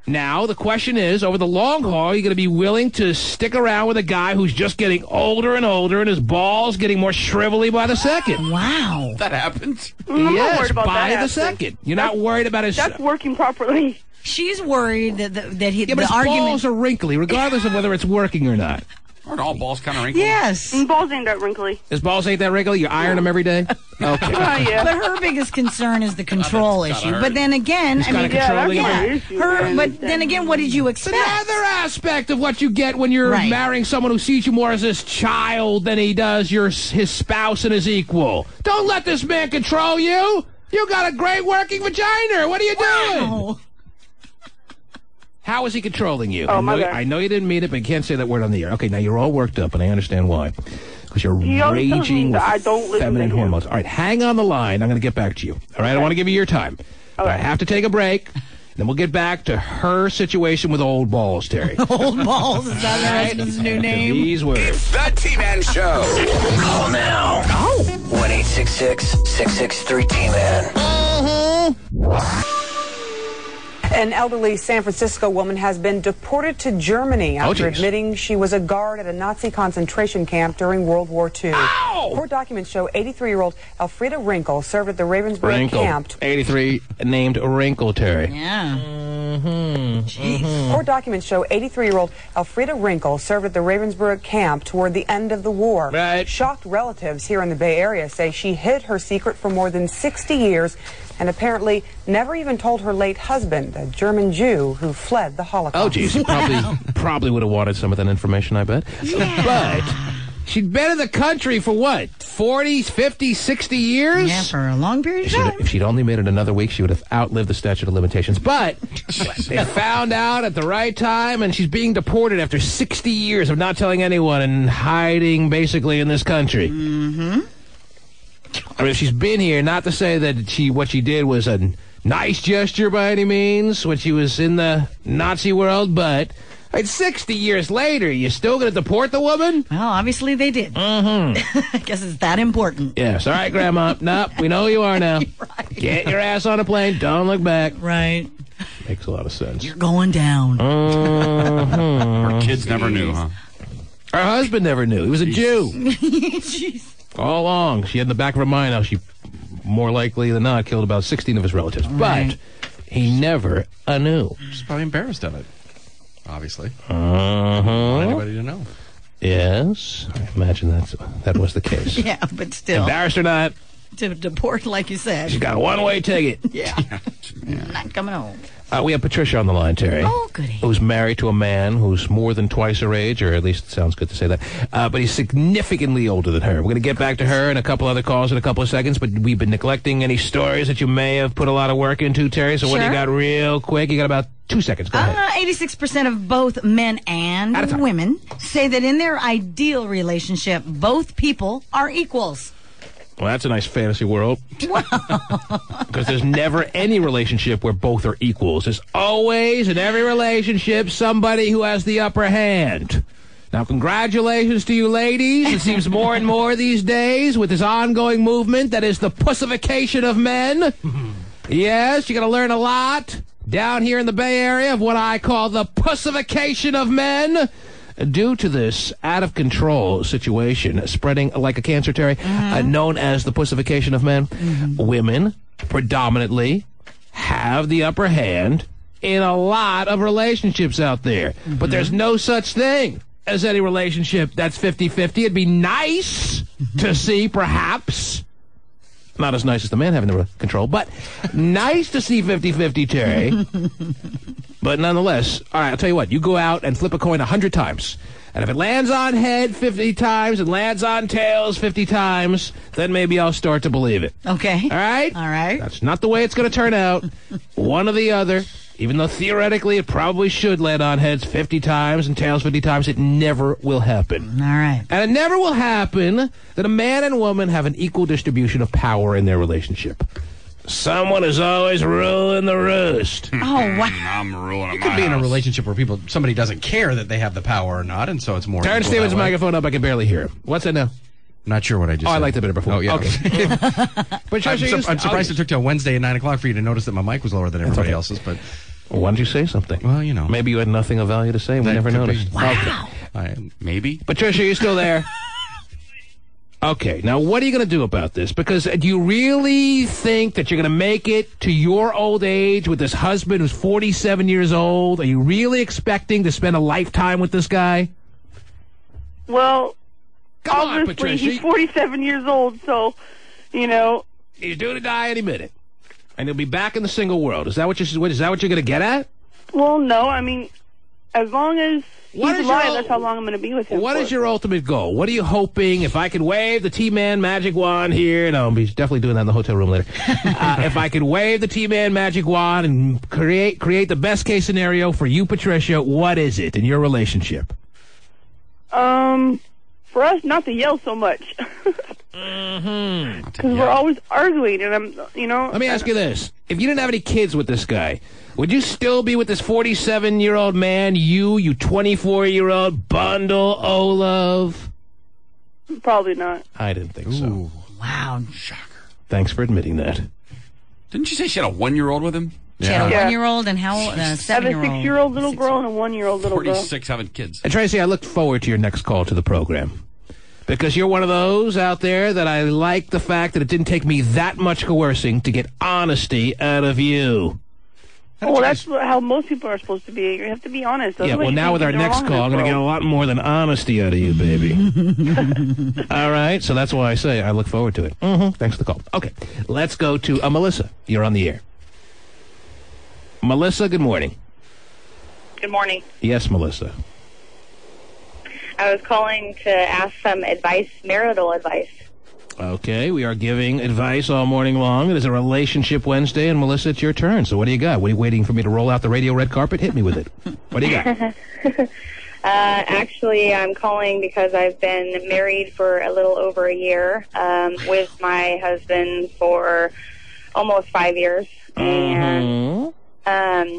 Now, the question is, over the long haul, are you going to be willing to stick around with a guy who's just getting older and older and his balls getting more shrivelly by the second? Wow. That happens. I'm not Yes, worried about by that the aspect. second. You're not worried about his... That's working properly. She's worried that he, Yeah, but the his argument. balls are wrinkly, regardless of whether it's working or not. Aren't all balls kind of wrinkly? Yes. And balls ain't that wrinkly. His balls ain't that wrinkly? You iron them every day? Okay. Yeah. But her biggest concern is the control that's issue. gotta But hurt. then again, He's kinda Yeah, controlling that's her. my issue. her. man. But then again, what did you It's expect? another aspect of what you get when you're Right. marrying someone who sees you more as his child than he does his spouse and his equal. Don't let this man control you. You got a great working vagina. What are you doing? Wow. How is he controlling you? Oh, my bad. I know you didn't mean it, but you can't say that word on the air. Okay, now you're all worked up, and I understand why. Because you're He always tells me raging with that I don't listen feminine to him. hormones. All right, hang on the line. I'm going to get back to you. All right, I want to give you your time. But I have to take a break. Then we'll get back to her situation with old balls, Terry. Old balls. Is that her husband's new name? These words. It's the T-Man Show. Call now. 1-866-663-T-Man. An elderly San Francisco woman has been deported to Germany after geez. admitting she was a guard at a Nazi concentration camp during World War II. Ow! Court documents show 83-year-old Elfrida Wrinkle served at the Ravensbrück camp. 83, named Wrinkle, Terry. Yeah. Court documents show 83-year-old Elfrida Wrinkle served at the Ravensbrück camp toward the end of the war. Right. Shocked relatives here in the Bay Area say she hid her secret for more than 60 years and apparently never even told her late husband, a German Jew who fled the Holocaust. Oh, geez. He probably would have wanted some of that information, I bet. Yeah. But she'd been in the country for what, 40, 50, 60 years? Yeah, for a long period of time. If she'd only made it another week, she would have outlived the statute of limitations. But they found out at the right time, and she's being deported after 60 years of not telling anyone and hiding basically in this country. Mm-hmm. I mean, she's been here, not to say that what she did was a nice gesture by any means when she was in the Nazi world, but 60 years later, you still going to deport the woman? Well, obviously they did. Mm-hmm. I guess it's that important. Yes. All right, Grandma. Nope, we know who you are now. Right. Get your ass on a plane. Don't look back. Right. Makes a lot of sense. You're going down. Mm-hmm. Her kids never knew, huh? Her husband never knew. He was a Jew. Jeez. All along. She had in the back of her mind how she, more likely than not, killed about 16 of his relatives. Right. But he never knew. She's probably embarrassed of it. Obviously. Uh-huh. Anybody to know? Yes. I imagine that was the case. Yeah, but still. Embarrassed or not, To deport, like you said. she's got a one-way ticket. Yeah. Not coming home. We have Patricia on the line, Terry. Oh, goody. Who's married to a man who's more than twice her age, or at least it sounds good to say that. But he's significantly older than her. We're going to get back to her and a couple other calls in a couple of seconds, but we've been neglecting any stories that you may have put a lot of work into, Terry. So what do you Sure. got real quick? You got about 2 seconds. Go ahead. 86% of both men and women say that in their ideal relationship, both people are equals. Well, that's a nice fantasy world. Because there's never any relationship where both are equals. There's always, in every relationship, somebody who has the upper hand. Now, congratulations to you ladies. It seems more and more these days with this ongoing movement that is the pussification of men. Yes, you're going to learn a lot down here in the Bay Area of what I call the pussification of men. Due to this out-of-control situation spreading like a cancer, Terry, known as the pussification of men, women predominantly have the upper hand in a lot of relationships out there. But there's no such thing as any relationship that's 50-50. It'd be nice to see, perhaps, not as nice as the man having the control, but nice to see 50-50, Terry. But nonetheless, all right, I'll tell you what. You go out and flip a coin 100 times. And if it lands on head 50 times and lands on tails 50 times, then maybe I'll start to believe it. Okay. All right? All right. That's not the way it's going to turn out. One or the other. Even though theoretically it probably should land on heads 50 times and tails 50 times, it never will happen. All right. And it never will happen that a man and woman have an equal distribution of power in their relationship. Someone is always ruling the roost. Oh, wow. I'm ruling You could be in a relationship where somebody doesn't care that they have the power or not, and so it's more. Turn equal Steven's that way. microphone up. I can barely hear him. What's that now? Not sure what I just said. I liked it better before. Oh, yeah. Okay. But I'm surprised it took till Wednesday at 9 o'clock for you to notice that my mic was lower than everybody else's, but. Why don't you say something? Well, you know. Maybe you had nothing of value to say and we never noticed. Wow. Okay. Maybe. Patricia, are you still there? Okay, now what are you going to do about this? Because do you really think that you're going to make it to your old age with this husband who's 47 years old? Are you really expecting to spend a lifetime with this guy? Well, Come on, obviously Patricia. he's 47 years old, so, you know. He's due to die any minute. And he'll be back in the single world. Is that what you're going to get at? Well, no, I mean, as long as he's What is alive, your- that's how long I'm going to be with him. What for. is your ultimate goal? What are you hoping? If I could wave the T-Man magic wand here, no, he's definitely doing that in the hotel room later. If I could wave the T-Man magic wand and create the best case scenario for you, Patricia, what is it in your relationship? For us not to yell so much. Because we're always arguing, and I'm, you know. Let me ask you this. If you didn't have any kids with this guy, would you still be with this 47-year-old man, you 24-year-old bundle, Olaf? Probably not. I didn't think so. Wow. Thanks for admitting that. Didn't you say she had a 1-year-old with him? She had a 1-year-old and how old? A 7-year-old. I have a 6-year-old little girl and a 1-year-old little girl. 46 having kids. And Tracy, I look forward to your next call to the program. Because you're one of those out there that I like the fact that it didn't take me that much coercing to get honesty out of you. Well, that's how most people are supposed to be. You have to be honest. Yeah, well, now with our next call, I'm going to get a lot more than honesty out of you, baby. All right, so that's why I say I look forward to it. Thanks for the call. Okay, let's go to Melissa. You're on the air. Melissa, good morning. Good morning. Yes, Melissa. I was calling to ask some advice, marital advice. Okay, we are giving advice all morning long. It is a Relationship Wednesday, and Melissa, it's your turn. So what do you got? What are you waiting for me to roll out the radio red carpet? Hit me with it. What do you got? Actually, I'm calling because I've been married for a little over a year, with my husband for almost 5 years. And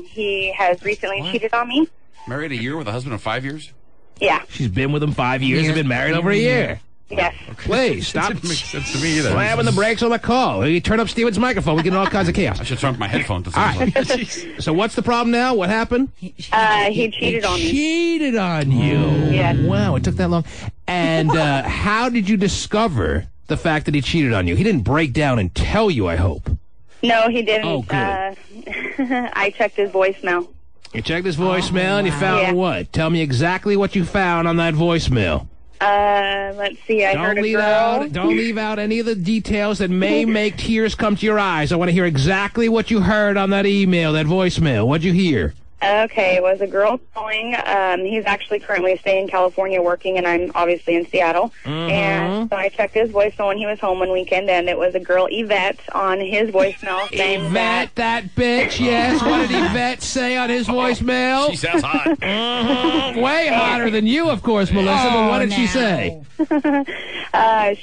he has recently cheated on me. Married a year with a husband of 5 years? Yeah. She's been with him 5 years and been married over a year. Yes. Please, stop. That didn't make sense to me either. Slamming the brakes on the call. You turn up Steven's microphone, we get all kinds of chaos. I should turn up my headphones. All right. So what's the problem now? What happened? He cheated on me. Cheated on you. Yeah. Wow, it took that long. And how did you discover the fact that he cheated on you? He didn't break down and tell you, I hope. No, he didn't. Oh, good. I checked his voicemail. You checked his voicemail and you found what? Tell me exactly what you found on that voicemail. Let's see. I heard a girl. Don't leave out any of the details that may make tears come to your eyes. I want to hear exactly what you heard on that email, that voicemail. What'd you hear? Okay, it was a girl calling. He's actually currently staying in California working, and I'm obviously in Seattle. And so I checked his voicemail when he was home one weekend, and it was a girl, Yvette, on his voicemail saying Yvette, that bitch, yes. What did Yvette say on his voicemail? She sounds hot. Way hotter than you, of course, Melissa, but what did she say?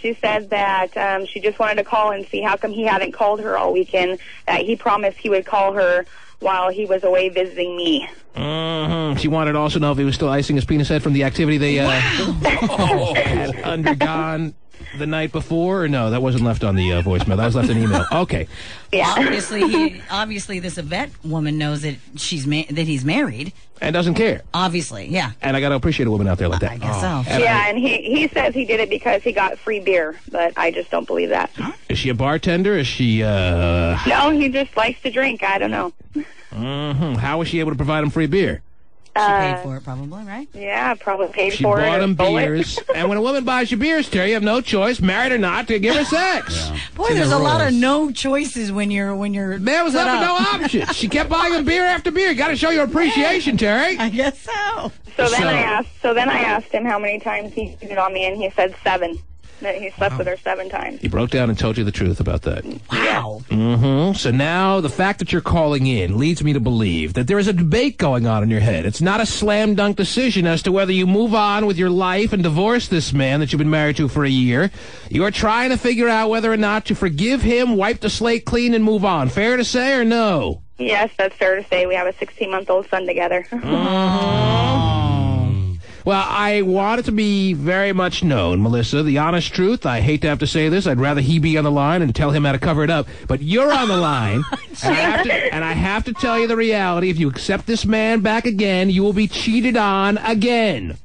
She said that she just wanted to call and see how come he hadn't called her all weekend, that he promised he would call her while he was away visiting me. She wanted to also know if he was still icing his penis head from the activity they had undergone the night before, or no, that wasn't left on the voicemail. That was left in email. Okay. Yeah. Obviously, this Yvette woman knows that that he's married and doesn't care. Obviously, yeah. And I got to appreciate a woman out there like that. I guess so. And he says he did it because he got free beer, but I just don't believe that. Is she a bartender? Is she? No, he just likes to drink. I don't know. How was she able to provide him free beer? She paid for it, probably, right? Yeah, probably paid She for it. bought or him stole it. beers. And when a woman buys you beers, Terry, you have no choice, married or not, to give her sex. Boy, there's a lot of no choices when you're. There was left with no options. She kept buying him beer after beer. You got to show your appreciation, Terry. I guess so. So then I asked him how many times he cheated on me, and he said 7. That he slept with her 7 times. He broke down and told you the truth about that. Wow. So now the fact that you're calling in leads me to believe that there is a debate going on in your head. It's not a slam dunk decision as to whether you move on with your life and divorce this man that you've been married to for a year. You are trying to figure out whether or not to forgive him, wipe the slate clean, and move on. Fair to say or no? Yes, that's fair to say. We have a 16-month-old son together. Well, I want it to be very much known, Melissa, the honest truth. I hate to have to say this. I'd rather he be on the line and tell him how to cover it up. But you're on the line, and I have to tell you the reality. If you accept this man back again, you will be cheated on again.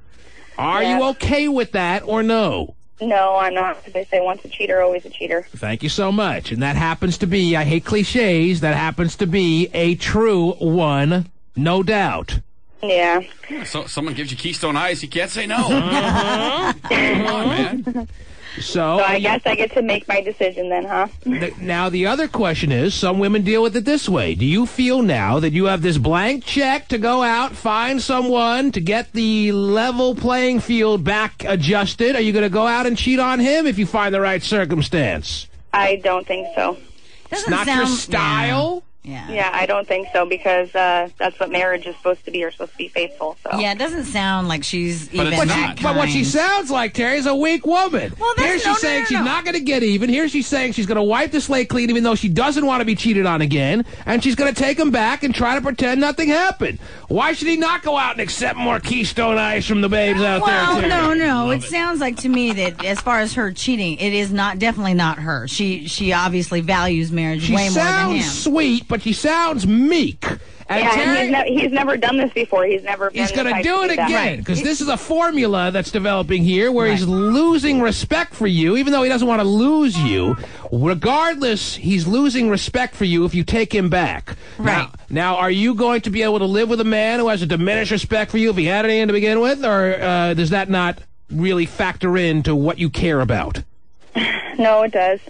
Are you okay with that or no? No, I'm not. They say once a cheater, always a cheater. Thank you so much. And that happens to be, I hate cliches, that happens to be a true one, no doubt. Yeah. So someone gives you Keystone Ice, you can't say no. Come on, man. So I guess I get to make my decision then, huh? Now, the other question is, some women deal with it this way. Do you feel now that you have this blank check to go out, find someone to get the level playing field back adjusted? Are you going to go out and cheat on him if you find the right circumstance? I don't think so. It's not your style? Yeah, I don't think so because that's what marriage is supposed to be. You're supposed to be faithful. So. Yeah, it doesn't sound like she's But even that But what she kind. sounds like, Terry, is a weak woman. Well, Here that's she's saying she's not going to get even. Here she's saying she's going to wipe the slate clean even though she doesn't want to be cheated on again. And she's going to take him back and try to pretend nothing happened. Why should he not go out and accept more Keystone Ice from the babes out there, Terry? No. It sounds like to me that as far as her cheating, it is definitely not her. She obviously values marriage She way more than him. sounds sweet, but she sounds meek. And and he's never done this before. He's never been He's going to the type do it do that. again, because this is a formula that's developing here where he's losing respect for you, even though he doesn't want to lose you. Regardless, he's losing respect for you if you take him back. Right. Now, are you going to be able to live with a man who has a diminished respect for you if he had any to begin with, or does that not really factor into what you care about? No, it does.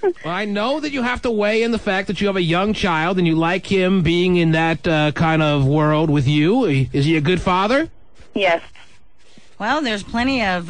Well, I know that you have to weigh in the fact that you have a young child and you like him being in that kind of world with you. Is he a good father? Yes. Well, there's plenty of,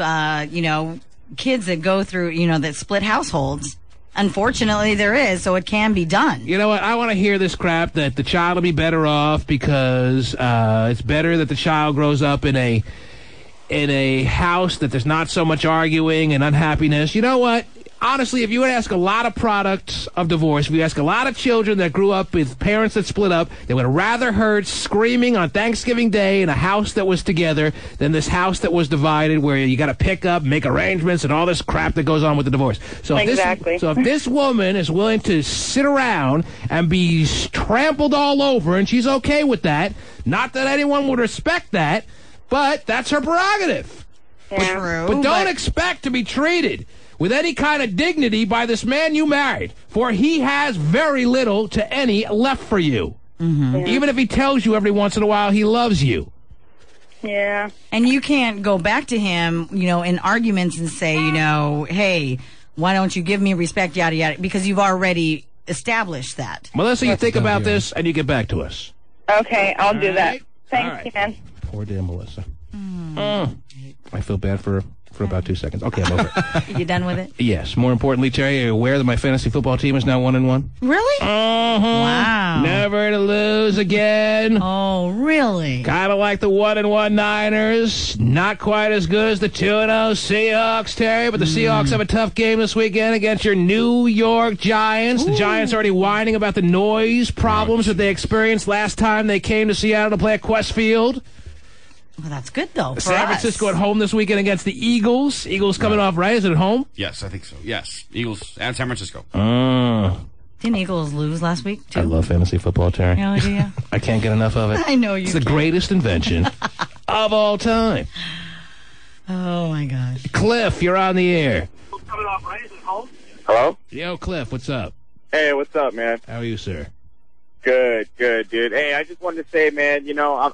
kids that go through, that split households. Unfortunately, there is, so it can be done. You know what? I want to hear this crap that the child will be better off because it's better that the child grows up in a house that there's not so much arguing and unhappiness. You know what? Honestly, if you would ask a lot of products of divorce, if you ask a lot of children that grew up with parents that split up, they would have rather heard screaming on Thanksgiving Day in a house that was together than this house that was divided where you got to pick up, make arrangements, and all this crap that goes on with the divorce. So exactly. If this woman is willing to sit around and be trampled all over, and she's okay with that, not that anyone would respect that, but that's her prerogative. Yeah. But don't expect to be treated with any kind of dignity by this man you married, for he has very little to any left for you. Mm-hmm. Even if he tells you every once in a while he loves you. Yeah. And you can't go back to him, in arguments and say, hey, why don't you give me respect, yada, yada, because you've already established that. Melissa, you think about this and you get back to us. Okay, I'll do that. right. Thanks, man. Poor damn Melissa. I feel bad for about 2 seconds. Okay, I'm over it. You done with it? Yes. More importantly, Terry, are you aware that my fantasy football team is now 1-1? Really? Wow. Never to lose again. Oh, really? Kind of like the 1-1 Niners. Not quite as good as the 2-0 Seahawks, Terry, but the Seahawks have a tough game this weekend against your New York Giants. The Giants are already whining about the noise problems that they experienced last time they came to Seattle to play at Quest Field. Well, that's good, though, for San Francisco at home this weekend against the Eagles. Eagles coming off, right? Is it at home? Yes, I think so. Yes. Eagles and San Francisco. Didn't Eagles lose last week, too? I love fantasy football, Terry. Oh, do you? I can't get enough of it. I know you It's the greatest invention of all time. Oh, my gosh. Cliff, you're on the air. Hello? Yo, Cliff, what's up? Hey, what's up, man? How are you, sir? Good, dude. Hey, I just wanted to say, man,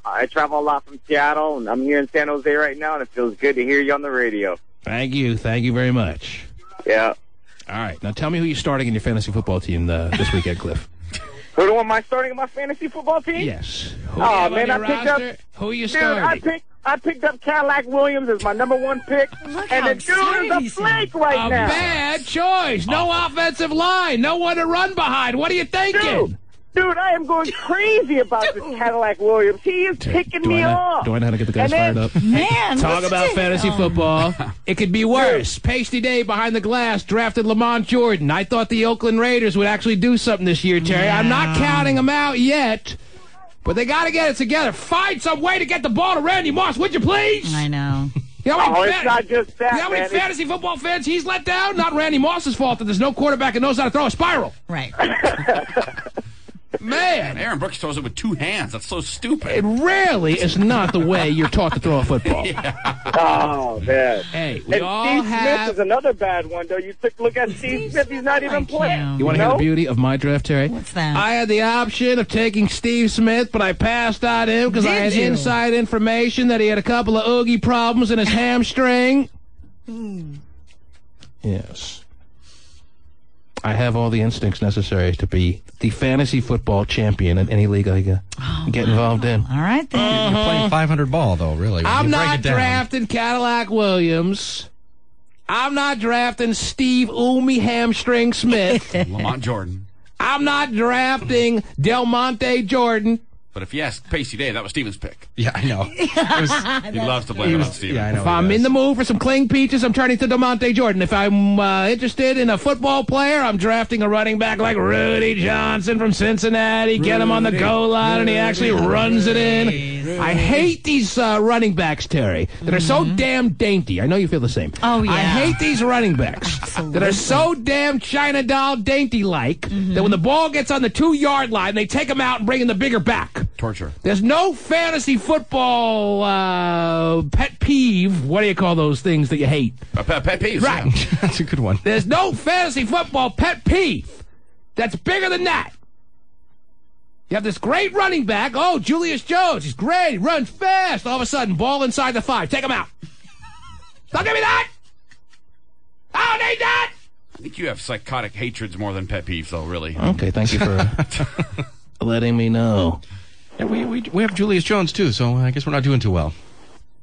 I travel a lot from Seattle, and I'm here in San Jose right now, and it feels good to hear you on the radio. Thank you. Thank you very much. Yeah. All right. Now tell me who you're starting in your fantasy football team this weekend, Cliff. Who am I starting in my fantasy football team? Yes. Oh, man, I picked up... Who are you dude, starting? I picked up Cadillac Williams as my #1 pick, and the dude is a flake right now. A bad choice. No offensive line. No one to run behind. What are you thinking? Dude, I am going crazy about this Cadillac Williams. He is picking me off. Do I know how to get the guys And then- fired up? Man, Talk about fantasy football. It could be worse. Pasty Day behind the glass drafted Lamont Jordan. I thought the Oakland Raiders would actually do something this year, Terry. I'm not counting them out yet, but they got to get it together. Find some way to get the ball to Randy Moss, would you please? I know. You know how many it's not just that, you know how many man. fantasy football fans he's let down? Not Randy Moss's fault that there's no quarterback that knows how to throw a spiral. Right. Man. Aaron Brooks throws it with 2 hands. That's so stupid. It really is not the way you're taught to throw a football. Oh, man. Hey, we And all Steve have... Smith is another bad one, though. You took a look at Steve Smith. He's not even playing. You want to hear the beauty of my draft, Terry? What's that? I had the option of taking Steve Smith, but I passed on him because I had Did you? inside information that he had a couple of oogie problems in his hamstring. Yes. I have all the instincts necessary to be the fantasy football champion in any league I get involved in. All right, then. You're playing 500 ball, though, really. I'm You break not it down. drafting Cadillac Williams. I'm not drafting Steve Oomy Hamstring Smith. Lamont Jordan. I'm not drafting Del Monte Jordan. But if you ask Pacey Day, that was Steven's pick. Yeah, I know. He loves to blame it on Steven. Yeah, I know. If I'm in the mood for some cling peaches, I'm turning to DeMonte Jordan. If I'm interested in a football player, I'm drafting a running back like Rudy Johnson from Cincinnati. Get him on the goal line, and he actually runs it in. I hate these running backs, Terry, that are so damn dainty. I know you feel the same. Oh, yeah. I hate these running backs that are so damn China doll dainty-like that when the ball gets on the 2-yard line, they take them out and bring in the bigger back. Torture. There's no fantasy football pet peeve. What do you call those things that you hate? Pet peeves. Right. Yeah. That's a good one. There's no fantasy football pet peeve that's bigger than that. You have this great running back. Oh, Julius Jones. He's great. He runs fast. All of a sudden, ball inside the 5. Take him out. Don't give me that. I don't need that. I think you have psychotic hatreds more than pet peeves, though, really. Okay, thank you for letting me know. Yeah, we have Julius Jones, too, so I guess we're not doing too well.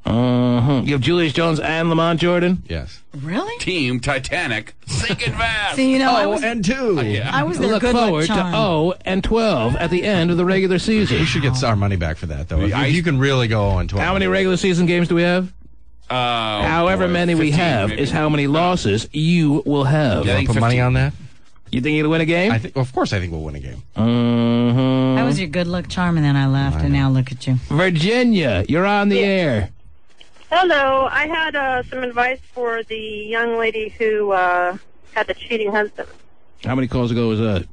You have Julius Jones and Lamont Jordan? Yes. Really? Team Titanic. Sinking fast. See, you know, I was 0-2. Yeah. I was their Look good luck forward to charm. 0-12 at the end of the regular season. We should get our money back for that, though. If you can really go 0-12. How many regular season games do we have? However many we 15 have maybe. is how many losses you will have. You want to put money on that? You think you'll win a game? Of course I think we'll win a game. I was your good luck charm, and then I left, and now look at you. Virginia, you're on the air. Hello. I had some advice for the young lady who had the cheating husband. How many calls ago was that?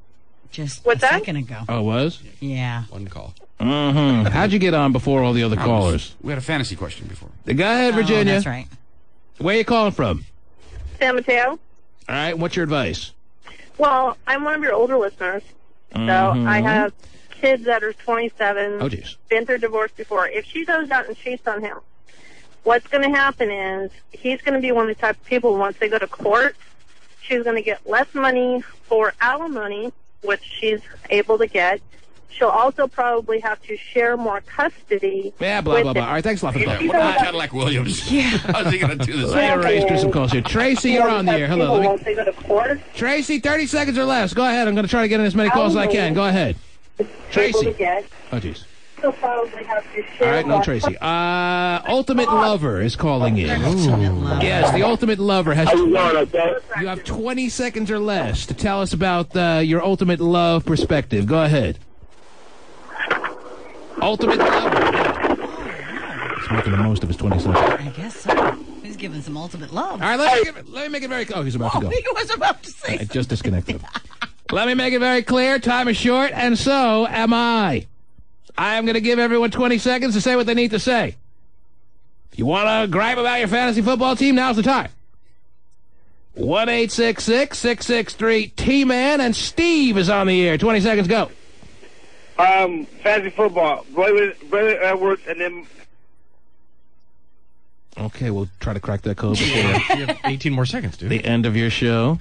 Just What's a that? second ago. Oh, it was? Yeah. One call. How'd you get on before all the other callers? We had a fantasy question before. Go ahead, Oh, Virginia. that's right. Where you calling from? San Mateo. All right, what's your advice? Well, I'm one of your older listeners. So I have kids that are 27. Oh, jeez. Been through divorce before. If she goes out and cheats on him, what's going to happen is he's going to be one of the type of people, once they go to court, she's going to get less money for alimony, which she's able to get. She'll also probably have to share more custody. Yeah, blah, blah, blah. All right, thanks a lot for the Yeah, call. what about Cadillac Williams? Yeah. How's he going to do this? Let me raise through some calls here. Tracy, you're on the air. Hello. Once they go to court, Tracy, 30 seconds or less. Go ahead. I'm going to try to get in as many calls as I can. Go ahead. able Tracy. to get. Oh, jeez. She'll probably have to All share right, no more Tracy. Ultimate Lover is calling in. Yes, the Ultimate Lover has. You have 20 seconds or less to tell us about your Ultimate Love perspective. Go ahead. Ultimate Lover. He's making the most of his 20 seconds. I guess so. He's giving some ultimate love. All right, let me make it very clear. Oh, he's about to go. He was about to say I just disconnected him. Let me make it very clear. Time is short, and so am I. I am going to give everyone 20 seconds to say what they need to say. If you want to gripe about your fantasy football team, now's the time. 1-866-663-T-Man, and Steve is on the air. 20 seconds, go. Fantasy football. Brother Edwards, and then... Okay, we'll try to crack that code before You have 18 more seconds, dude. the end of your show.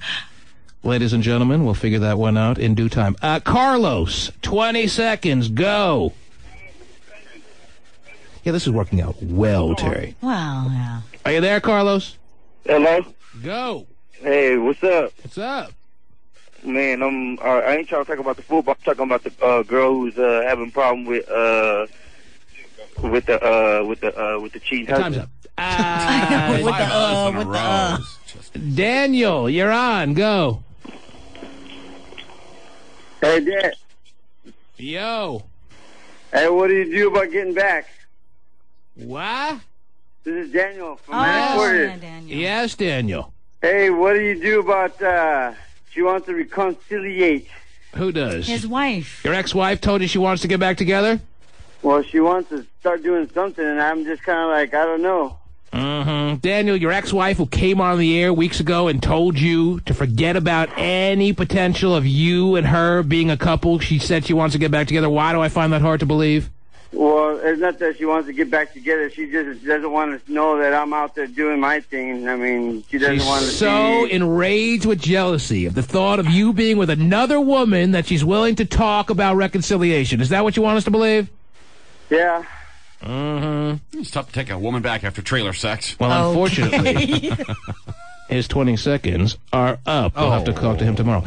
Ladies and gentlemen, we'll figure that one out in due time. Carlos, 20 seconds, go. Yeah, this is working out well, Terry. Well, yeah. Are you there, Carlos? Hello? Go. Hey, what's up? What's up? Man, I ain't trying to talk about the football. I'm talking about the girl who's having a problem with the cheating Time's husband. up. Daniel, you're on. Go. Hey, Dad. Yo. Hey, what do you do about getting back? What? This is Daniel from Yes, Daniel. Hey, what do you do about she wants to reconciliate? Who does? His wife. Your ex-wife told you she wants to get back together? Well, she wants to start doing something, and I'm just kind of like, I don't know. Daniel, your ex-wife who came on the air weeks ago and told you to forget about any potential of you and her being a couple. She said she wants to get back together. Why do I find that hard to believe? Well, it's not that she wants to get back together. She just doesn't want to know that I'm out there doing my thing. I mean, she doesn't want to so see... enraged with jealousy of the thought of you being with another woman that she's willing to talk about reconciliation. Is that what you want us to believe? Yeah. It's tough to take a woman back after trailer sex. Well, unfortunately, his 20 seconds are up. We'll have to talk to him tomorrow.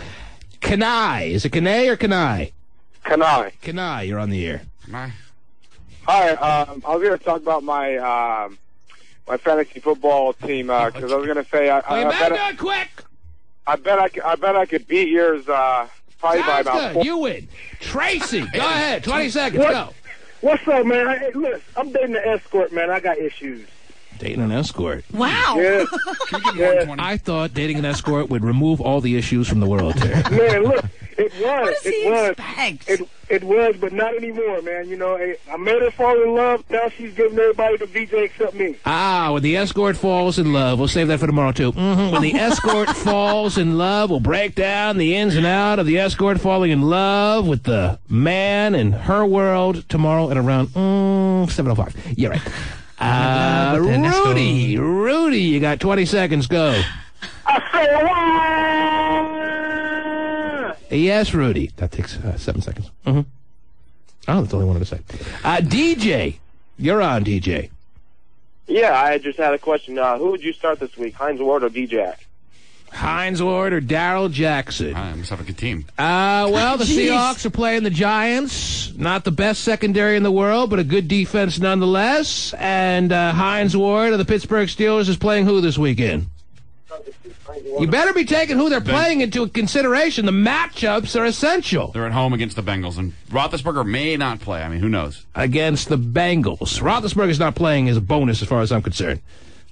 Kanai. Is it Kanai or Kanai? Kanai, you're on the air. Hi. I was going to talk about my my fantasy football team because I was going to say I bet I could beat yours probably by about 4. You win. Tracy, go ahead. 20 seconds. Go. What's up, man? Hey, look, I'm dating an escort, man. I got issues. Dating an escort. Wow. Yeah. I thought dating an escort would remove all the issues from the world, Terry. Man, look, it was. What does he expect? It was, but not anymore, man. You know, I made her fall in love. Now she's giving everybody the VJ except me. When the escort falls in love, we'll save that for tomorrow, too. When the escort falls in love, we'll break down the ins and out of the escort falling in love with the man in her world tomorrow at around 7:05. Yeah, right. Rudy, you got 20 seconds. Go. Yes, Rudy. That takes 7 seconds. Oh, that's all I wanted to say. DJ, you're on, DJ. Yeah, I just had a question. Who would you start this week, Hines Ward or DJ? Hines Ward or Darryl Jackson? I must have a good team. Well, the Seahawks are playing the Giants. Not the best secondary in the world, but a good defense nonetheless. And Hines Ward of the Pittsburgh Steelers is playing who this weekend? You better be taking who they're playing into consideration. The matchups are essential. They're at home against the Bengals, and Roethlisberger may not play. I mean, who knows? Against the Bengals. Roethlisberger's not playing as a bonus as far as I'm concerned.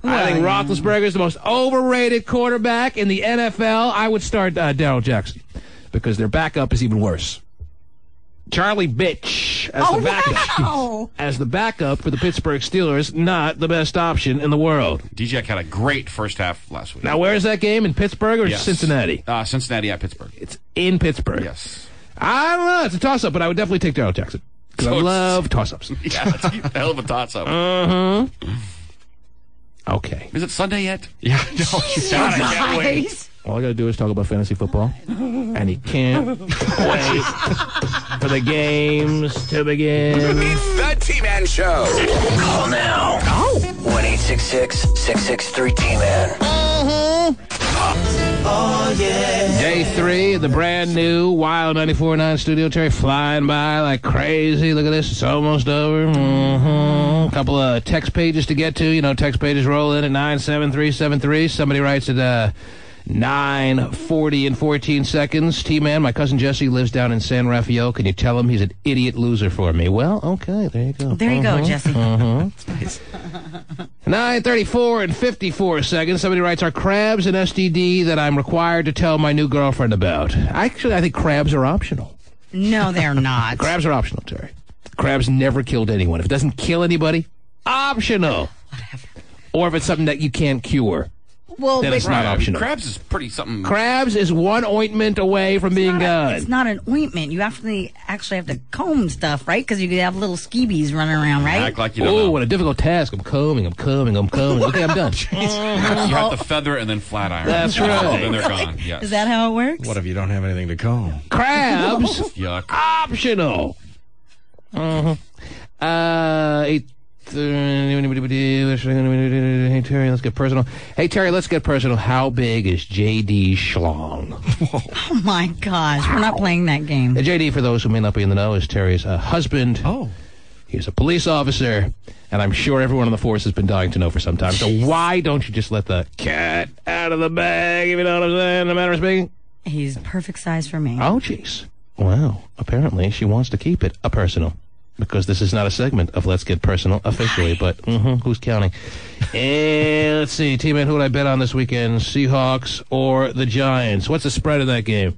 I think Roethlisberger is the most overrated quarterback in the NFL. I would start Darryl Jackson because their backup is even worse. Charlie Bitch as the backup. Wow. As the backup for the Pittsburgh Steelers, not the best option in the world. DJ had a great first half last week. Now, where's that game? In Pittsburgh or Cincinnati? Cincinnati at Pittsburgh. It's in Pittsburgh. Yes. I don't know. It's a toss-up, but I would definitely take Darryl Jackson. Because I love toss-ups. Yeah, that's a hell of a toss-up. Okay. Is it Sunday yet? Yeah. No, you can't wait. All I got to do is talk about fantasy football, and he can't wait for the games to begin. It's the T-Man Show. Call now. 1-866-663-T-Man. Oh, yeah. Day 3 of the brand new Wild 94.9 studio. Terry flying by like crazy. Look at this. It's almost over. A couple of text pages to get to. You know, text pages roll in at 97373. Somebody writes at 9:40 and 14 seconds. T-Man, my cousin Jesse lives down in San Rafael. Can you tell him he's an idiot loser for me? Well, okay, there you go. There you go, Jesse. That's nice. 9:34 and 54 seconds. Somebody writes, are crabs an STD that I'm required to tell my new girlfriend about? Actually, I think crabs are optional. No, they're not. Crabs are optional, Terry. Crabs never killed anyone. If it doesn't kill anybody, optional. Whatever. Or if it's something that you can't cure. Well, then it's not optional. Crabs is pretty something. Crabs is one ointment away from being done. It's not an ointment. You actually have to comb stuff, right? Because you could have little skeebies running around, right? Act like you don't know. What a difficult task. I'm combing. Okay, I'm done. You have to feather and then flat iron. That's right. Then they're gone. Yes. Is that how it works? What if you don't have anything to comb? Crabs, Yuck. optional. Hey, Terry, let's get personal. Hey, Terry, let's get personal. How big is J.D. Schlong? Oh, my gosh. We're not playing that game. J.D., for those who may not be in the know, is Terry's husband. Oh. He's a police officer, and I'm sure everyone on the force has been dying to know for some time. So why don't you just let the cat out of the bag, if you know what I'm saying, no matter of speaking? He's perfect size for me. Oh, jeez. Wow. Apparently, she wants to keep it personal. Because this is not a segment of Let's Get Personal officially, but who's counting? Let's see. T-Man, who would I bet on this weekend? Seahawks or the Giants? What's the spread of that game?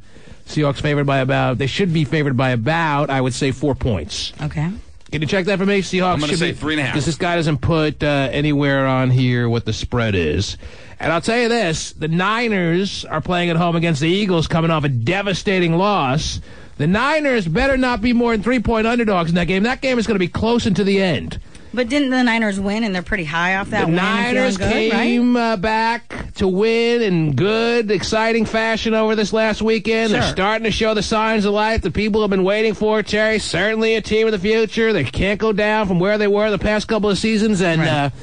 Seahawks favored by about, they should be favored by about, I would say, 4 points. Okay. Can you check that for me? Seahawks I'm going to say 3.5. Because this guy doesn't put anywhere on here what the spread is. And I'll tell you this, the Niners are playing at home against the Eagles coming off a devastating loss. The Niners better not be more than 3-point underdogs in that game. That game is going to be close into the end. But didn't the Niners win, and they're pretty high off that win? The Niners came back to win in good, exciting fashion over this last weekend. Sure. They're starting to show the signs of life that people have been waiting for, Terry. Certainly a team of the future. They can't go down from where they were the past couple of seasons. And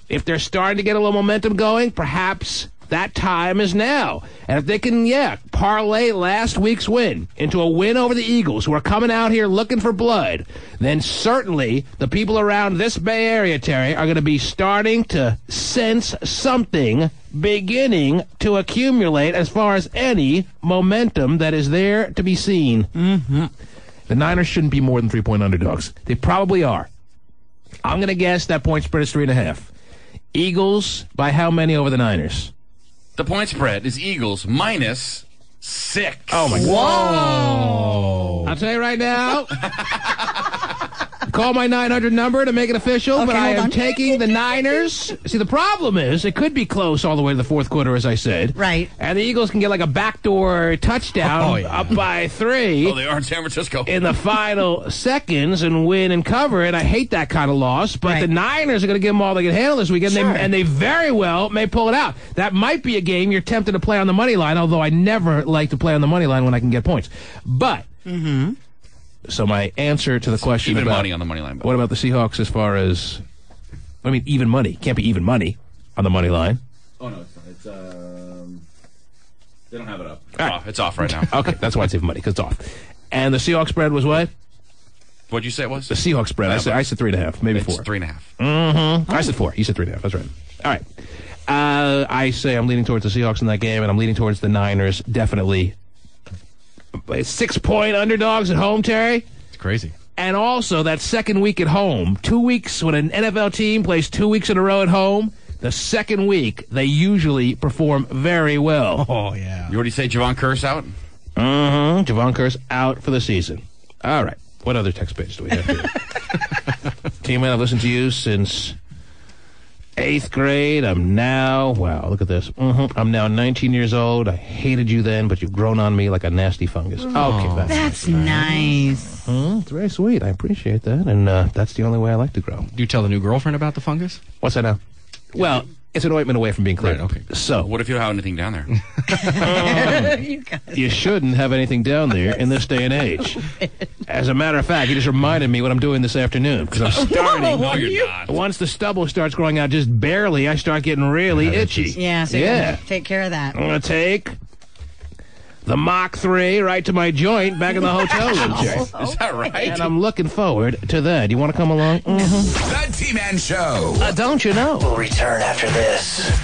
if they're starting to get a little momentum going, perhaps that time is now. And if they can, parlay last week's win into a win over the Eagles, who are coming out here looking for blood, then certainly the people around this Bay Area, Terry, are going to be starting to sense something beginning to accumulate as far as any momentum that is there to be seen. Mm-hmm. The Niners shouldn't be more than 3-point underdogs. They probably are. I'm going to guess that point spread is 3.5. Eagles by how many over the Niners? The point spread is Eagles minus 6. Oh, my God. Whoa. I'll tell you right now. Call my 900 number to make it official, Okay, but I hold am on. taking the Niners. See, the problem is it could be close all the way to the fourth quarter, as I said. Right. And the Eagles can get like a backdoor touchdown up by 3. Oh, they are in San Francisco. In the final seconds and win and cover it. I hate that kind of loss, but the Niners are going to give them all they can handle this weekend, and they very well may pull it out. That might be a game you're tempted to play on the money line, although I never like to play on the money line when I can get points. But... Mm-hmm. So my answer to the question even about money on the money line. What about the Seahawks as far as, I mean, even money? Can't be even money on the money line. Oh, no, it's not. It's, they don't have it up. It's off right now. Okay, that's why it's even money, because it's off. And the Seahawks spread was what? What'd you say it was? The Seahawks spread. I said 3.5, maybe 4. It's 3.5. Mm-hmm. I said 4. You said 3.5. That's right. All right. I say I'm leaning towards the Seahawks in that game, and I'm leaning towards the Niners, definitely. 6-point underdogs at home, Terry. It's crazy. And also that second week at home, 2 weeks when an NFL team plays 2 weeks in a row at home, the second week they usually perform very well. Oh, yeah. You already say Javon Curse out? Mm-hmm. Javon Curse out for the season. All right. What other text page do we have here? T-Man, I've listened to you since 8th grade. I'm now, wow, look at this. I'm now 19 years old. I hated you then, but you've grown on me like a nasty fungus. Okay, That's nice. It's very sweet. I appreciate that, and that's the only way I like to grow. Do you tell the new girlfriend about the fungus? What's that now? Well, it's an ointment away from being clear. Right, okay. So, What if you don't have anything down there? you shouldn't have anything down there in this day and age. As a matter of fact, you just reminded me what I'm doing this afternoon, because I'm starting. No, you're not. Once the stubble starts growing out just barely, I start getting really itchy. Yeah, so you gotta take care of that. I'm going to take the Mach 3 right to my joint back in the hotel room, Jerry. Is that right? And I'm looking forward to that. You want to come along? The T-Man Show. Don't you know? We'll return after this.